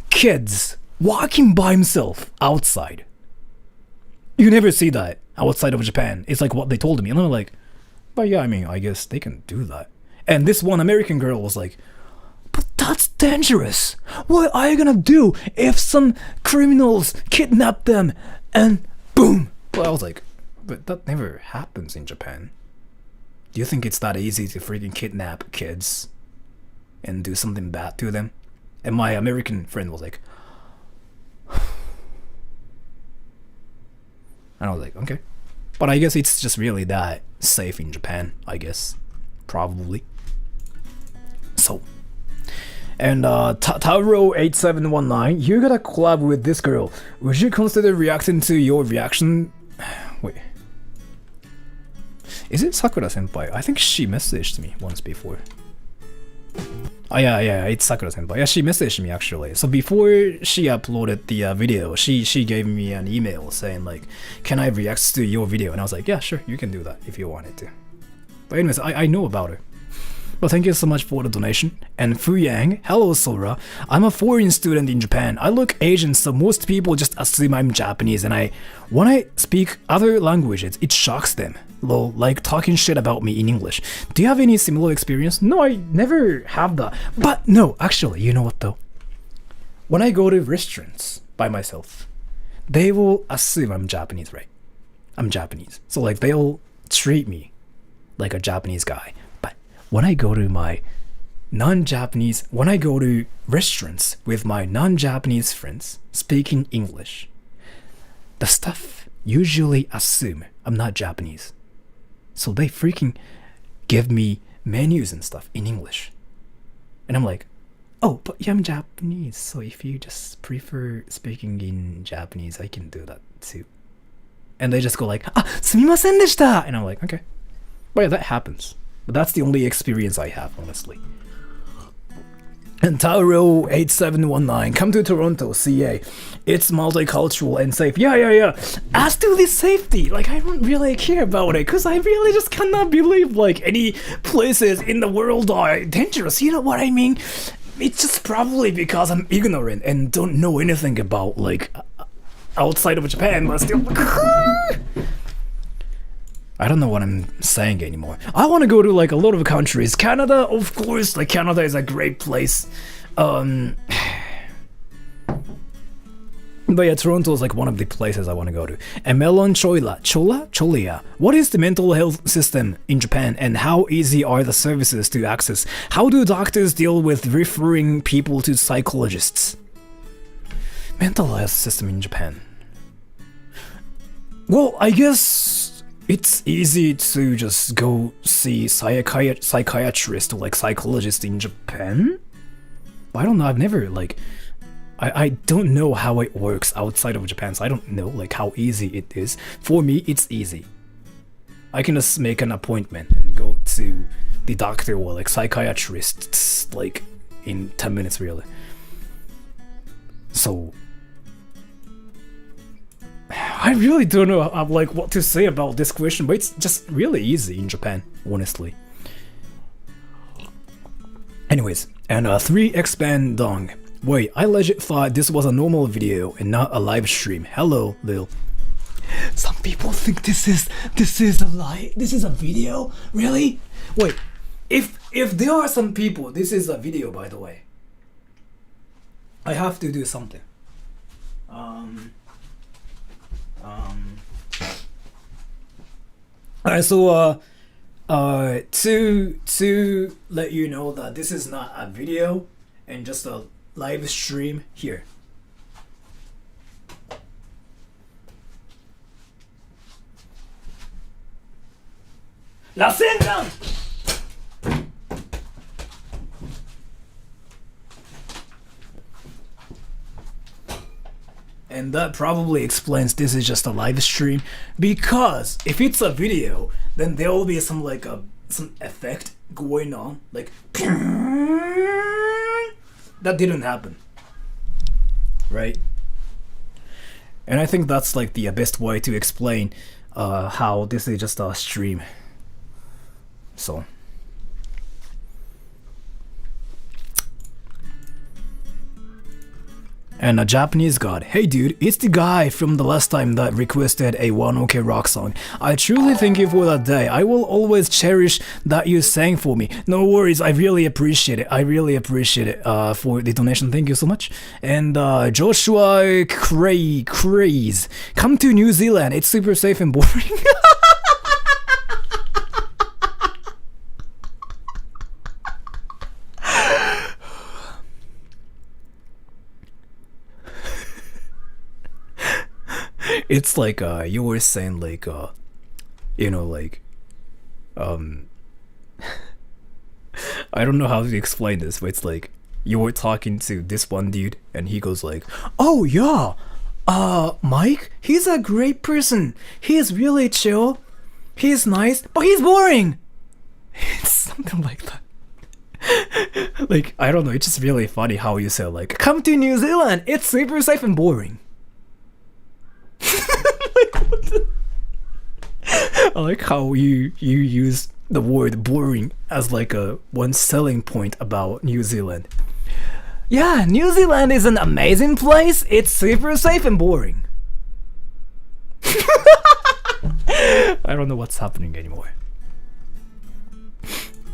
kids walking by himself outside. You never see that outside of Japan. It's like what they told me, and I'm like, but yeah, I mean, I guess they can do that. And this one American girl was like, but that's dangerous. What are you gonna do if some criminals kidnap them and boom? Well, I was like, but that never happens in Japan. Do you think it's that easy to freaking kidnap kids and do something bad to them? And my American friend was like, and I was like, okay. But I guess it's just really that safe in Japan, I guess. Probably. So. And Tauro8719, you gotta collab with this girl. Would you consider reacting to your reaction? Wait. Is it Sakura senpai? I think she messaged me once before. Oh yeah, it's Sakura senpai. Yeah, she messaged me actually. So before she uploaded the video, she gave me an email saying like, can I react to your video? And I was like, yeah, sure, you can do that if you wanted to. But anyways, I know about her. But thank you so much for the donation. And Fuyang, hello Sora. I'm a foreign student in Japan. I look Asian, so most people just assume I'm Japanese, and when I speak other languages, it shocks them. Lol, like talking shit about me in English. Do you have any similar experience? No, I never have that. But no, actually, you know what though? When I go to restaurants by myself, they will assume I'm Japanese, right? I'm Japanese. So like they'll treat me like a Japanese guy. When I go to restaurants with my non-Japanese friends speaking English, the staff usually assume I'm not Japanese. So they freaking give me menus and stuff in English. And I'm like, oh, but yeah, I'm Japanese, so if you just prefer speaking in Japanese, I can do that too. And they just go like, sumimasen deshita! And I'm like, okay. But yeah, that happens. But that's the only experience I have, honestly. And Tauro8719, come to Toronto, CA. It's multicultural and safe. Yeah. As to the safety, like I don't really care about it, because I really just cannot believe like any places in the world are dangerous. You know what I mean? It's just probably because I'm ignorant and don't know anything about like outside of Japan, but still. I don't know what I'm saying anymore. I want to go to like a lot of countries. Canada, of course, like Canada is a great place. But yeah, Toronto is like one of the places I want to go to. And Melon Cholia. What is the mental health system in Japan and how easy are the services to access? How do doctors deal with referring people to psychologists? Mental health system in Japan. Well, I guess it's easy to just go see psychiatrist or like psychologist in Japan. I don't know, I've never like I don't know how it works outside of Japan, so I don't know like how easy it is. For me, it's easy. I can just make an appointment and go to the doctor or like psychiatrist like in 10 minutes really. So I really don't know like what to say about this question, but it's just really easy in Japan, honestly. Anyways, and 3Xpan Dong. Wait, I legit thought this was a normal video and not a live stream. Hello, Lil. Some people think this is a video? Really? Wait, if there are some people, this is a video, by the way. I have to do something. Alright, so to let you know that this is not a video and just a live stream here. Rasengan! And that probably explains this is just a live stream, because if it's a video, then there will be some like some effect going on, like that didn't happen, right? And I think that's like the best way to explain how this is just a stream. So. And a Japanese god, hey dude, it's the guy from the last time that requested a One OK Rock song. I truly thank you for that day. I will always cherish that you sang for me. No worries, I really appreciate it. I really appreciate it for the donation. Thank you so much. And Joshua Craze, come to New Zealand. It's super safe and boring. It's like you were saying like you know, like I don't know how to explain this, but it's like you were talking to this one dude and he goes like, oh yeah, Mike, he's a great person, he's really chill, he's nice, but he's boring. It's something like that. Like, I don't know, it's just really funny how you say like, come to New Zealand, it's super safe and boring. Like, what the? I like how you use the word boring as like a one selling point about New Zealand. Yeah, New Zealand is an amazing place. It's super safe and boring. I don't know what's happening anymore.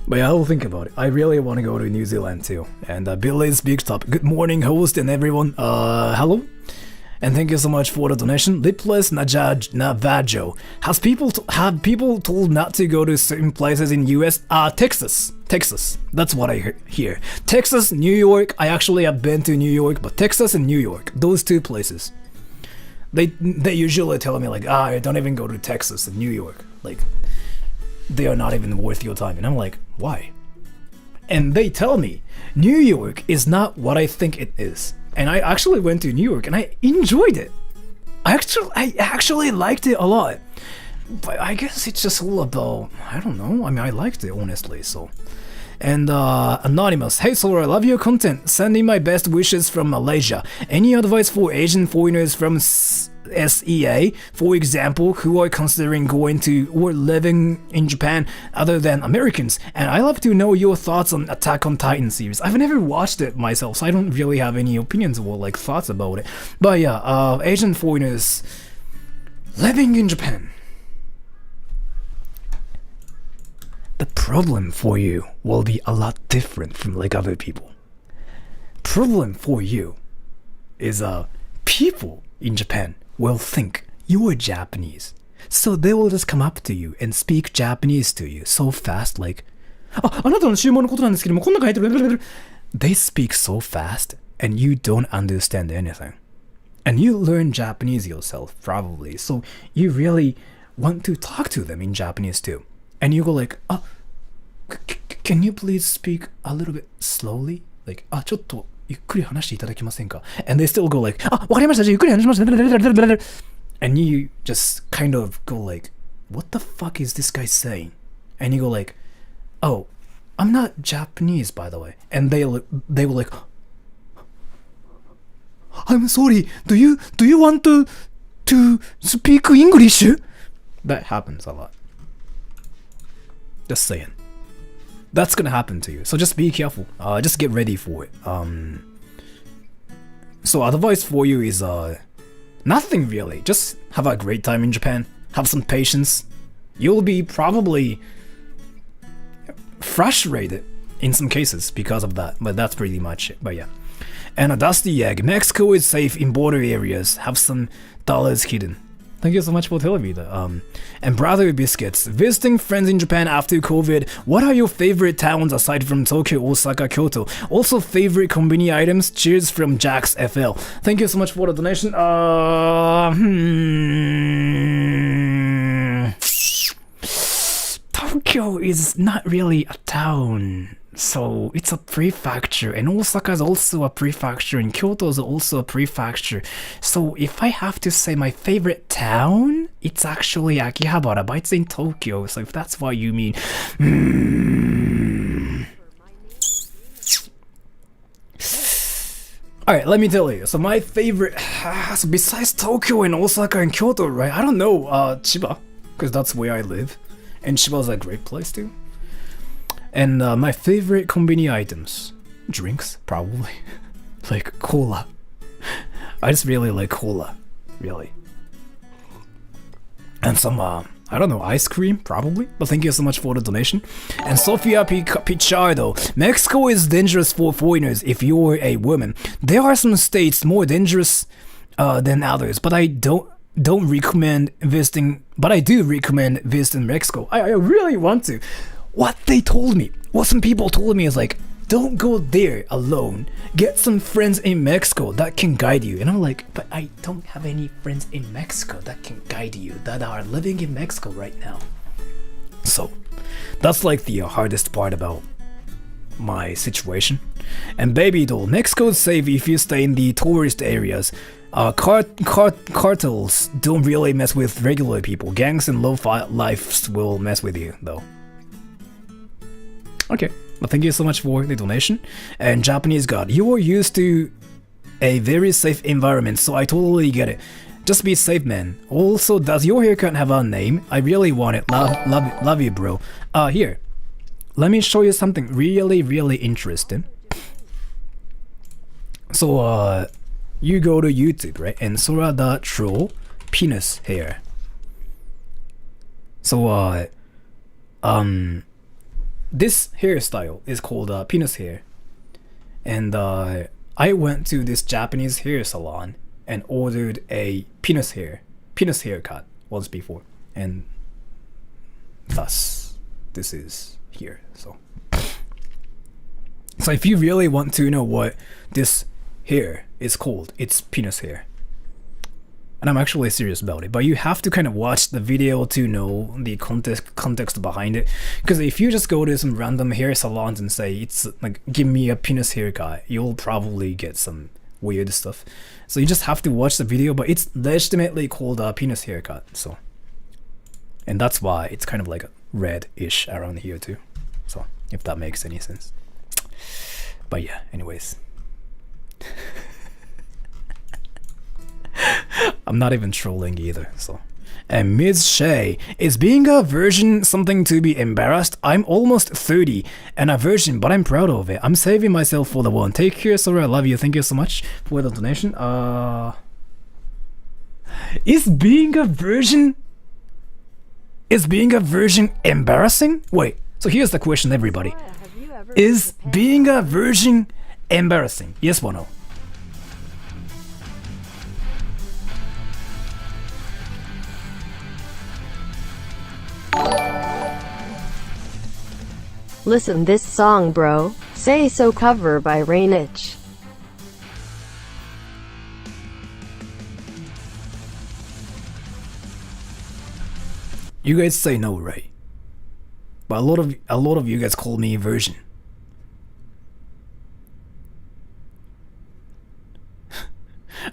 But yeah, I'll think about it. I really want to go to New Zealand too. And Billy's Big Top. Good morning, host and everyone. Hello. And thank you so much for the donation. Lipless Navajo. Have people told not to go to certain places in US? Texas. That's what I hear. Texas, New York. I actually have been to New York, but Texas and New York, those two places. They usually tell me like, don't even go to Texas and New York. Like, they are not even worth your time. And I'm like, why? And they tell me New York is not what I think it is. And I actually went to New York and I enjoyed it. I actually liked it a lot. But I guess it's just all about, I don't know. I mean, I liked it honestly. So, and Anonymous, hey Solar, I love your content. Sending my best wishes from Malaysia. Any advice for Asian foreigners from SEA, for example, who are considering going to or living in Japan other than Americans? And I'd love to know your thoughts on Attack on Titan series. I've never watched it myself, so I don't really have any opinions or like thoughts about it. But yeah, Asian foreigners living in Japan. The problem for you will be a lot different from like other people. Problem for you is people in Japan will think you're Japanese. So they will just come up to you and speak Japanese to you so fast, like, あなたの注文のことなんですけども、こんな書いてる。They speak so fast and you don't understand anything. And you learn Japanese yourself, probably. So you really want to talk to them in Japanese too. And you go like, can you please speak a little bit slowly? Like, ちょっとゆっくり話していただけませんか? And they still go like, わかりました、じゃあゆっくり話します。And you just kind of go like, what the fuck is this guy saying? And you go like, oh, I'm not Japanese, by the way. And they were like, I'm sorry, do you want to speak English? That happens a lot. Just saying. That's gonna happen to you. So just be careful. Just get ready for it. So advice for you is nothing really. Just have a great time in Japan. Have some patience. You'll be probably frustrated in some cases because of that, but that's pretty much it. But yeah. And a dusty egg. Mexico is safe in border areas. Have some dollars hidden. Thank you so much for telling me that. And Brother Biscuits, visiting friends in Japan after COVID. What are your favorite towns aside from Tokyo, Osaka, Kyoto? Also favorite konbini items. Cheers from Jax FL. Thank you so much for the donation. Tokyo is not really a town, So it's a prefecture, and Osaka is also a prefecture, and Kyoto is also a prefecture. So if I have to say my favorite town, it's actually Akihabara, but it's in Tokyo. So if that's what you mean, Alright, let me tell you. So my favorite, so besides Tokyo and Osaka and Kyoto, right? I don't know, Chiba, because that's where I live, and Chiba's a great place too. And my favorite konbini items, drinks probably, like cola. I just really like cola, really. And some I don't know, ice cream probably. But thank you so much for the donation. And Sofia Pichardo, Mexico is dangerous for foreigners if you're a woman. There are some states more dangerous than others, but I don't recommend visiting. But I do recommend visiting Mexico. I really want to. What some people told me is like, don't go there alone. Get some friends in Mexico that can guide you. And I'm like, but I don't have any friends in Mexico that can guide you, that are living in Mexico right now. So that's like the hardest part about my situation. And baby doll, Mexico is safe if you stay in the tourist areas. Cartels don't really mess with regular people. Gangs and low lives will mess with you though. Okay, well, thank you so much for the donation. And Japanese God, you are used to a very safe environment, so I totally get it. Just be safe, man. Also, does your haircut have a name? I really want it. Love you, bro. Here, let me show you something really interesting. So, you go to YouTube, right? And Sora.troll penis hair. So, this hairstyle is called penis hair, and I went to this Japanese hair salon and ordered a penis haircut once before, and thus this is here. So if you really want to know what this hair is called, it's penis hair. And I'm actually serious about it, but you have to kind of watch the video to know the context behind it. Because if you just go to some random hair salons and say, it's like, give me a penis haircut, you'll probably get some weird stuff. So you just have to watch the video, but it's legitimately called a penis haircut. So, and that's why it's kind of like red-ish around here too. So if that makes any sense. But yeah, anyways. I'm not even trolling either, so. And Ms. Shay, is being a virgin something to be embarrassed? I'm almost 30 and a virgin, but I'm proud of it. I'm saving myself for the one. Take care, Sora. I love you. Thank you so much for the donation. Is being a virgin embarrassing? Wait, so here's the question, everybody. Is being a virgin embarrassing? Yes or no? Listen this song, bro. Say So cover by Rainich. You guys say no, right? But a lot of you guys call me a virgin.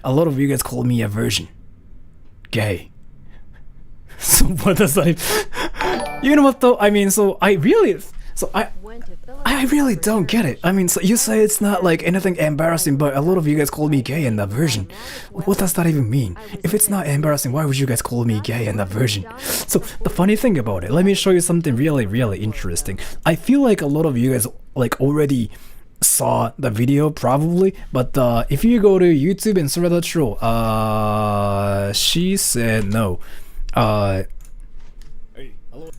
A lot of you guys call me a virgin. Gay. So what does that even... You know what though? I mean, I really don't get it. I mean, so you say it's not like anything embarrassing, but a lot of you guys call me gay and a virgin. What does that even mean? If it's not embarrassing, why would you guys call me gay and a virgin? So the funny thing about it, let me show you something really interesting. I feel like a lot of you guys like already saw the video probably, but if you go to YouTube and search troll, she said no. Hey, hello.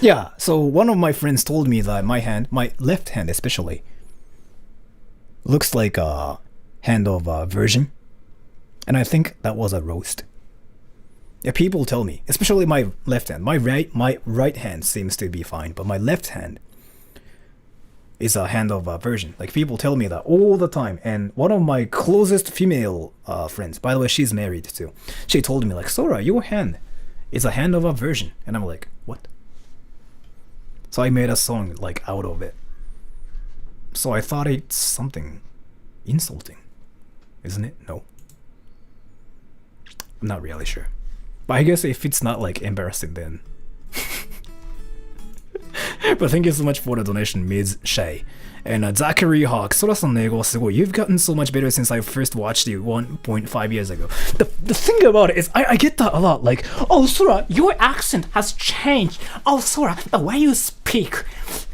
Yeah, so one of my friends told me that my left hand especially, looks like a hand of a virgin, and I think that was a roast. Yeah, people tell me, especially my left hand. My right hand seems to be fine, but my left hand, is a handover version. Like people tell me that all the time. And one of my closest female friends, by the way, she's married too. She told me like, Sora, your hand is a handover version. And I'm like, what? So I made a song like out of it. So I thought it's something insulting, isn't it? No. I'm not really sure. But I guess if it's not like embarrassing then. But thank you so much for the donation, Ms. Shay. And Zachary Hawk, Sora san no eigo wa sugoi. You've gotten so much better since I first watched you 1.5 years ago. The thing about it is, I get that a lot. Like, oh, Sora, your accent has changed. Oh, Sora, the way you speak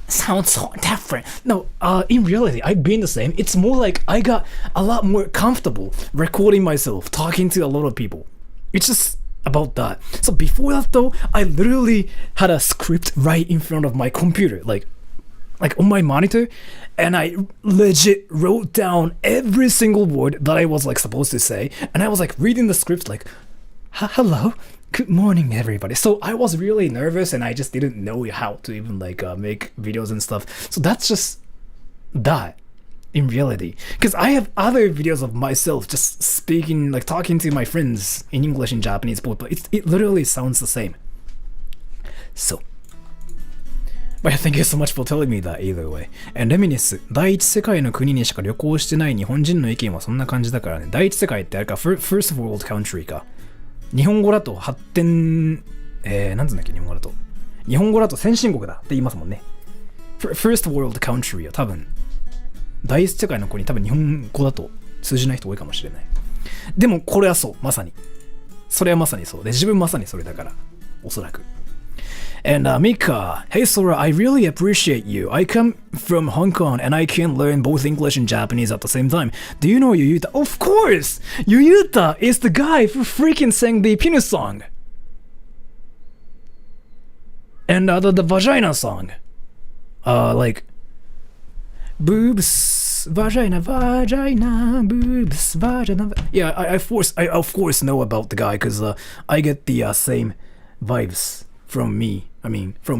sounds so different. No, in reality, I've been the same. It's more like I got a lot more comfortable recording myself, talking to a lot of people. It's just about that. So before that though, I literally had a script right in front of my computer, like on my monitor, and I legit wrote down every single word that I was like supposed to say, and I was like reading the script like, hello, good morning everybody. So I was really nervous and I just didn't know how to even like make videos and stuff. So that's just that in reality, because I have other videos of myself just speaking, like talking to my friends in English and Japanese both, but it literally sounds the same. So, but thank you so much for telling me that either way. And レミニス、第一世界の国にしか旅行してない日本人の意見はそんな感じだからね。第一世界ってあれか、first world country か。日本語だと発展、なんつうんだっけ、日本語だと。日本語だと先進国だって言いますもんね。first world country は多分、第一世界の子に多分日本語だと通じない人多いかもしれない。でもこれはそう、まさに。それはまさにそうで、自分まさにそれだから、おそらく。And Mika, hey Sora, I really appreciate you. I come from Hong Kong and I can learn both English and Japanese at the same time. Do you know Yuyuta? Of course! Yuyuta is the guy who freaking sang the penis song. And the vagina song. Like, boobs, vagina, boobs, vagina. Yeah, I of course know about the guy because I get the same vibes from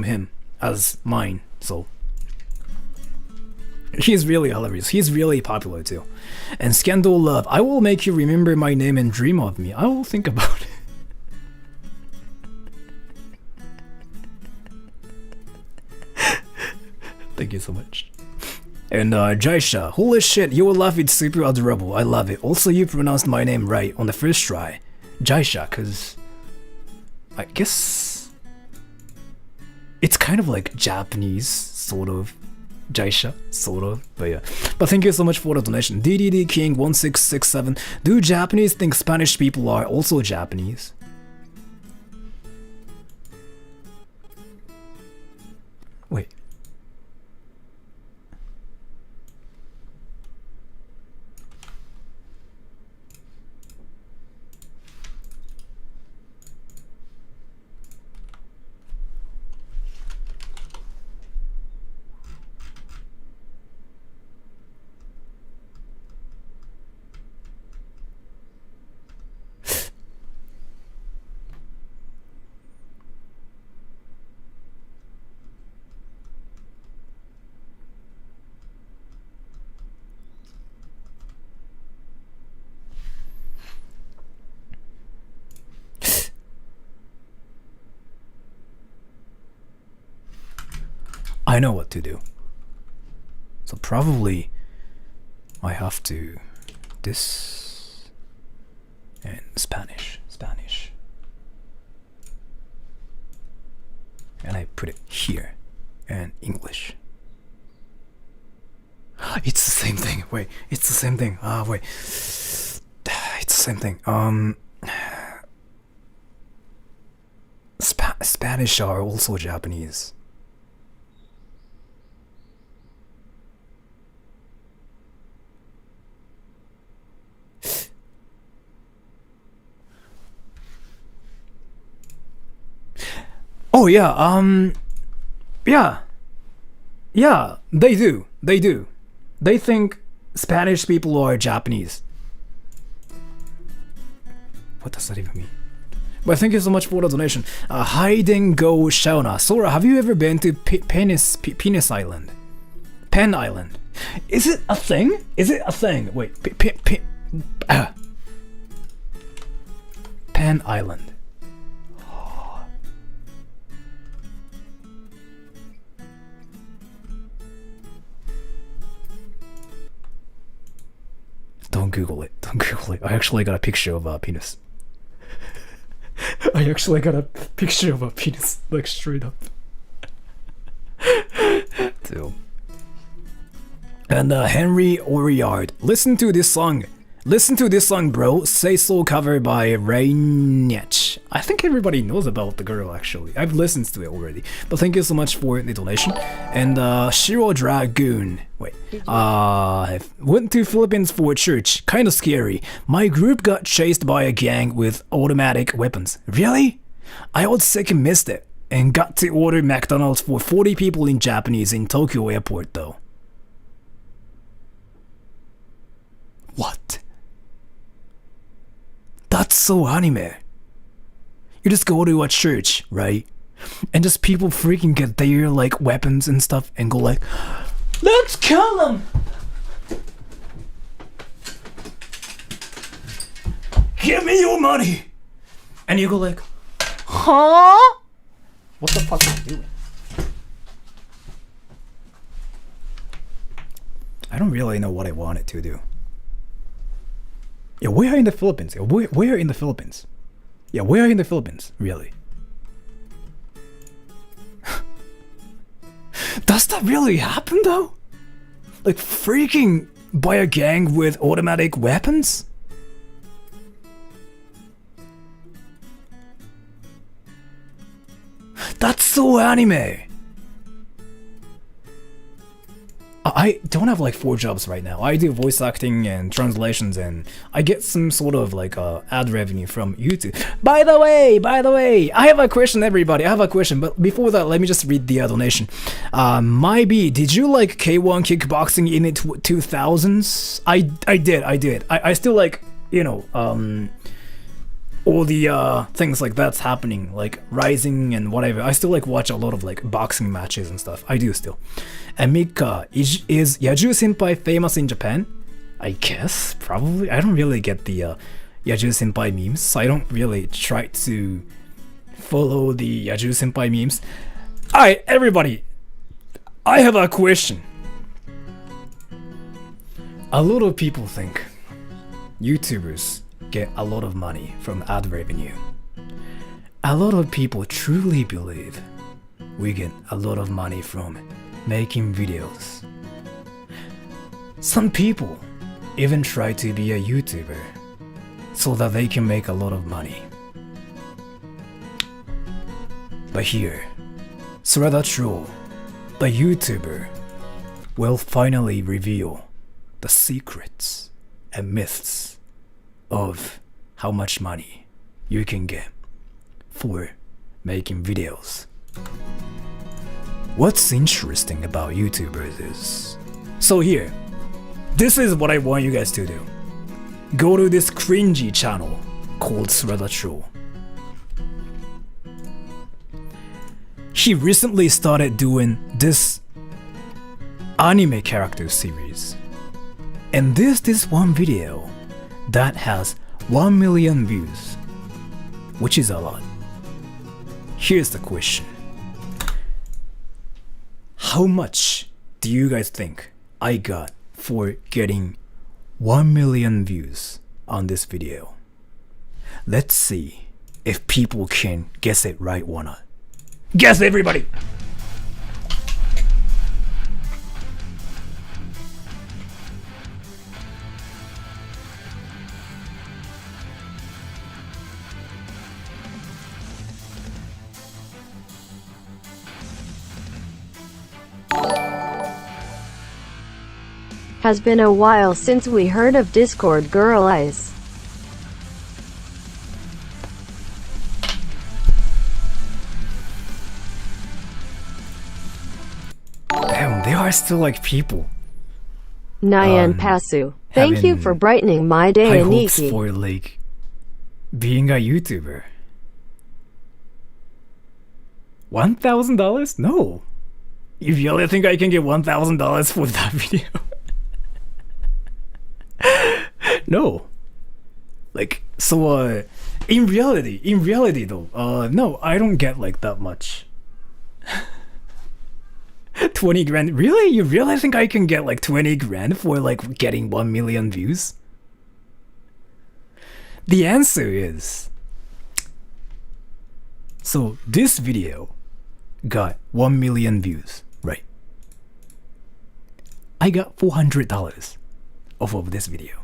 him as mine. So he's really hilarious. He's really popular too. And Scandal Love, I will make you remember my name and dream of me. I will think about it. Thank you so much. And Jaisha, holy shit, your laugh is super adorable. I love it. Also, you pronounced my name right on the first try. Jaisha, cause I guess it's kind of like Japanese, sort of. Jaisha, sort of, but yeah. But thank you so much for the donation. DDD King 1667. Do Japanese think Spanish people are also Japanese? Wait. I know what to do. So probably I have to this and Spanish. And I put it here and English. It's the same thing. Wait, it's the same thing. Wait. It's the same thing. Spanish are also Japanese. Oh yeah, yeah, they do. They think Spanish people are Japanese. What does that even mean? But thank you so much for the donation. Hayden Go Shauna. Sora, have you ever been to Penis Island? Pen Island. Is it a thing? Is it a thing? Wait, Pen Island. Don't Google it. Don't Google it. I actually got a picture of a penis. I actually got a picture of a penis, like straight up. Too. And Henry Oriard, listen to this song. Listen to this song, bro. Say So cover by Rainach. I think everybody knows about the girl, actually. I've listened to it already. But thank you so much for the donation. And Shiro Dragoon. Wait. I went to Philippines for church. Kinda scary. My group got chased by a gang with automatic weapons. Really? I was sick and missed it. And got to order McDonald's for 40 people in Japanese in Tokyo airport though. What? That's so anime. You just go to a church, right? And just people freaking get their like weapons and stuff and go like, let's kill them! Give me your money! And you go like, huh? What the fuck are you doing? I don't really know what I wanted to do. Yeah, where in the Philippines? Yeah, where in the Philippines? Yeah, where in the Philippines? Really? Does that really happen though? Like freaking by a gang with automatic weapons? That's so anime! I don't have like 4 jobs right now. I do voice acting and translations and I get some sort of like ad revenue from YouTube. By the way, I have a question, everybody. I have a question, but before that, let me just read the donation. My B, did you like K1 kickboxing in the 2000s? I did. I still like, you know, all the things like that's happening, like Rising and whatever. I still like watch a lot of like boxing matches and stuff. I do still. And Mika, is Yaju Senpai famous in Japan? I guess, probably. I don't really get the Yaju Senpai memes, so I don't really try to follow the Yaju Senpai memes. Alright, everybody, I have a question. A lot of people think YouTubers get a lot of money from ad revenue. A lot of people truly believe we get a lot of money from making videos. Some people even try to be a YouTuber so that they can make a lot of money. But here, Surada Troll, the YouTuber, will finally reveal the secrets and myths of how much money you can get for making videos. What's interesting about YouTubers is... So here, this is what I want you guys to do. Go to this cringy channel called Surada Troll. He recently started doing this anime character series. And there's this one video that has 1 million views, which is a lot. Here's the question. How much do you guys think I got for getting 1 million views on this video? Let's see if people can guess it right or not. Guess, everybody! Has been a while since we heard of Discord Girl Eyes. Damn, they are still like people. Nyan Pasu. Thank you for brightening my day, high hopes Aniki. for like being a YouTuber. $1,000? No. You really think I can get $1,000 for that video? No. Like, so, in reality though, no, I don't get like that much. 20 grand? Really? You really think I can get like 20 grand for like getting 1 million views? The answer is, so this video got 1 million views, right? I got $400 off of this video.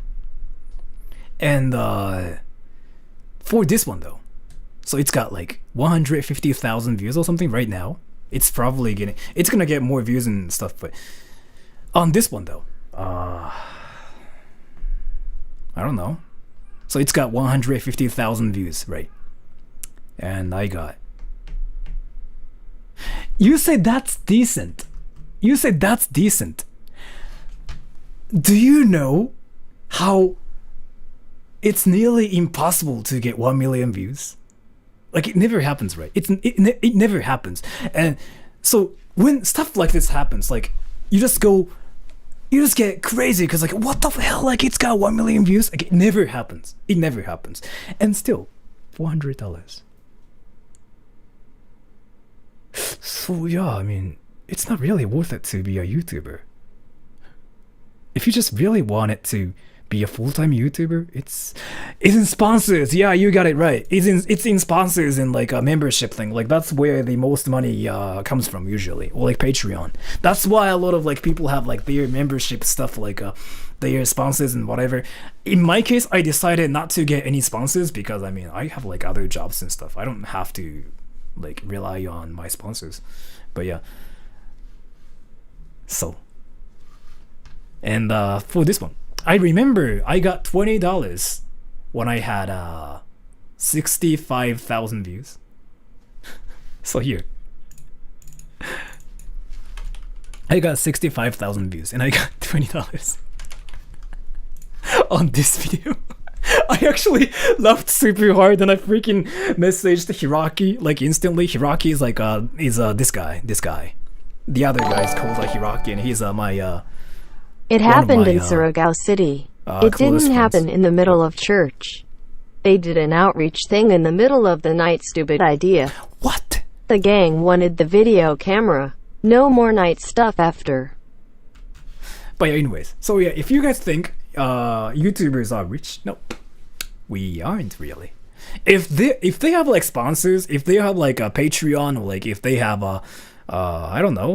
And for this one though, so it's got like 150,000 views or something right now. It's gonna get more views and stuff, but on this one though, I don't know. So it's got 150,000 views, right? And I got. You say that's decent. You say that's decent. Do you know how it's nearly impossible to get 1 million views? Like, it never happens, right? It never happens. And so when stuff like this happens, like, you just get crazy because like, what the hell? Like, it's got 1 million views. Like, it never happens. It never happens. And still, $400. So yeah, I mean, it's not really worth it to be a YouTuber. If you just really want it to be a full-time YouTuber, it's in sponsors. Yeah, you got it right. It's in sponsors and like a membership thing. Like, that's where the most money comes from usually, or like Patreon. That's why a lot of like people have like their membership stuff, like their sponsors and whatever. In my case, I decided not to get any sponsors because I mean, I have like other jobs and stuff. I don't have to like rely on my sponsors. But yeah. So, and for this one, I remember I got $20 when I had 65,000 views. So here, I got 65,000 views and I got $20 on this video. I actually laughed super hard and I freaking messaged Hiraki like instantly. Hiraki is like this guy. The other guy is called Hiraki, and he's my It happened in Surigao City. It didn't happen in the middle of church. They did an outreach thing in the middle of the night. Stupid idea. What? The gang wanted the video camera. No more night stuff after. But yeah, anyways, so yeah, if you guys think YouTubers are rich, no, we aren't really. If they have like sponsors, if they have like a Patreon, or like if they have a I don't know,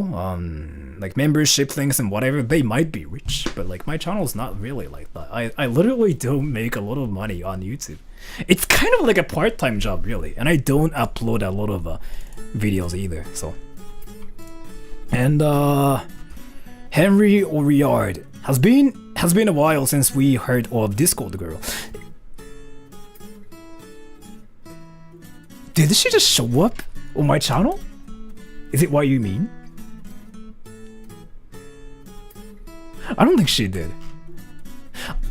like membership things and whatever, they might be rich. But like, my channel's not really like that. I literally don't make a lot of money on YouTube. It's kind of like a part-time job really, and I don't upload a lot of videos either. So, and Henry Oriard has been a while since we heard of Discord Girl. Did she just show up on my channel? Is it what you mean? I don't think she did.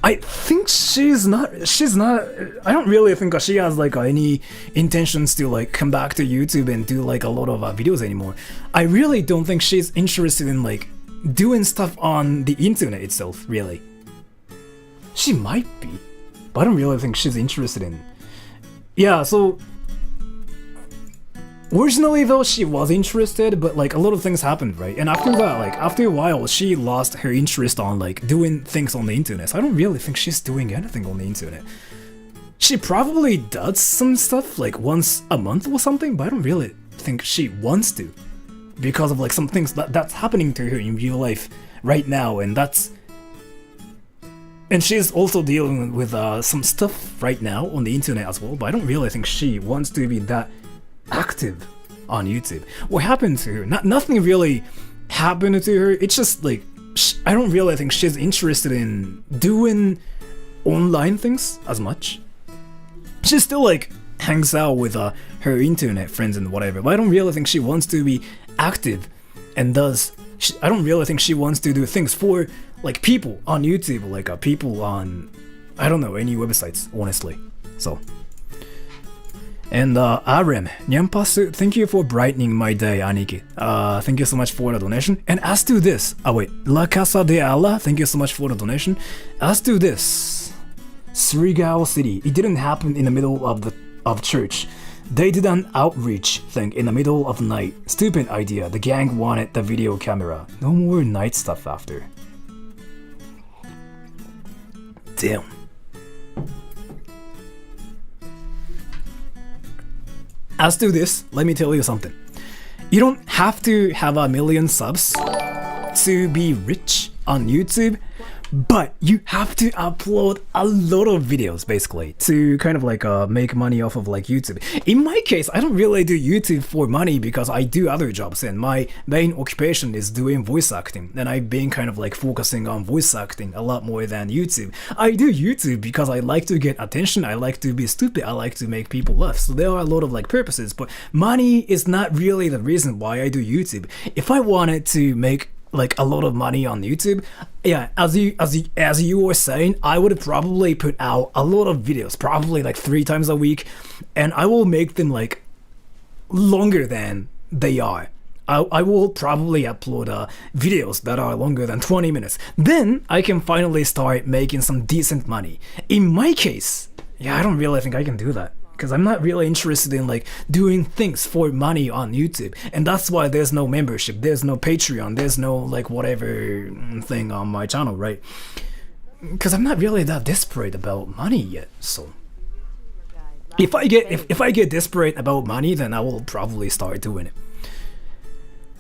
I think she's not, I don't really think she has like any intentions to like come back to YouTube and do like a lot of videos anymore. I really don't think she's interested in like doing stuff on the internet itself, really. She might be, but I don't really think she's interested in. Yeah, so originally though, she was interested, but like a lot of things happened, right? And after that, like after a while, she lost her interest on like doing things on the internet. So I don't really think she's doing anything on the internet. She probably does some stuff like once a month or something, but I don't really think she wants to, because of like some things that's happening to her in real life right now, and she's also dealing with some stuff right now on the internet as well. But I don't really think she wants to be that active on YouTube. What happened to her? Nothing really happened to her. It's just like I don't really think she's interested in doing online things as much. She still like hangs out with her internet friends and whatever, but I don't really think she wants to be active and does. I don't really think she wants to do things for like people on YouTube, like people on, I don't know, any websites, honestly. So, And Arem, Nyampasu, thank you for brightening my day, Aniki. Thank you so much for the donation. And as to this, wait, La Casa de Allah, thank you so much for the donation. As to this, Surigao City, it didn't happen in the middle of church. They did an outreach thing in the middle of the night. Stupid idea. The gang wanted the video camera. No more night stuff after. Damn. As to this, let me tell you something. You don't have to have 1 million subs to be rich on YouTube, but you have to upload a lot of videos basically to kind of like make money off of like YouTube. In my case, I don't really do YouTube for money because I do other jobs and my main occupation is doing voice acting, and I've been kind of like focusing on voice acting a lot more than YouTube. I do YouTube because I like to get attention, I like to be stupid, I like to make people laugh. So there are a lot of like purposes, but money is not really the reason why I do YouTube. If I wanted to make like a lot of money on YouTube, yeah, as you were saying, I would probably put out a lot of videos, probably like 3 times a week, and I will make them like longer than they are. I will probably upload videos that are longer than 20 minutes. Then I can finally start making some decent money. In my case, yeah, I don't really think I can do that, because I'm not really interested in like doing things for money on YouTube, and that's why there's no membership, there's no Patreon, there's no like whatever thing on my channel, right? Because I'm not really that desperate about money yet. So if I get desperate about money, then I will probably start doing it.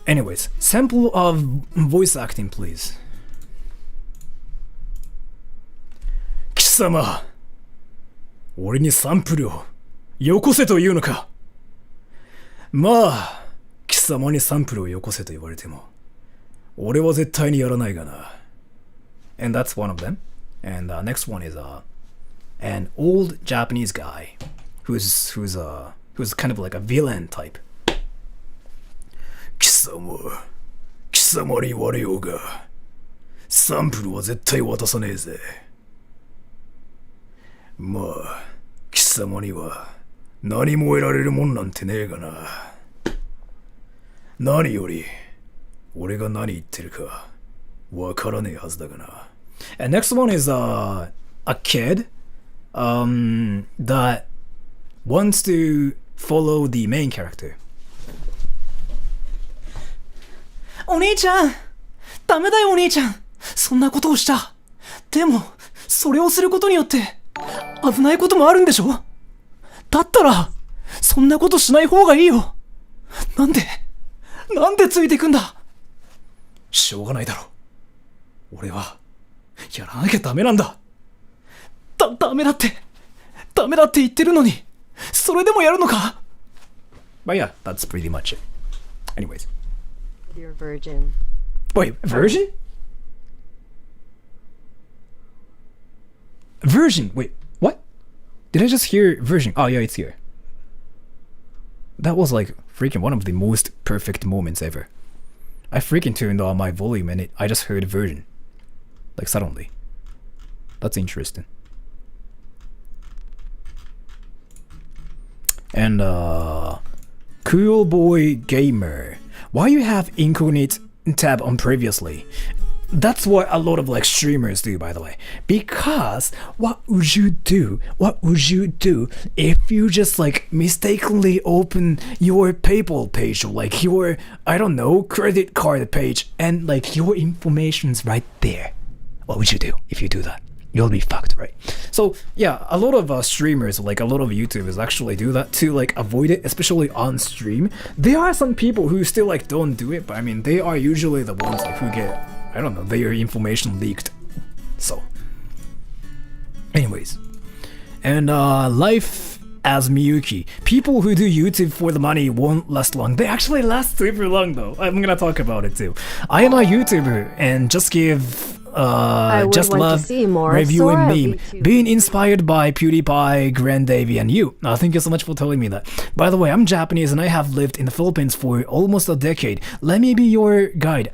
Anyways, sample of voice acting, please. 貴様、俺にサンプルをよこせというのか。まあ、貴様にサンプルをよこせと言われても、俺は絶対にやらないがな。And that's one of them. And next one is an old Japanese guy who's kind of like a villain type. 貴様に言われようが、サンプルは絶対渡さねえぜ。まあ、貴様には何も得られるもんなんてねえがな。何より俺が何言ってるかわからねえはずだがな。And next one is a kid that wants to follow the main character. お兄ちゃん、ダメだよお兄ちゃん。そんなことをした。でもそれをすることによって危ないこともあるんでしょ。だったらそんなことしない方がいいよ。なんでついてくんだ。しょうがないだろ。俺はやらなきゃダメなんだ。ダメだって言ってるのに、それでもやるのか。But yeah, that's pretty much it. Anyways. You're a virgin. Wait, virgin? Version. Wait, what? Did I just hear version? Oh yeah, it's here. That was like freaking one of the most perfect moments ever. I freaking turned on my volume and I just heard version. Like suddenly. That's interesting. And Cool Boy Gamer. Why you have incognito tab on previously? That's what a lot of like streamers do, by the way. Because what would you do if you just like mistakenly open your PayPal page or like your, I don't know, credit card page and like your information's right there? What would you do if you do that? You'll be fucked, right? So yeah, a lot of streamers, like a lot of YouTubers actually do that to like avoid it, especially on stream. There are some people who still like don't do it, but I mean they are usually the ones like who get, I don't know, their information leaked. So anyways, and life as Miyuki. People who do YouTube for the money won't last long. They actually last super long though. I'm gonna talk about it too. I am a YouTuber and just give just love reviewing meme, being inspired by PewDiePie, Grandavy, and you. Thank you so much for telling me that. By the way, I'm Japanese and I have lived in the Philippines for almost a decade. Let me be your guide.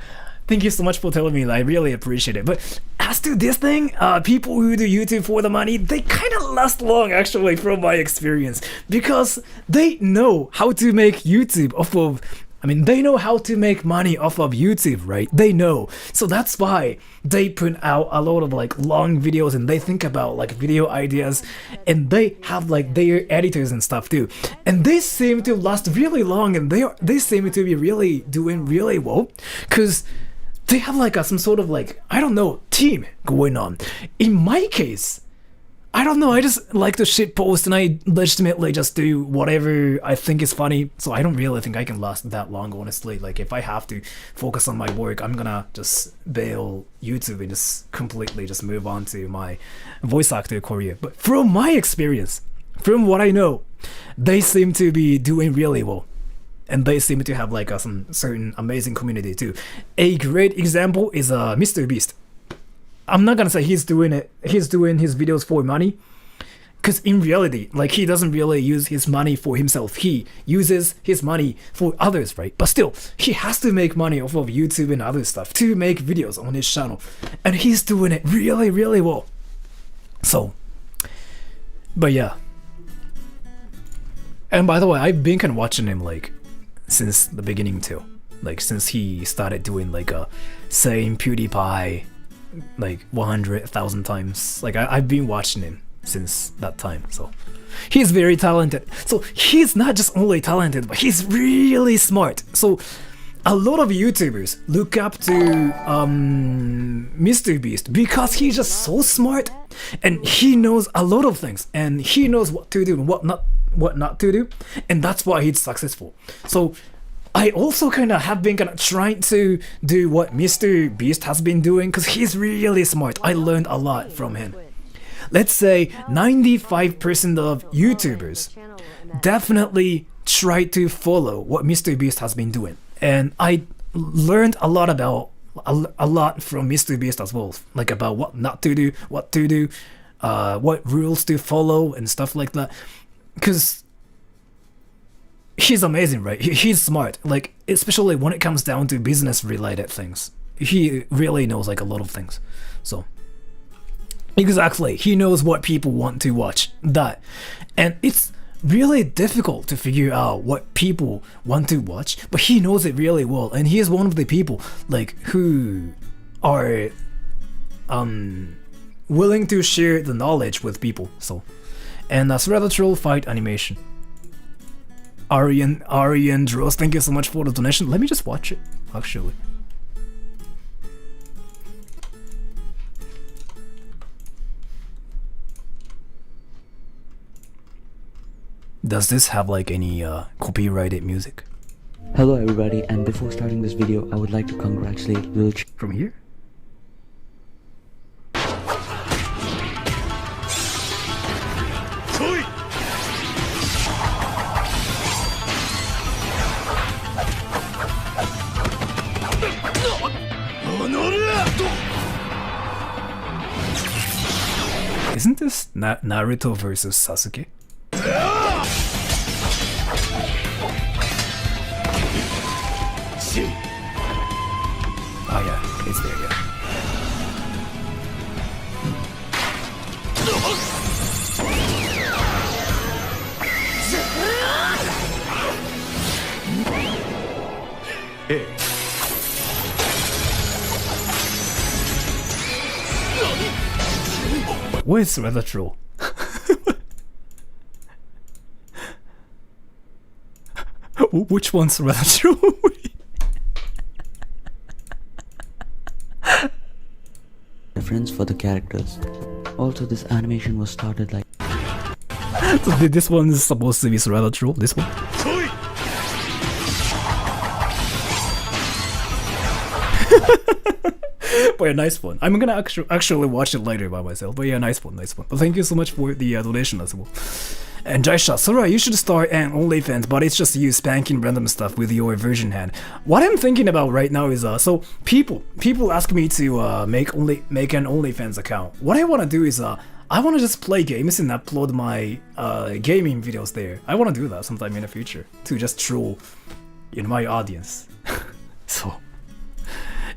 Thank you so much for telling me that. I really appreciate it. But as to this thing, people who do YouTube for the money, they kind of last long actually from my experience. Because they know how to make YouTube off of... they know how to make money off of YouTube, right? They know. So that's why they put out a lot of like long videos and they think about like video ideas and they have like their editors and stuff too. And they seem to last really long and they seem to be really doing really well because they have like some sort of like, I don't know, team going on. In my case, I don't know, I just like to shit post and I legitimately just do whatever I think is funny, so I don't really think I can last that long, honestly. Like, if I have to focus on my work, I'm gonna just bail YouTube and just completely just move on to my voice actor career. But from my experience, from what I know, they seem to be doing really well. And they seem to have like some certain amazing community too. A great example is Mr. Beast. I'm not gonna say he's doing his videos for money, because in reality, like, he doesn't really use his money for himself. He uses his money for others, right? But still, he has to make money off of YouTube and other stuff to make videos on his channel, and he's doing it really, really well. So, but yeah. And by the way, I've been kind of watching him like since the beginning too, like since he started doing like same PewDiePie like 100,000 times. Like I've been watching him since that time, so he's very talented. So he's not just only talented, but he's really smart. So a lot of YouTubers look up to Mr. Beast because he's just so smart and he knows a lot of things and he knows what to do and what not to do, and that's why he's successful. So I also kind of have been trying to do what Mr. Beast has been doing because he's really smart. I learned a lot from him. Let's say 95% of YouTubers definitely try to follow what Mr. Beast has been doing. And I learned a lot about a lot from Mr. Beast as well, like about what not to do, what to do, what rules to follow and stuff like that. Because he's amazing, right? He's smart, like, especially when it comes down to business related things. He really knows like a lot of things. So exactly, he knows what people want to watch, that. And it's really difficult to figure out what people want to watch, but he knows it really well, and he is one of the people like who are willing to share the knowledge with people. So, and that's rather troll fight animation. Arian Dross, thank you so much for the donation. Let me just watch it, actually. Does this have like any copyrighted music? Hello everybody, and before starting this video, I would like to congratulate Lil From here? Isn't this Naruto versus Sasuke? Oh yeah, it's there, yeah. Hey. What is rather troll? Which one's rather troll? reference for the characters. Also, this animation was started like... So this one is supposed to be rather troll, this one? But yeah, nice one. I'm gonna actually watch it later by myself. But yeah, nice one, nice one. But thank you so much for the donation as well. And Jaisha, Sora, you should start an OnlyFans, but it's just you spanking random stuff with your version hand. What I'm thinking about right now is so people ask me to make an OnlyFans account. What I want to do is I want to just play games and upload my gaming videos there. I want to do that sometime in the future to just troll my audience. So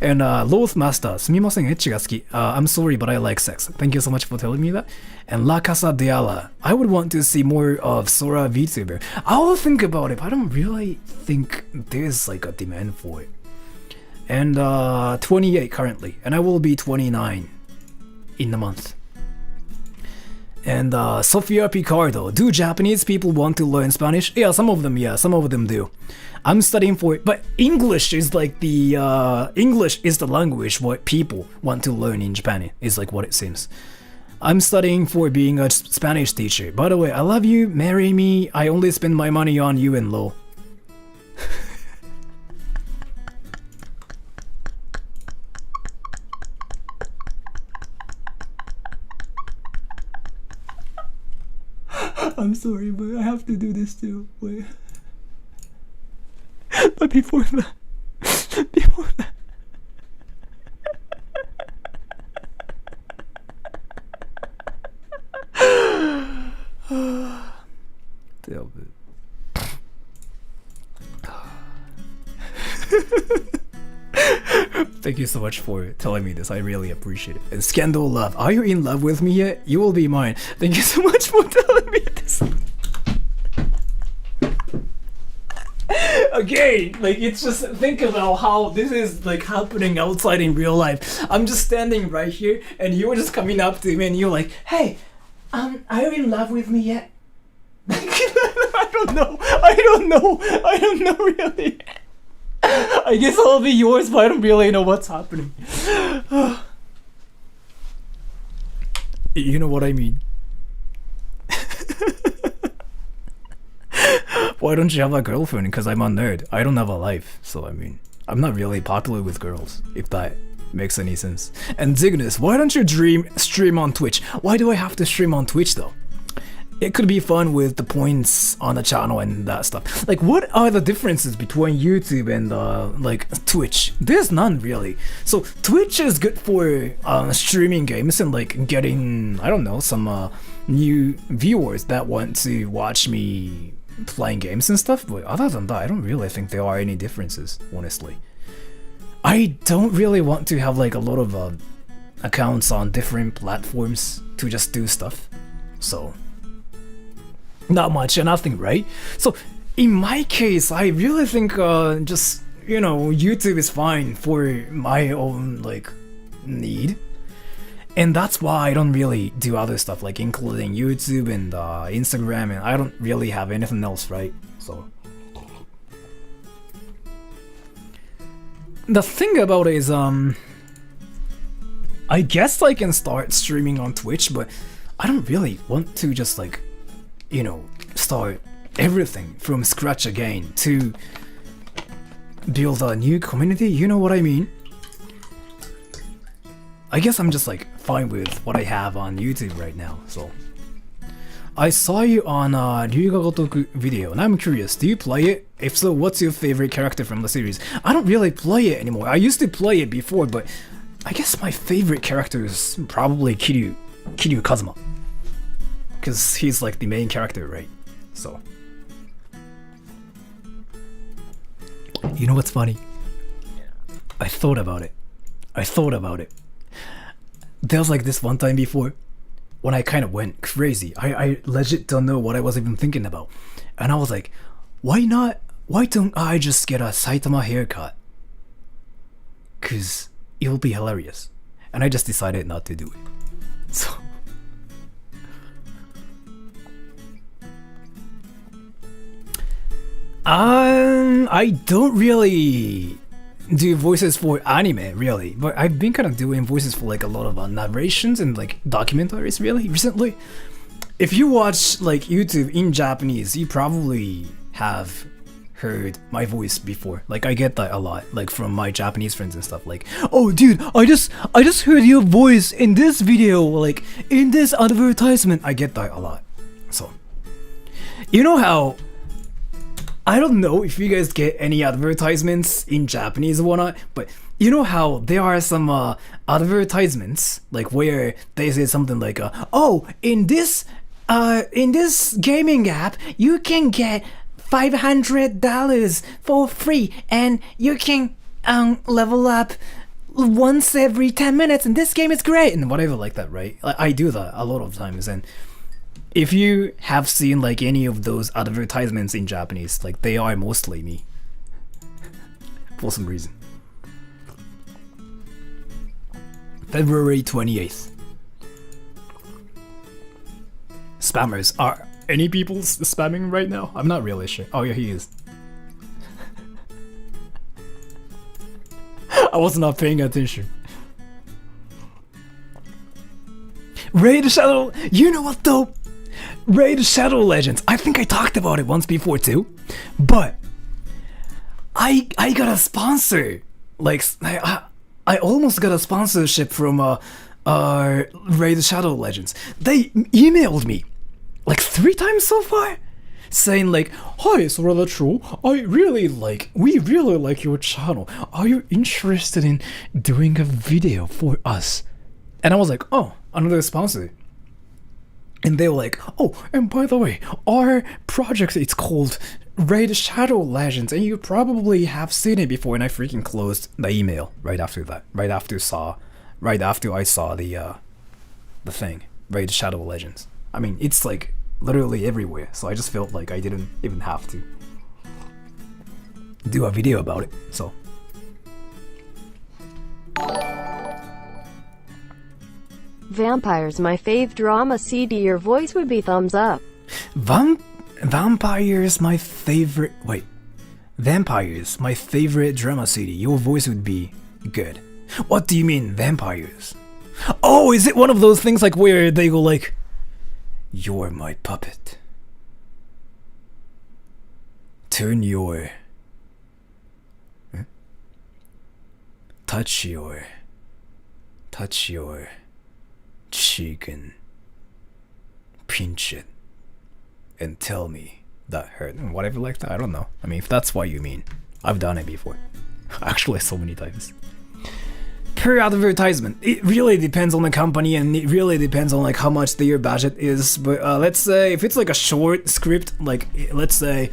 And Loath Master, すみません、エッチが好き。I'm sorry, but I like sex. Thank you so much for telling me that. And La Casa de Ala, I would want to see more of Sora VTuber. I'll think about it, but I don't really think there's like a demand for it. And 28 currently, and I will be 29 in the month. And Sofia Picardo, do Japanese people want to learn Spanish? Yeah, some of them do. I'm studying for it, but English is like the English is the language what people want to learn in Japan, is like what it seems. I'm studying for being a Spanish teacher. By the way, I love you, marry me, I only spend my money on you and Lo. I'm sorry, but I have to do this too. Wait. But before that, damn it. Thank you so much for telling me this. I really appreciate it. And Scandal Love, are you in love with me yet? You will be mine. Thank you so much for telling me this. Again, like, it's just, think about how this is like happening outside in real life. I'm just standing right here and you were just coming up to me and you're like, hey, are you in love with me yet? I don't know really. I guess I'll be yours, but I don't really know what's happening. You know what I mean? Why don't you have a girlfriend? Because I'm a nerd. I don't have a life. So, I mean, I'm not really popular with girls, if that makes any sense. And Zignus, why don't you stream on Twitch? Why do I have to stream on Twitch, though? It could be fun with the points on the channel and that stuff. Like, what are the differences between YouTube and, like, Twitch? There's none, really. So, Twitch is good for streaming games and, like, getting, I don't know, some new viewers that want to watch me playing games and stuff. But other than that, I don't really think there are any differences, honestly. I don't really want to have, like, a lot of accounts on different platforms to just do stuff. So... not much and nothing, right? So, in my case, I really think just, you know, YouTube is fine for my own, like, need. And that's why I don't really do other stuff, like including YouTube and Instagram, and I don't really have anything else, right? So... the thing about it is, I guess I can start streaming on Twitch, but I don't really want to just, like, you know, start everything from scratch again to build a new community, you know what I mean? I guess I'm just like fine with what I have on YouTube right now, so. I saw you on Ryuga Gotoku video, and I'm curious, do you play it? If so, what's your favorite character from the series? I don't really play it anymore. I used to play it before, but I guess my favorite character is probably Kiryu Kazuma. Because he's like the main character, right? So... you know what's funny? I thought about it. There was like this one time before when I kind of went crazy. I legit don't know what I was even thinking about. And I was like, why don't I just get a Saitama haircut? Cause it'll be hilarious. And I just decided not to do it. So... I don't really do voices for anime, really, but I've been kind of doing voices for like a lot of narrations and like documentaries, really, recently. If you watch like YouTube in Japanese, you probably have heard my voice before. Like I get that a lot, like from my Japanese friends and stuff. Like, oh, dude, I just heard your voice in this video, like in this advertisement. I get that a lot. So, you know how? I don't know if you guys get any advertisements in Japanese or whatnot, but you know how there are some advertisements like where they say something like, "Oh, in this gaming app, you can get $500 for free, and you can level up once every 10 minutes and this game is great and whatever like that, right? I do that a lot of times. And if you have seen like any of those advertisements in Japanese, like they are mostly me for some reason. February 28th. Spammers. Are any people spamming right now? I'm not really sure. Oh yeah, he is. I was not paying attention. Raid Shadow. You know what though? Raid Shadow Legends. I think I talked about it once before too, but I got a sponsor. Like I almost got a sponsorship from Raid Shadow Legends. They emailed me like 3 times so far, saying like, "Hi, Soradacho, we really like your channel. Are you interested in doing a video for us?" And I was like, "Oh, another sponsor." And they were like, "Oh, and by the way, our project, it's called Raid Shadow Legends, and you probably have seen it before." And I freaking closed the email right after that. Right after I saw the thing, Raid Shadow Legends. I mean, it's like literally everywhere, so I just felt like I didn't even have to do a video about it. So Vampires, my fave drama CD. Your voice would be thumbs up. Vampires, my favorite. Wait, Vampires, my favorite drama CD. Your voice would be good. What do you mean, vampires? Oh, is it one of those things like where they go like, "You're my puppet. Turn your... Touch your cheek and pinch it and tell me that hurt," whatever like that. I don't know. I mean, if that's what you mean, I've done it before. Actually, so many times. Per advertisement, it really depends on the company, and it really depends on like how much their budget is. But let's say if it's like a short script, like let's say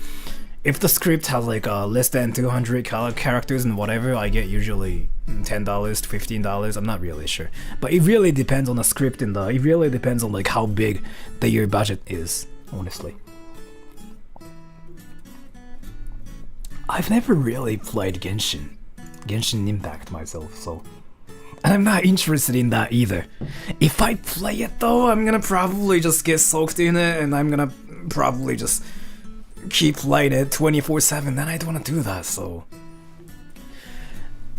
if the script has like less than 200 characters and whatever, I get usually $10 to $15. I'm not really sure, but it really depends on the script, and it really depends on like how big their budget is, honestly. I've never really played Genshin Impact myself, so I'm not interested in that either. If I play it though, I'm gonna probably just get soaked in it, and I'm gonna probably just keep playing it 24/7. Then I don't want to do that, so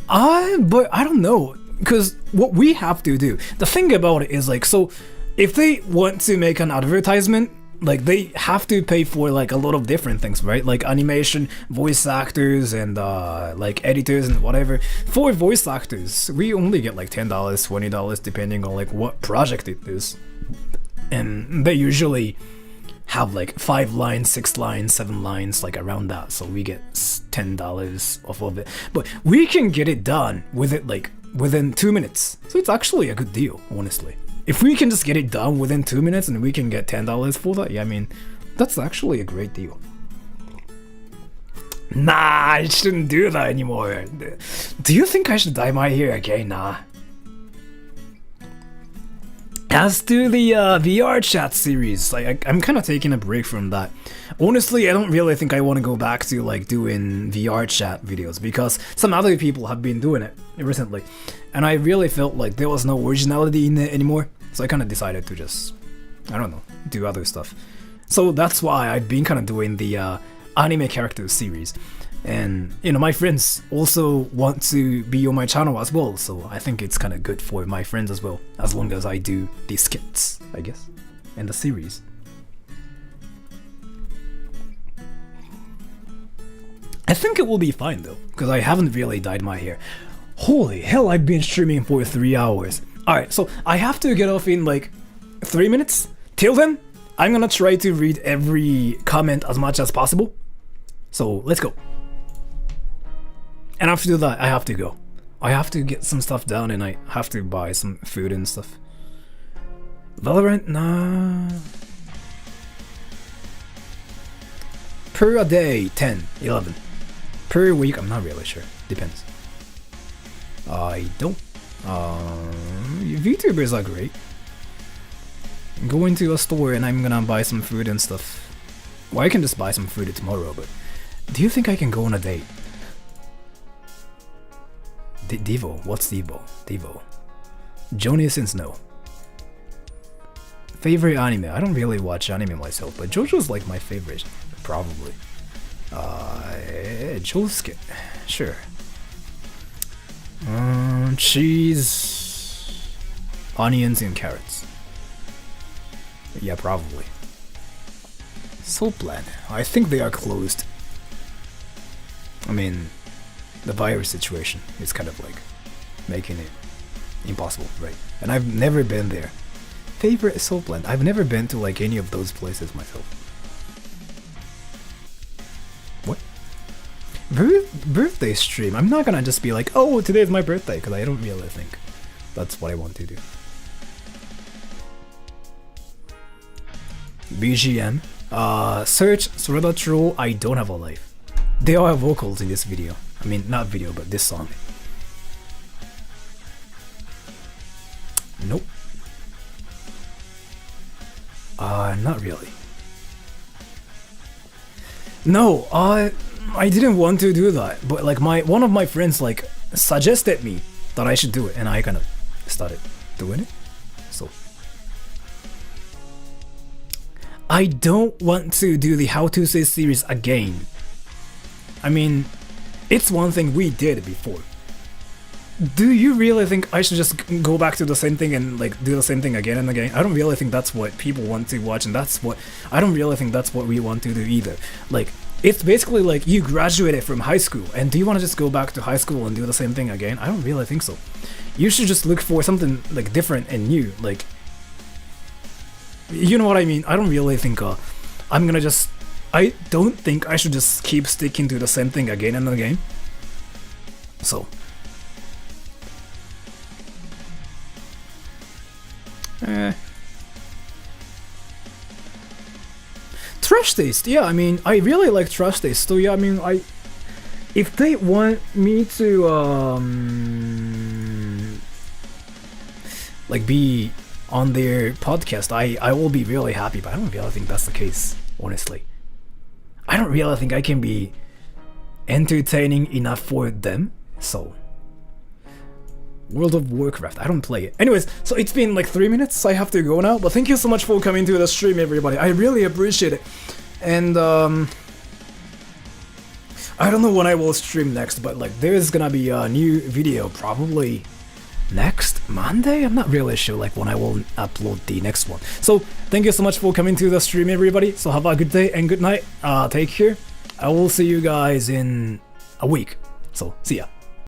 but I don't know, because what we have to do, the thing about it is like, so if they want to make an advertisement, like they have to pay for like a lot of different things, right? Like animation, voice actors, and like editors and whatever. For voice actors, we only get like $10, $20 depending on like what project it is, and they usually have like 5 lines, 6 lines, 7 lines, like around that, so we get $10 off of it. But we can get it done with it like within 2 minutes, so it's actually a good deal, honestly. If we can just get it done within 2 minutes and we can get $10 for that, yeah, I mean, that's actually a great deal. Nah, I shouldn't do that anymore. Do you think I should dye my hair again? Nah. As to the VR chat series, like I'm kind of taking a break from that. Honestly, I don't really think I want to go back to like doing VR chat videos, because some other people have been doing it recently, and I really felt like there was no originality in it anymore. So I kind of decided to just, I don't know, do other stuff. So that's why I've been kind of doing the anime characters series. And, you know, my friends also want to be on my channel as well, so I think it's kind of good for my friends as well, as long as I do these skits, I guess, and the series. I think it will be fine though, because I haven't really dyed my hair. Holy hell, I've been streaming for 3 hours. Alright, so I have to get off in like 3 minutes. Till then, I'm gonna try to read every comment as much as possible. So let's go. And after that, I have to go. I have to get some stuff done, and I have to buy some food and stuff. Valorant? Nah. Per a day, 10, 11. Per week, I'm not really sure. Depends. I don't. VTubers are great. Go into a store and I'm gonna buy some food and stuff. Well, I can just buy some food tomorrow, but do you think I can go on a date? Devo? What's Devo? Devo. Joni since no. Favorite anime? I don't really watch anime myself, but JoJo's like my favorite, probably. Josuke. Sure. Cheese, onions, and carrots. Yeah, probably. Soul Plan. I think they are closed. I mean, the virus situation is kind of like making it impossible, right? And I've never been there. Favorite Soul Plan? I've never been to like any of those places myself. What? Birthday stream. I'm not gonna just be like, oh, today's my birthday, because I don't really think that's what I want to do. BGM. Search Sorada Troll, I don't have a life. There are vocals in this video. I mean, not video, but this song. Nope. Not really. No, I didn't want to do that, but like one of my friends like suggested me that I should do it, and I kind of started doing it. So I don't want to do the How to Say series again. I mean, it's one thing we did before. Do you really think I should just go back to the same thing and like do the same thing again and again? I don't really think that's what people want to watch, and I don't really think that's what we want to do either. Like, it's basically like you graduated from high school, and do you want to just go back to high school and do the same thing again? I don't really think so. You should just look for something like different and new, like, you know what I mean? I don't really think I don't think I should just keep sticking to the same thing again and again. So Trash Taste, yeah, I mean, I really like Trash Taste, so yeah, I mean, if they want me to like be on their podcast, I will be really happy, but I don't really think that's the case, honestly. I don't really think I can be entertaining enough for them, so World of Warcraft, I don't play it. Anyways, so it's been like 3 minutes, so I have to go now, but thank you so much for coming to the stream, everybody. I really appreciate it. And I don't know when I will stream next, but like there's gonna be a new video probably next Monday? I'm not really sure like when I will upload the next one. So thank you so much for coming to the stream, everybody. So have a good day and good night. Take care. I will see you guys in a week. So see ya.